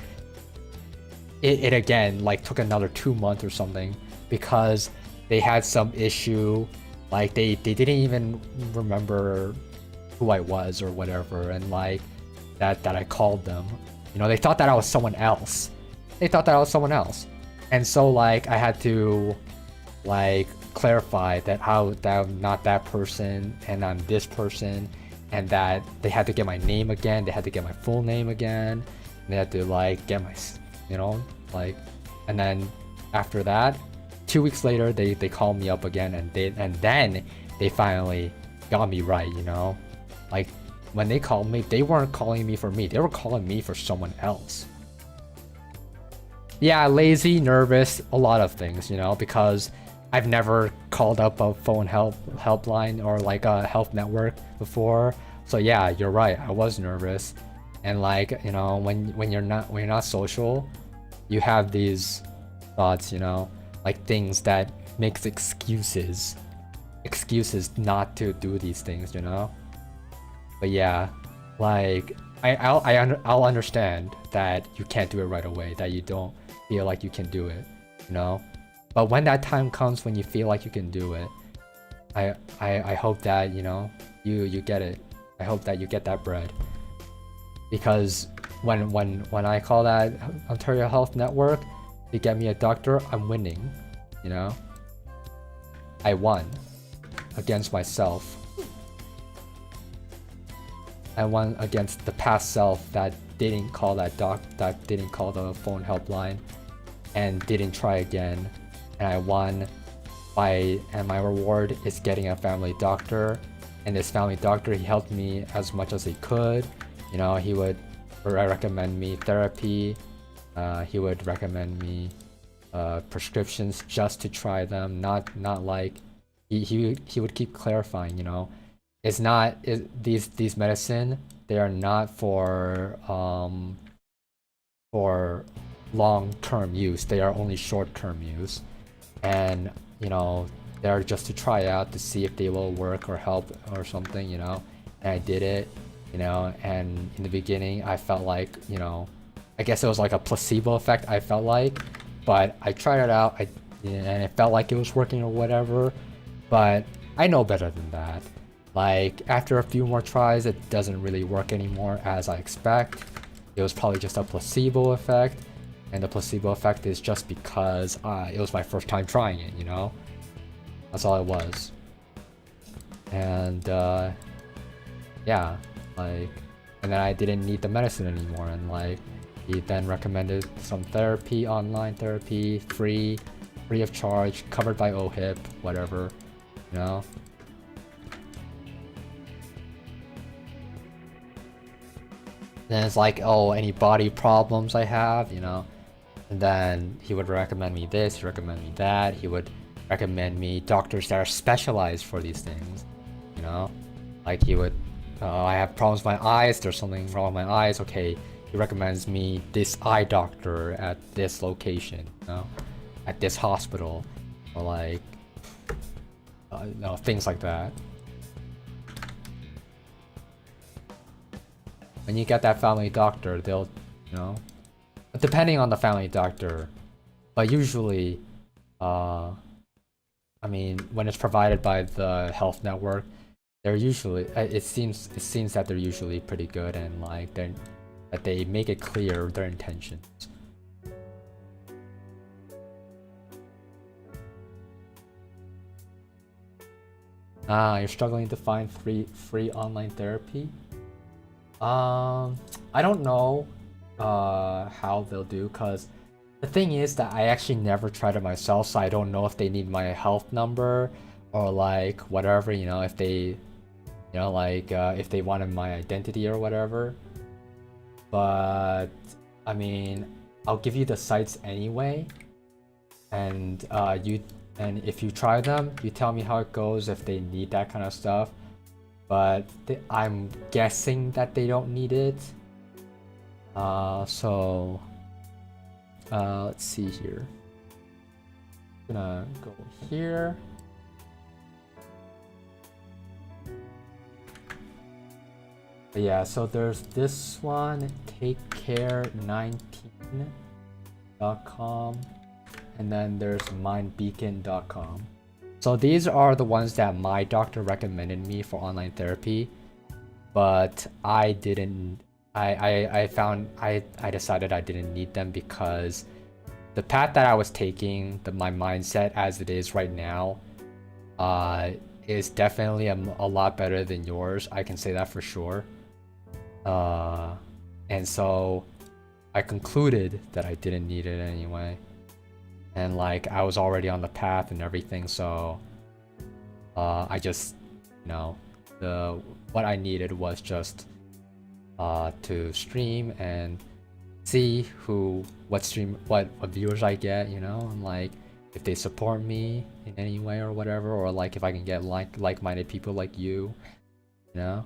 it again, like, took another 2 months or something, because they had some issue, like, they didn't even remember who I was or whatever, and like, that I called them. You know, they thought that I was someone else. And so like, I had to like clarify that I'm not that person and I'm this person, and that they had to get my name again, they had to get my full name again, and they had to like get my, you know, like, and then after that, 2 weeks later, they called me up again, and then they finally got me right, you know. Like, when they called me, they weren't calling me for me, they were calling me for someone else. Yeah, lazy, nervous, a lot of things, you know, because I've never called up a phone helpline or like a health network before. So yeah, you're right, I was nervous. And like, you know, when you're not social, you have these thoughts, you know, like things that makes excuses not to do these things, you know. But yeah, like, I'll understand that you can't do it right away, that you don't feel like you can do it, you know. But when that time comes when you feel like you can do it, I hope that, you know, you get it, I hope that you get that bread. Because when I call that Ontario Health Network to get me a doctor, I'm winning, you know? I won against myself. I won against the past self that didn't call that didn't call the phone helpline and didn't try again. And I won and my reward is getting a family doctor. And this family doctor, he helped me as much as he could. You know, he would recommend me therapy. He would recommend me prescriptions just to try them. Not like he would keep clarifying. You know, it's not these medicine. They are not for long-term use. They are only short-term use, and you know, they're just to try out to see if they will work or help or something. You know, and I did it. You know, and in the beginning I felt like, you know, I guess it was like a placebo effect, I felt like, but I tried it out, and it felt like it was working or whatever, but I know better than that. Like, after a few more tries, it doesn't really work anymore as I expect. It was probably just a placebo effect, and the placebo effect is just because it was my first time trying it, you know? That's all it was. And, yeah. Like, and then I didn't need the medicine anymore, and like he then recommended some therapy, online therapy, free of charge, covered by OHIP, whatever, you know. Then it's like, oh, any body problems I have, you know, and then he would recommend me this, he'd recommend me that, he would recommend me doctors that are specialized for these things, you know, like he would I have problems with my eyes, there's something wrong with my eyes, okay, he recommends me this eye doctor at this location, you know, at this hospital, or like, you know, things like that. When you get that family doctor, they'll, you know, depending on the family doctor, but usually, I mean, when it's provided by the health network, they're usually, it seems that they're usually pretty good, and like that they make it clear their intentions. You're struggling to find free online therapy? I don't know how they'll do, cause the thing is that I actually never tried it myself, so I don't know if they need my health number or like whatever, you know, if they, you know, like if they wanted my identity or whatever. But I mean, I'll give you the sites anyway, and if you try them, you tell me how it goes if they need that kind of stuff. But I'm guessing that they don't need it. So let's see here. I'm gonna go here. But yeah, so there's this one, takecare19.com, and then there's mindbeacon.com. So these are the ones that my doctor recommended me for online therapy, but I didn't. I decided I didn't need them because the path that I was taking, my mindset as it is right now, is definitely a lot better than yours. I can say that for sure. And so I concluded that I didn't need it anyway. And like I was already on the path and everything, so I just, you know, what I needed was just to stream and see what viewers I get, you know, and like if they support me in any way or whatever, or like if I can get like-minded people like you know.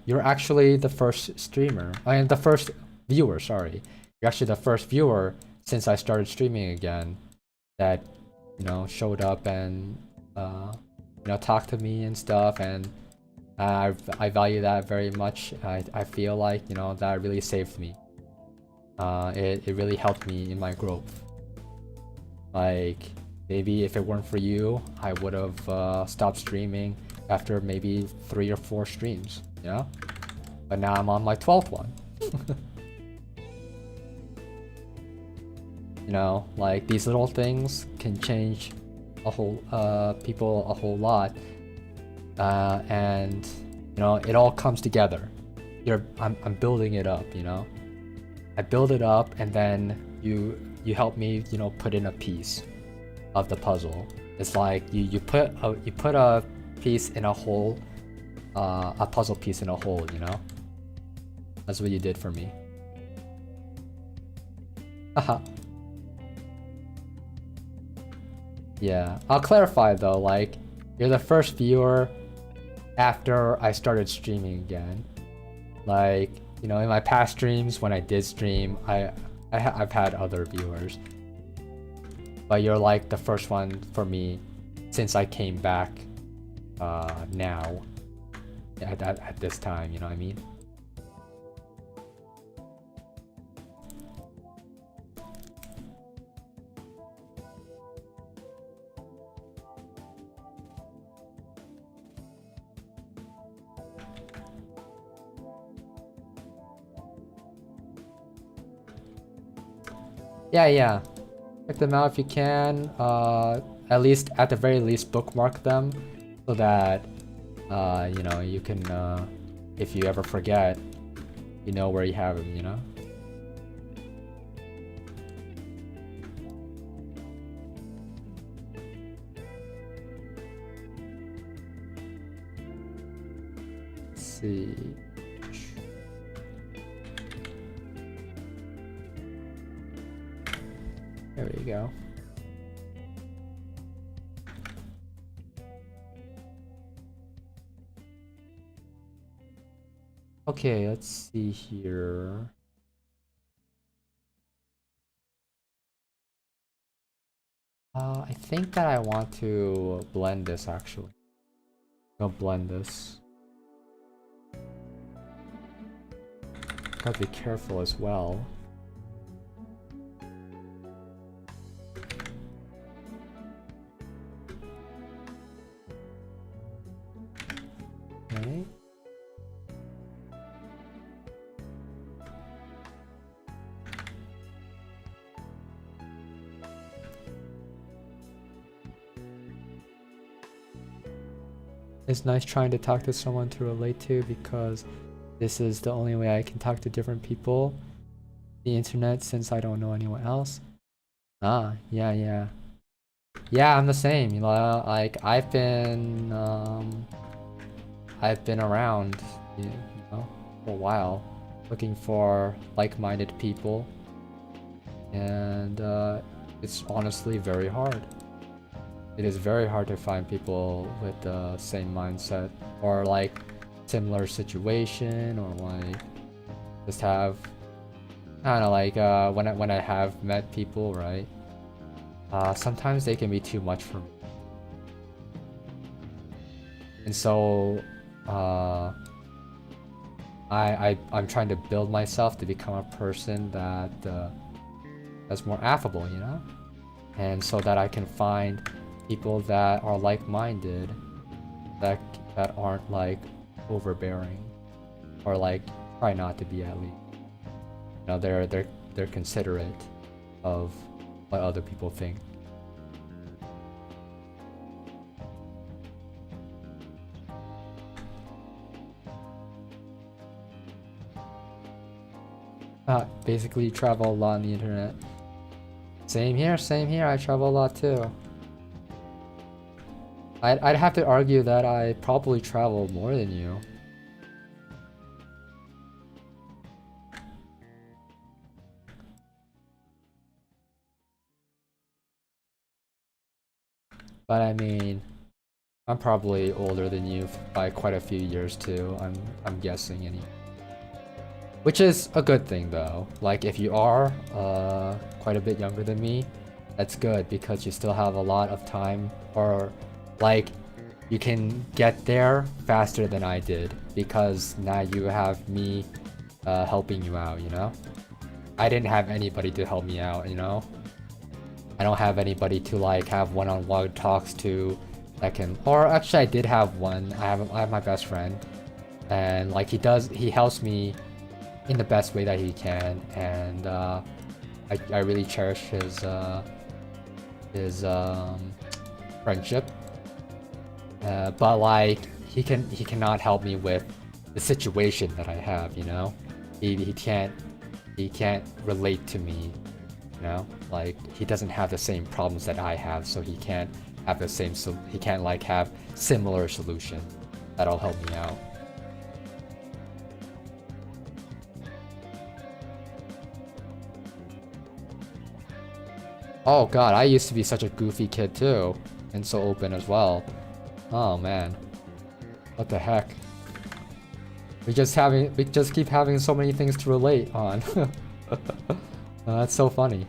You're actually the first streamer, the first viewer, sorry. You're actually the first viewer since I started streaming again that, you know, showed up and, you know, talked to me and stuff, and I value that very much. I feel like, you know, that really saved me. It really helped me in my growth. Like, maybe if it weren't for you, I would have stopped streaming. after maybe 3 or 4 streams, you know? But now I'm on my 12th one. You know, like these little things can change a whole people a whole lot, and you know it all comes together. I'm building it up, you know. I build it up, and then you help me, you know, put in a piece of the puzzle. It's like you put a piece in a hole, a puzzle piece in a hole, you know. That's what you did for me. Haha. Yeah, I'll clarify though, like, you're the first viewer after I started streaming again. Like, you know, in my past streams, when I did stream, I've had other viewers. But you're like the first one for me since I came back now at this time, you know what I mean? Yeah. Check them out if you can. At least, at the very least, bookmark them so that you know, you can, if you ever forget, you know where you have them, you know? Let's see. There you go. Okay, let's see here. I think that I want to blend this actually. I'll blend this. Gotta be careful as well. Okay. It's nice trying to talk to someone to relate to, because this is the only way I can talk to different people. The internet, since I don't know anyone else. Ah, yeah. Yeah, I'm the same, you know, like I've been around, you know, for a while, looking for like-minded people, and it's honestly very hard. It is very hard to find people with the same mindset or like similar situation, or like just have, I don't know, like when I have met people, right? Sometimes they can be too much for me, and so I'm trying to build myself to become a person that that's more affable, you know, and so that I can find people that are like-minded, that aren't like overbearing, or like try not to be, at least. You know, they're considerate of what other people think. Basically travel a lot on the internet. Same here, I travel a lot too. I'd have to argue that I probably travel more than you. But I mean, I'm probably older than you by quite a few years too. I'm guessing anyway. Which is a good thing though. Like if you are quite a bit younger than me, that's good, because you still have a lot of time, or like you can get there faster than I did, because now you have me helping you out, you know? I didn't have anybody to help me out, you know? I don't have anybody to like have one-on-one talks to that can, or actually I did have one. I have my best friend, and like he helps me in the best way that he can, and I really cherish his friendship. But like he cannot help me with the situation that I have, you know. He can't relate to me, you know. Like he doesn't have the same problems that I have, so he can't have the same, so he can't like have similar solution that'll help me out. Oh god, I used to be such a goofy kid too, and so open as well. Oh man, what the heck? We just keep having so many things to relate on. That's so funny.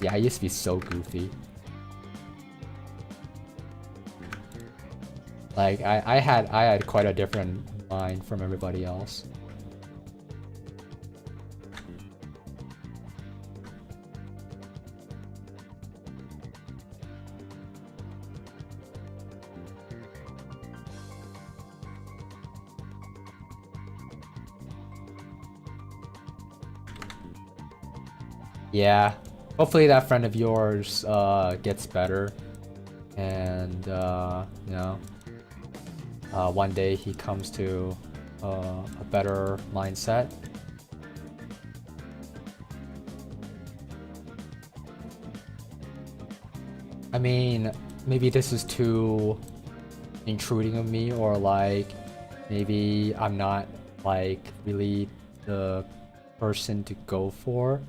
Yeah, I used to be so goofy. Like I had quite a different mind from everybody else. Yeah, hopefully that friend of yours gets better, and you know, one day he comes to a better mindset. I mean, maybe this is too intruding of me, or like maybe I'm not like really the person to go for.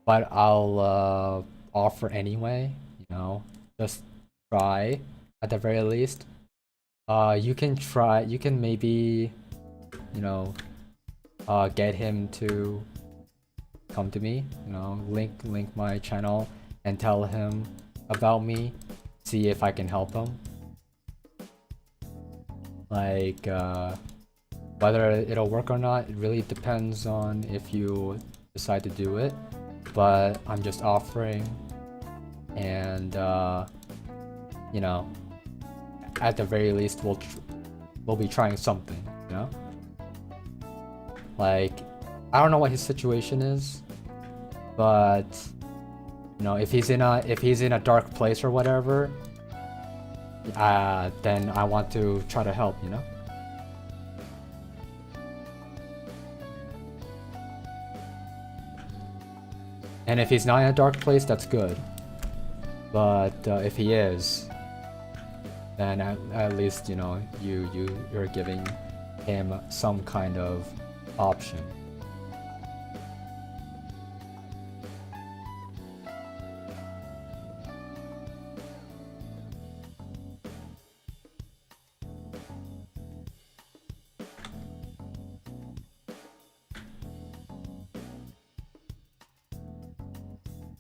But I'll offer anyway, you know, just try at the very least. You can try, you can maybe, you know, get him to come to me, you know, link my channel and tell him about me, see if I can help him. Like, whether it'll work or not, it really depends on if you decide to do it. But I'm just offering, and you know, at the very least we'll be trying something, you know. Like I don't know what his situation is, but you know, if he's in a dark place or whatever, then I want to try to help, you know. And if he's not in a dark place, that's good. But if he is, then at least, you know, you're giving him some kind of option.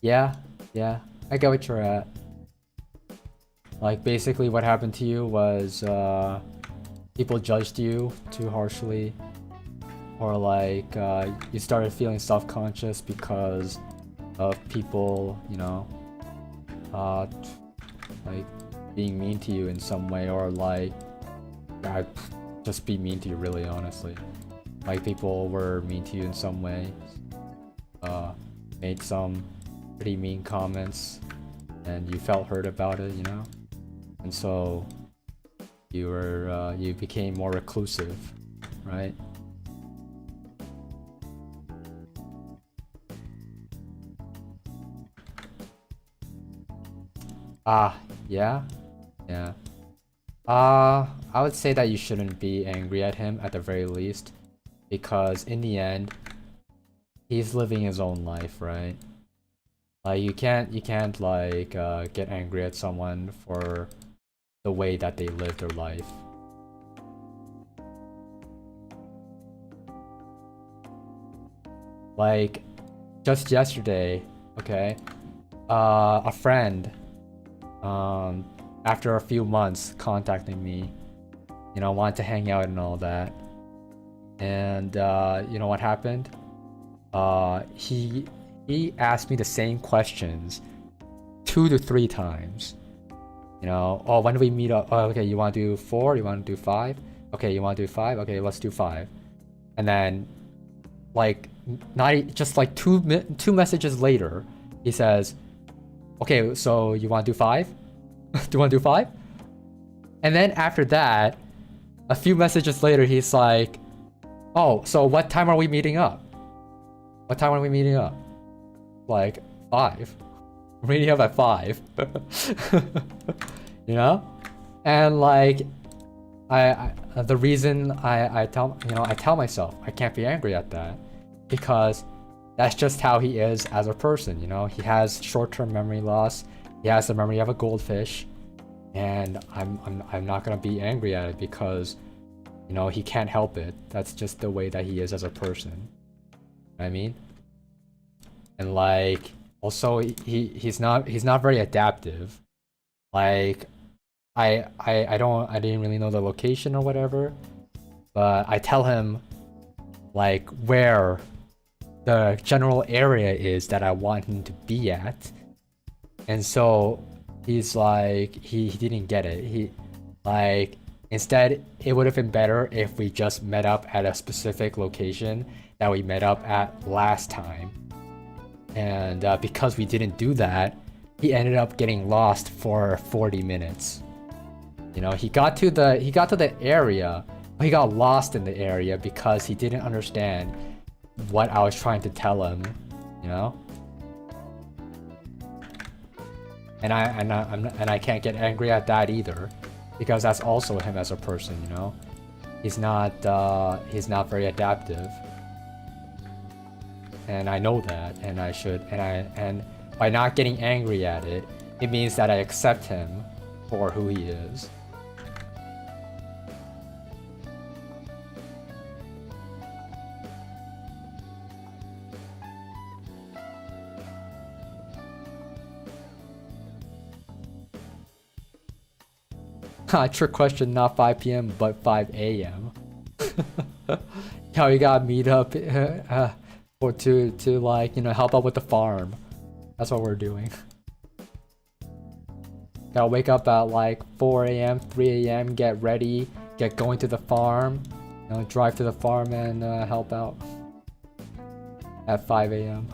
Yeah, I get what you're at. Like basically what happened to you was people judged you too harshly, or like you started feeling self-conscious because of people, you know, like being mean to you in some way, or like just be mean to you, really, honestly. Like people were mean to you in some way, made some pretty mean comments, and you felt hurt about it, you know, and so you became more reclusive, right? Yeah. I would say that you shouldn't be angry at him at the very least, because in the end, he's living his own life, right? Like you can't like get angry at someone for the way that they live their life. Like just yesterday, okay, a friend, after a few months contacting me, you know, wanted to hang out and all that, and you know what happened? He asked me the same questions 2 to 3 times. You know, oh, when do we meet up? Oh, okay, you want to do 4? You want to do 5? Okay, you want to do 5? Okay, let's do 5. And then, like, just like two messages later, he says, okay, so you want to do 5? Do you want to do 5? And then after that, a few messages later, he's like, oh, so what time are we meeting up? What time are we meeting up? Like, 5. We're meeting up at 5. You know? And like, the reason I tell myself I can't be angry at that, because that's just how he is as a person, you know? He has short-term memory loss. He has the memory of a goldfish, and I'm not gonna be angry at it because, you know, he can't help it. That's just the way that he is as a person. You know what I mean? And like, also he's not very adaptive. Like, I didn't really know the location or whatever, but I tell him like where the general area is that I want him to be at, and so he's like, he didn't get it. He like, instead it would have been better if we just met up at a specific location that we met up at last time, and because we didn't do that, he ended up getting lost for 40 minutes. You know, he got to the area, but he got lost in the area because he didn't understand what I was trying to tell him, you know? And I can't get angry at that either, because that's also him as a person, you know? He's not very adaptive. And I know that, and I should, and by not getting angry at it, it means that I accept him for who he is. Trick question, not 5 p.m. but 5 a.m. Yo, you gotta meet up or to like, you know, help out with the farm. That's what we're doing. Gotta wake up at like 4 a.m., 3 a.m., get ready, get going to the farm, you know, drive to the farm and help out at 5 a.m.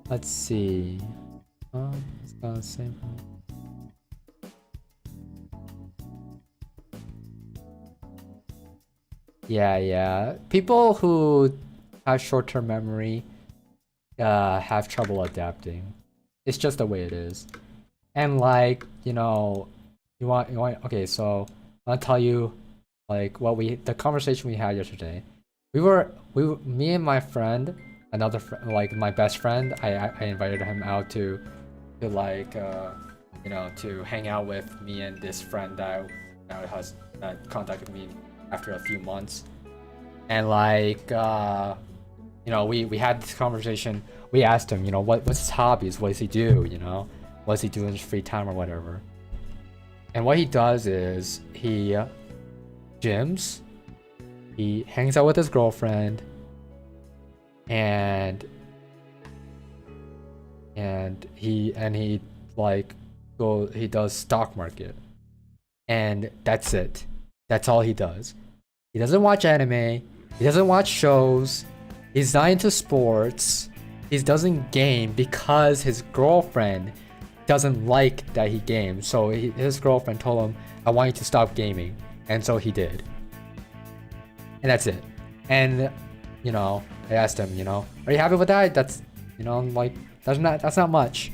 Let's see. It's not the same. Yeah. People who have short-term memory have trouble adapting. It's just the way it is. And like, you know, you want okay, so I'll tell you like the conversation we had yesterday. Me and my friend, another like my best friend, I invited him out to like you know, to hang out with me and this friend that contacted me after a few months. And like you know, we had this conversation. We asked him, you know, what's his hobbies, what does he do, you know, what does he do in his free time or whatever. And what he does is he gyms, he hangs out with his girlfriend, and he like he does stock market, and that's it. That's all he does. He doesn't watch anime, he doesn't watch shows, he's not into sports, he doesn't game because his girlfriend doesn't like that he games. So his girlfriend told him, I want you to stop gaming, and so he did. And that's it. And you know, I asked him, you know, are you happy with that? That's, you know, like, that's not much.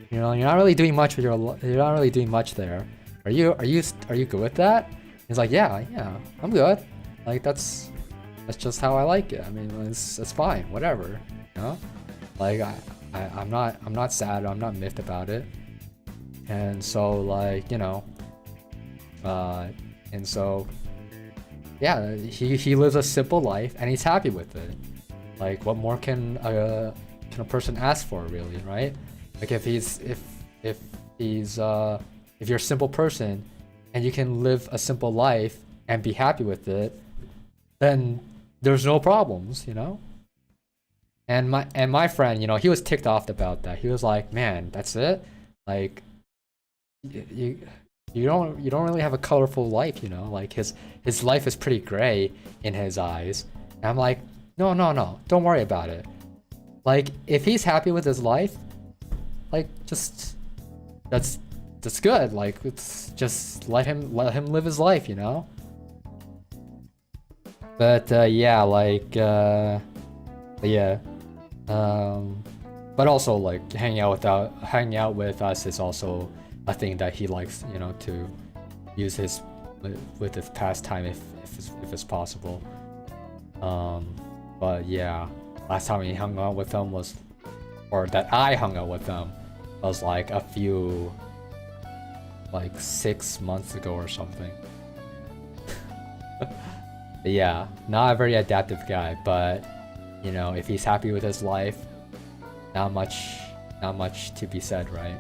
You know, you're not really doing much with you're not really doing much there. Are you good with that? He's like, yeah, I'm good. Like, that's just how I like it. I mean, it's fine, whatever. You know, like I'm not sad. I'm not miffed about it. And so like, you know, And so, yeah, he lives a simple life and he's happy with it. Like, what more can a person ask for, really, right? Like, if you're a simple person and you can live a simple life and be happy with it, then there's no problems, you know? And my friend, you know, he was ticked off about that. He was like, "Man, that's it? Like, you you don't really have a colorful life, you know? Like his life is pretty gray in his eyes." And I'm like, "No, no, no. Don't worry about it. Like, if he's happy with his life, like, just that's good. Like, it's just let him live his life, you know?" But yeah, like yeah. But also, like, hanging out with us is also a thing that he likes, you know, to use with his pastime if it's possible. But yeah, last time we hung out with him was, or that I hung out with him was like like 6 months ago or something. Yeah, not a very adaptive guy, but you know, if he's happy with his life, not much to be said, right?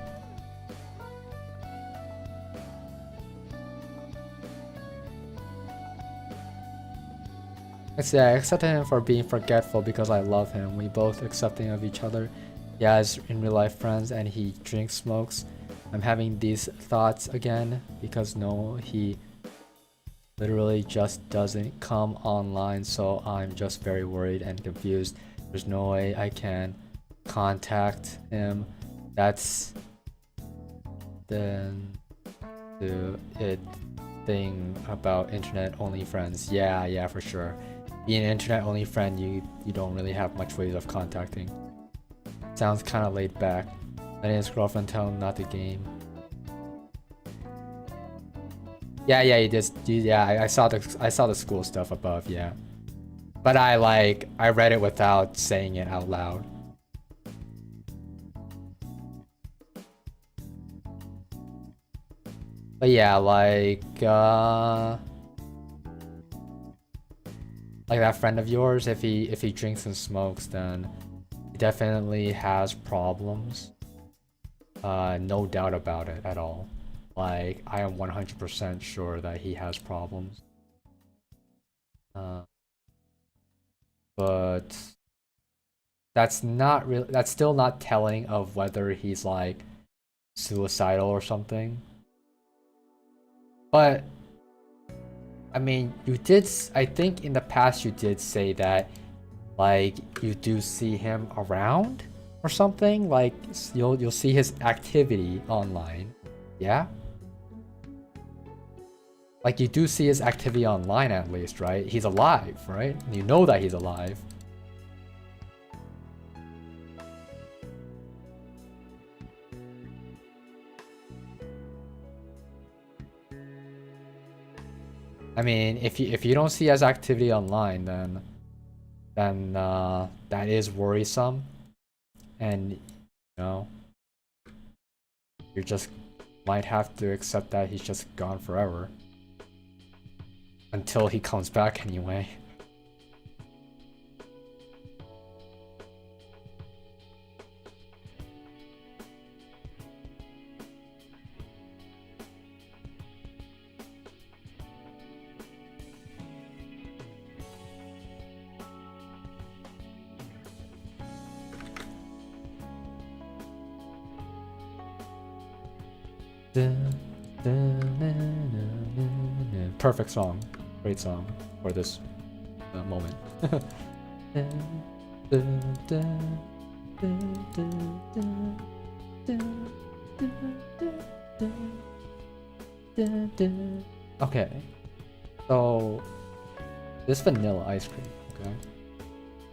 I accepted him for being forgetful because I love him. We both accepting of each other. Yeah, as in real life friends, and he drinks, smokes. I'm having these thoughts again because no, he literally just doesn't come online, so I'm just very worried and confused. There's no way I can contact him. That's the thing about internet only friends. Yeah, for sure. Being an internet only friend, you don't really have much ways of contacting. Sounds kind of laid back. Letting his girlfriend tell him not to game. Yeah, he did. Yeah, I saw the school stuff above. Yeah, but I read it without saying it out loud. But yeah, like that friend of yours, if he drinks and smokes, then he definitely has problems. No doubt about it at all. Like, I am 100% sure that he has problems. But that's still not telling of whether he's like suicidal or something. But I mean, I think in the past you did say that like you do see him around or something, like you'll see his activity online. Yeah? Like, you do see his activity online at least, right? He's alive, right? You know that he's alive. I mean, if you don't see his activity online, then that is worrisome, and you know, you just might have to accept that he's just gone forever. Until he comes back anyway. Perfect song. Great song for this moment. Okay, so this vanilla ice cream, okay?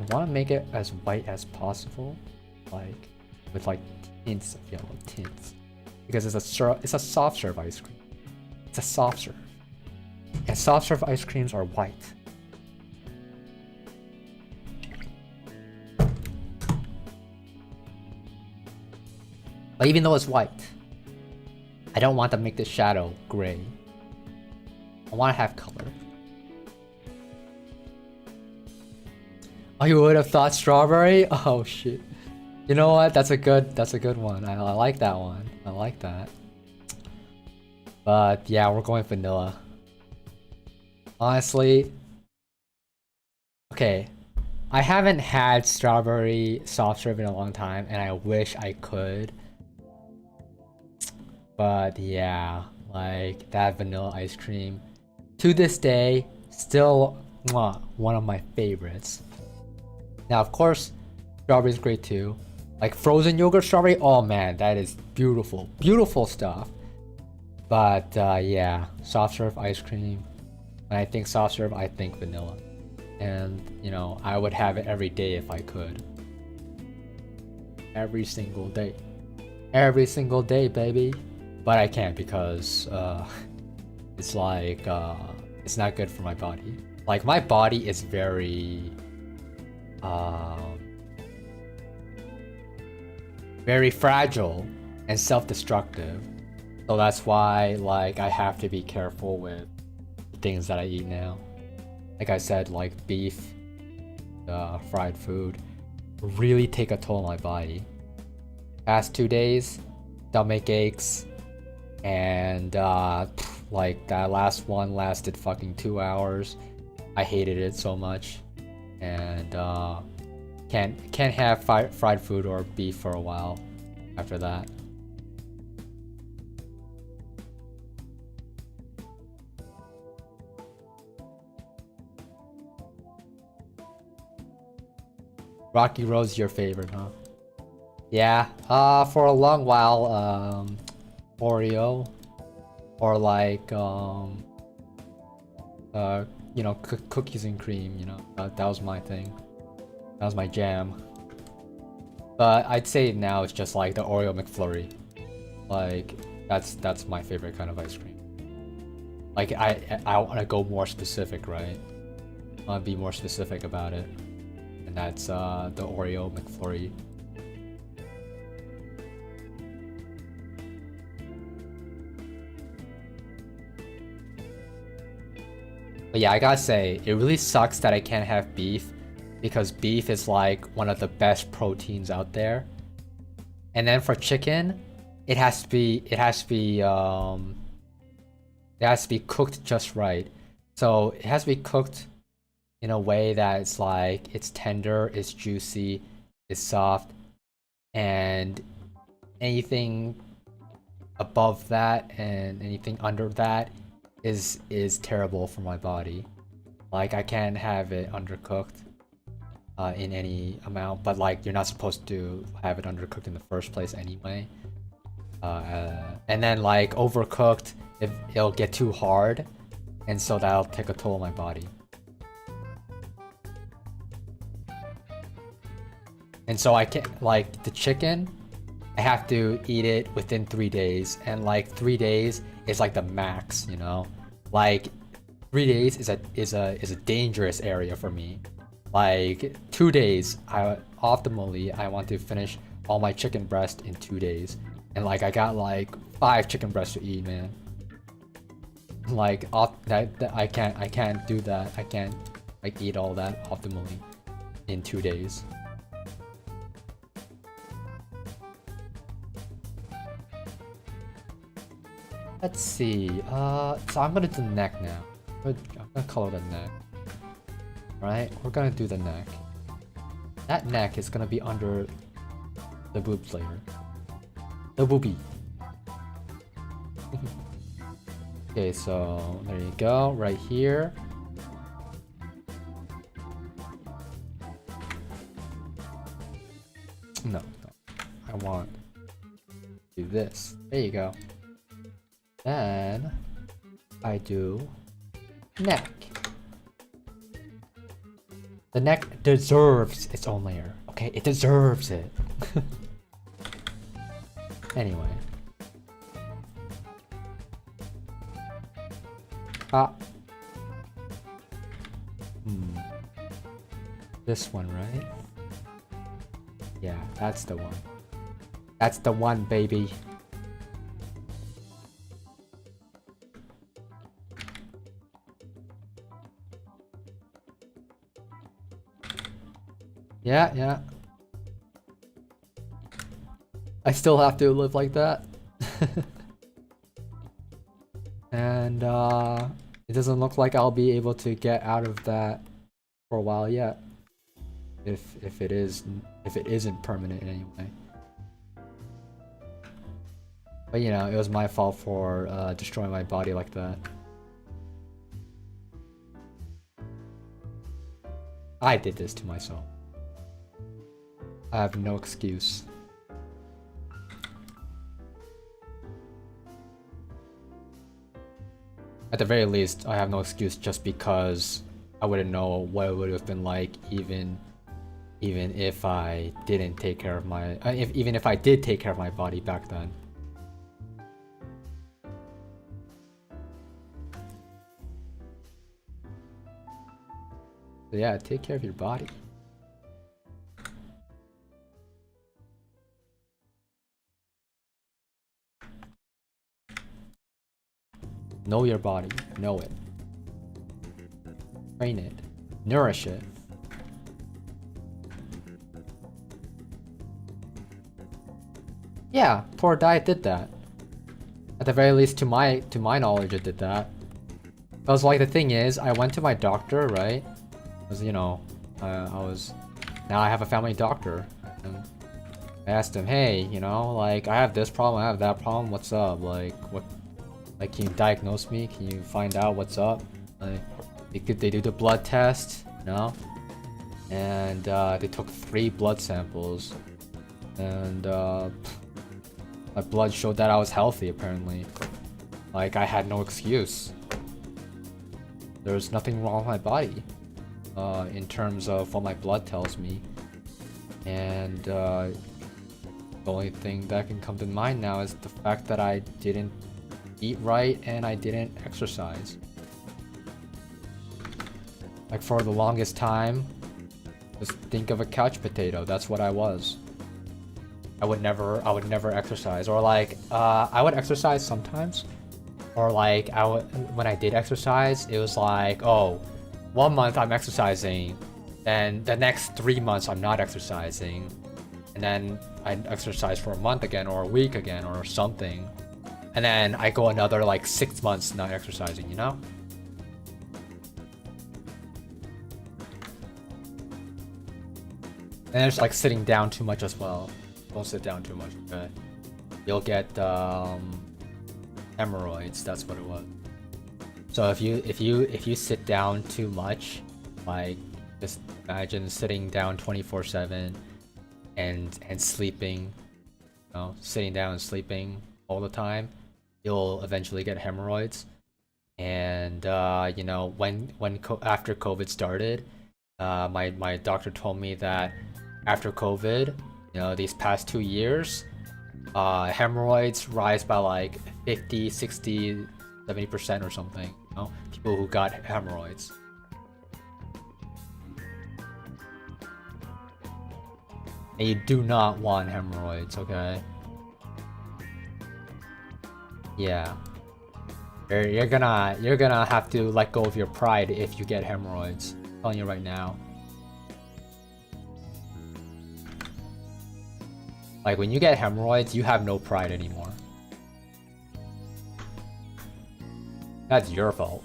I want to make it as white as possible, like with like tints of yellow tints, because it's a soft serve ice cream. It's a soft serve. And soft serve ice creams are white. But even though it's white, I don't want to make the shadow gray. I want to have color. Oh, you would have thought strawberry? Oh shit. You know what? That's a good one. I like that one. I like that. But yeah, we're going vanilla. Honestly, okay. I haven't had strawberry soft serve in a long time, and I wish I could. But yeah, like that vanilla ice cream, to this day, still one of my favorites. Now, of course, strawberry is great too. Like frozen yogurt strawberry, oh man, that is beautiful. Beautiful stuff. But yeah, soft serve ice cream. When I think soft serve, I think vanilla. And, you know, I would have it every day if I could. Every single day. Every single day, baby. But I can't because it's like, it's not good for my body. Like, my body is very... very fragile and self-destructive. So that's why, like, I have to be careful with things that I eat now. Like I said, like beef, fried food, really take a toll on my body. Past 2 days, stomach aches, and like that last one lasted fucking 2 hours. I hated it so much, and can't have fried food or beef for a while after that. Rocky Road's your favorite, huh? Yeah, for a long while, Oreo, or like, you know, cookies and cream, you know, that was my thing. That was my jam. But I'd say now it's just like the Oreo McFlurry. Like, that's my favorite kind of ice cream. Like, I want to go more specific, right? I want to be more specific about it. And that's the Oreo McFlurry. But yeah, I gotta say, it really sucks that I can't have beef, because beef is like one of the best proteins out there. And then for chicken, it has to be cooked just right. So it has to be cooked in a way that it's like it's tender, it's juicy, it's soft, and anything above that and anything under that is terrible for my body. Like, I can't have it undercooked in any amount, but like you're not supposed to have it undercooked in the first place anyway. And then like overcooked, it'll get too hard, and so that'll take a toll on my body. And so I can't, like the chicken, I have to eat it within 3 days, and like 3 days is like the max, you know? Like 3 days is a dangerous area for me. Like 2 days, optimally I want to finish all my chicken breast in 2 days, and like I got like 5 chicken breasts to eat, man. Like I can't do that. I can't like eat all that optimally in 2 days. Let's see. So I'm gonna do the neck now. I'm gonna color the neck. Right? We're gonna do the neck. That neck is gonna be under the boobs layer. The boobie. Okay, so there you go, right here. No, I want to do this. There you go. Then I do neck. The neck deserves its own layer. Okay, it deserves it. Anyway. This one, right? Yeah, that's the one. That's the one, baby. Yeah, yeah. I still have to live like that. And it doesn't look like I'll be able to get out of that for a while yet. If it isn't permanent in any way. But you know, it was my fault for destroying my body like that. I did this to myself. I have no excuse. At the very least, I have no excuse just because I wouldn't know what it would have been like even if I didn't take care of my even if I did take care of my body back then. So yeah, take care of your body. Know your body. Know it. Train it. Nourish it. Yeah, poor diet did that. At the very least, to my knowledge, it did that. Because like the thing is, I went to my doctor, right? Because you know, now I have a family doctor, and I asked him, hey, you know, like I have this problem, I have that problem. What's up? Like what? Like, can you diagnose me? Can you find out what's up? Like, they do the blood test, you know? And they took 3 blood samples, and my blood showed that I was healthy. Apparently, like I had no excuse. There's nothing wrong with my body, in terms of what my blood tells me, and the only thing that can come to mind now is the fact that I didn't eat right and I didn't exercise. Like for the longest time, just think of a couch potato. That's what I was. I would never exercise, or like I would exercise sometimes, or like when I did exercise, it was like, oh, 1 month I'm exercising, then the next 3 months I'm not exercising, and then I exercise for a month again, or a week again, or something. And then I go another like 6 months not exercising, you know? And it's like sitting down too much as well. Don't sit down too much, okay? You'll get hemorrhoids, that's what it was. So if you sit down too much, like just imagine sitting down 24/7 and sleeping, you know, sitting down and sleeping all the time, you'll eventually get hemorrhoids. And you know, after COVID started, my doctor told me that after COVID, you know, these past 2 years, hemorrhoids rise by like 50, 60, 70% or something, you know, people who got hemorrhoids. And you do not want hemorrhoids, okay? Yeah. You're gonna have to let go of your pride if you get hemorrhoids. I'm telling you right now. Like when you get hemorrhoids, you have no pride anymore. That's your fault.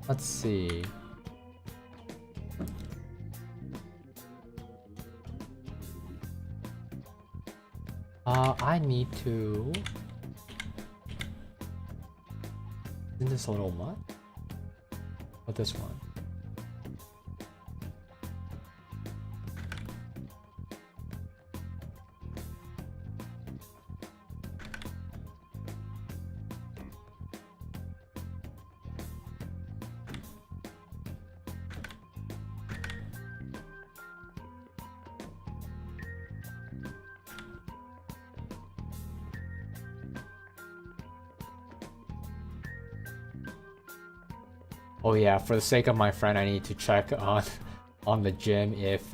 Let's see. I need to... Isn't this a little much? What, this one? Oh yeah, for the sake of my friend, I need to check on the gym if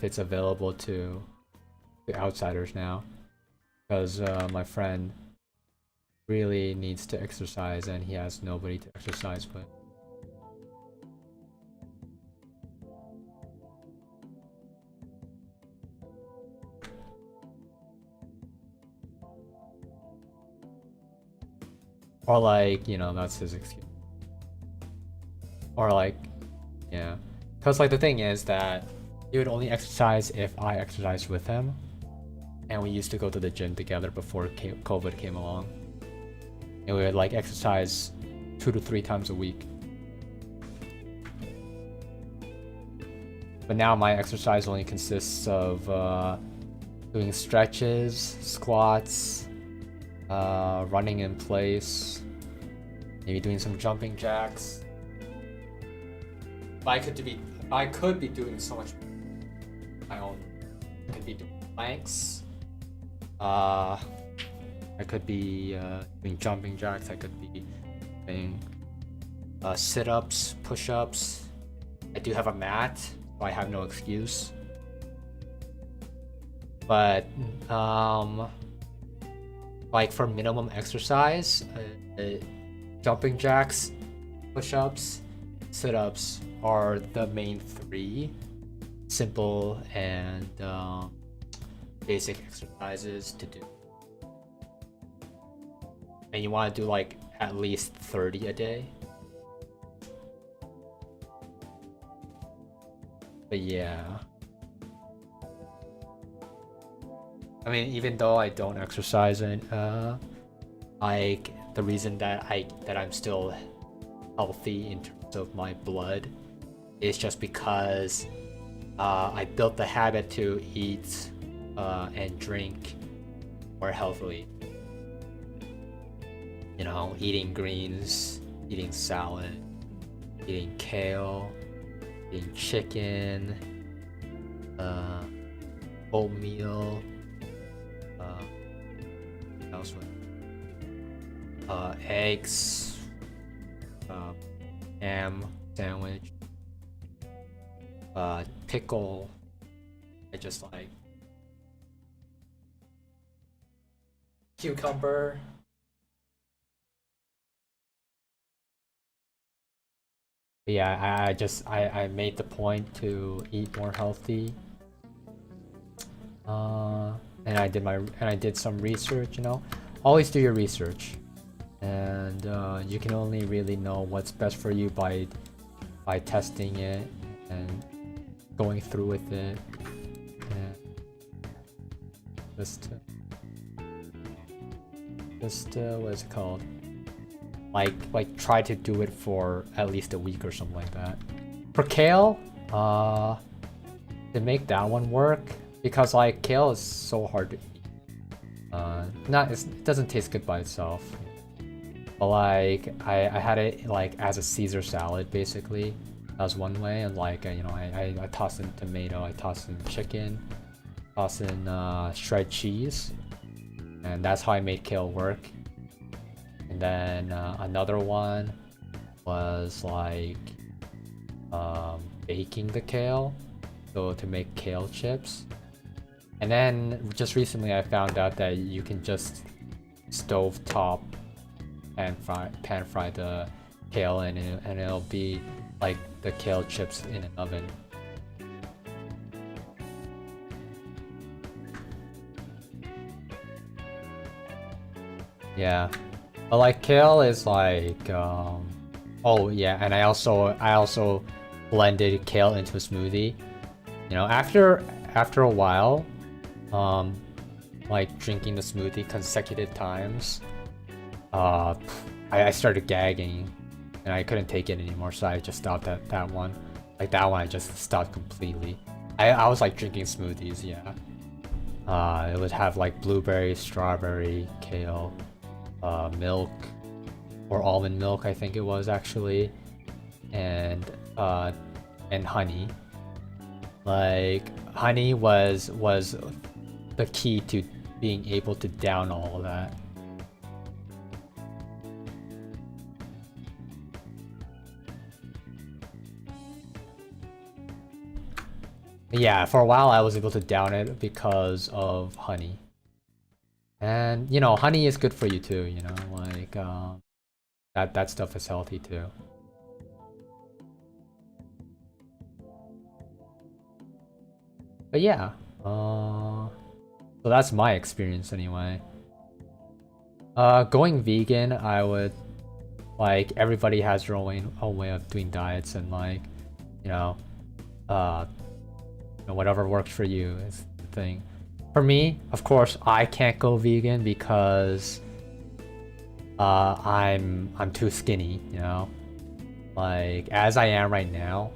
it's available to outsiders now, because my friend really needs to exercise and he has nobody to exercise with. Or like, you know, that's his excuse. Or like, yeah. Because like the thing is that he would only exercise if I exercised with him. And we used to go to the gym together before COVID came along. And we would like exercise 2 to 3 times a week. But now my exercise only consists of doing stretches, squats, running in place, maybe doing some jumping jacks. But I could be doing so much my own. I could be doing planks. I could be doing jumping jacks. I could be doing sit-ups, push-ups. I do have a mat, so I have no excuse. But like for minimum exercise, jumping jacks, push-ups, sit-ups are the main 3 simple and basic exercises to do. And you want to do like at least 30 a day. But yeah, I mean, even though I don't exercise, and like the reason that I'm still healthy in terms of my blood is just because I built the habit to eat and drink more healthily. You know, eating greens, eating salad, eating kale, eating chicken, oatmeal. What else? Eggs, ham sandwich, pickle. I just like cucumber. But yeah, I made the point to eat more healthy. And I did some research, you know. Always do your research. And you can only really know what's best for you by testing it and going through with it. And just what is it called? Like try to do it for at least a week or something like that. For kale, to make that one work, because like kale is so hard to eat. It doesn't taste good by itself. But like I had it like as a Caesar salad basically. That was one way, and like you know I toss in tomato, I toss in chicken, toss in shredded cheese, and that's how I made kale work. And then another one was like baking the kale, so to make kale chips. And then just recently I found out that you can just stovetop pan fry the kale, and it'll be like the kale chips in an oven. Yeah, but like kale is like oh yeah, and I also blended kale into a smoothie. You know, after a while, like drinking the smoothie consecutive times, I started gagging and I couldn't take it anymore, so I just stopped that one. Like that one I just stopped completely. I was like drinking smoothies, yeah. It would have like blueberry, strawberry, kale, milk, or almond milk I think it was actually, and honey. Like honey was the key to being able to down all of that. Yeah, for a while I was able to down it because of honey. And you know, honey is good for you too, you know, like that stuff is healthy too. But yeah, so that's my experience anyway. Going vegan, I would like everybody has their own way of doing diets and like, you know, uh, whatever works for you is the thing. For me, of course, I can't go vegan because I'm too skinny, you know. Like as I am right now,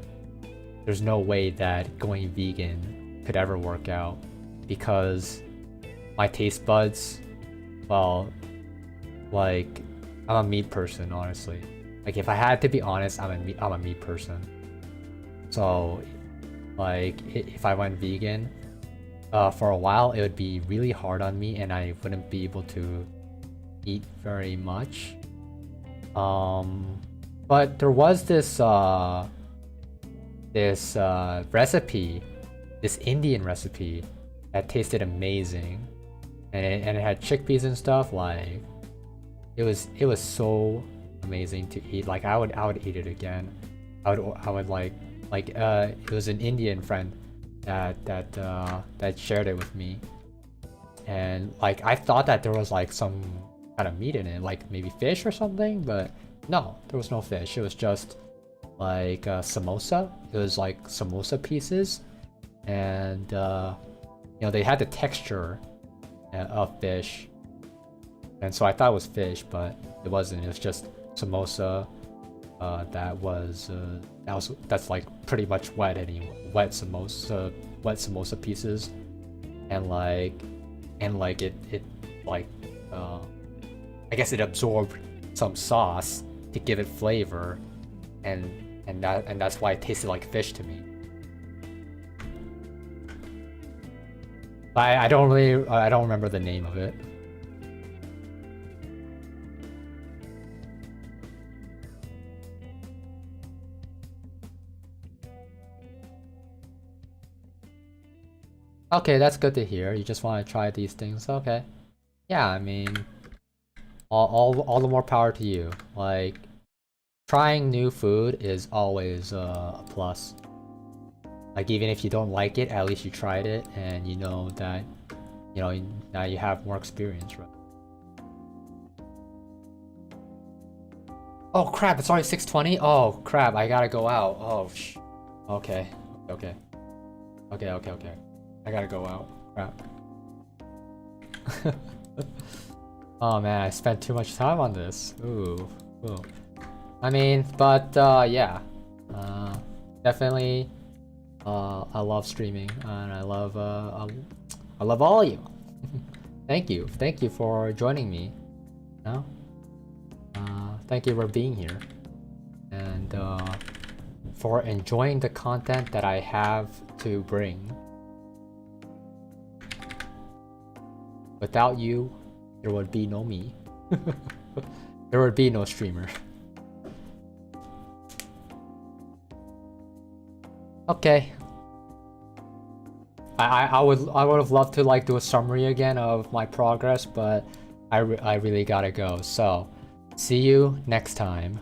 there's no way that going vegan could ever work out because my taste buds, well, like I'm a meat person, honestly. Like if I had to be honest, I'm a meat person. So like if I went vegan, for a while it would be really hard on me and I wouldn't be able to eat very much. But there was this recipe, this Indian recipe that tasted amazing, and it had chickpeas and stuff. Like it was so amazing to eat. Like I would eat it again. I would like it was an Indian friend that shared it with me, and like I thought that there was like some kind of meat in it, like maybe fish or something, but no, there was no fish. It was just like samosa. It was like samosa pieces, and you know they had the texture of fish, and so I thought it was fish, but it wasn't. It was just samosa that's like pretty much wet anyway, wet samosa pieces, and like it like I guess it absorbed some sauce to give it flavor, and that's why it tasted like fish to me. I don't remember the name of it. Okay, that's good to hear. You just want to try these things. Okay. Yeah, I mean, all the more power to you. Like, trying new food is always a plus. Like, even if you don't like it, at least you tried it, and you know that, you know, now you have more experience, right? Oh crap! It's already 6:20. Oh crap! I gotta go out. Oh Okay. Okay. Okay. Okay. Okay. I gotta go out. Crap. Oh man, I spent too much time on this. Ooh. Ooh. I mean, but yeah. Definitely. I love streaming, and I love all of you. Thank you for joining me. You know? Thank you for being here, and for enjoying the content that I have to bring. Without you, there would be no me. There would be no streamer. Okay. I would have loved to like do a summary again of my progress, but I really gotta go. So, see you next time.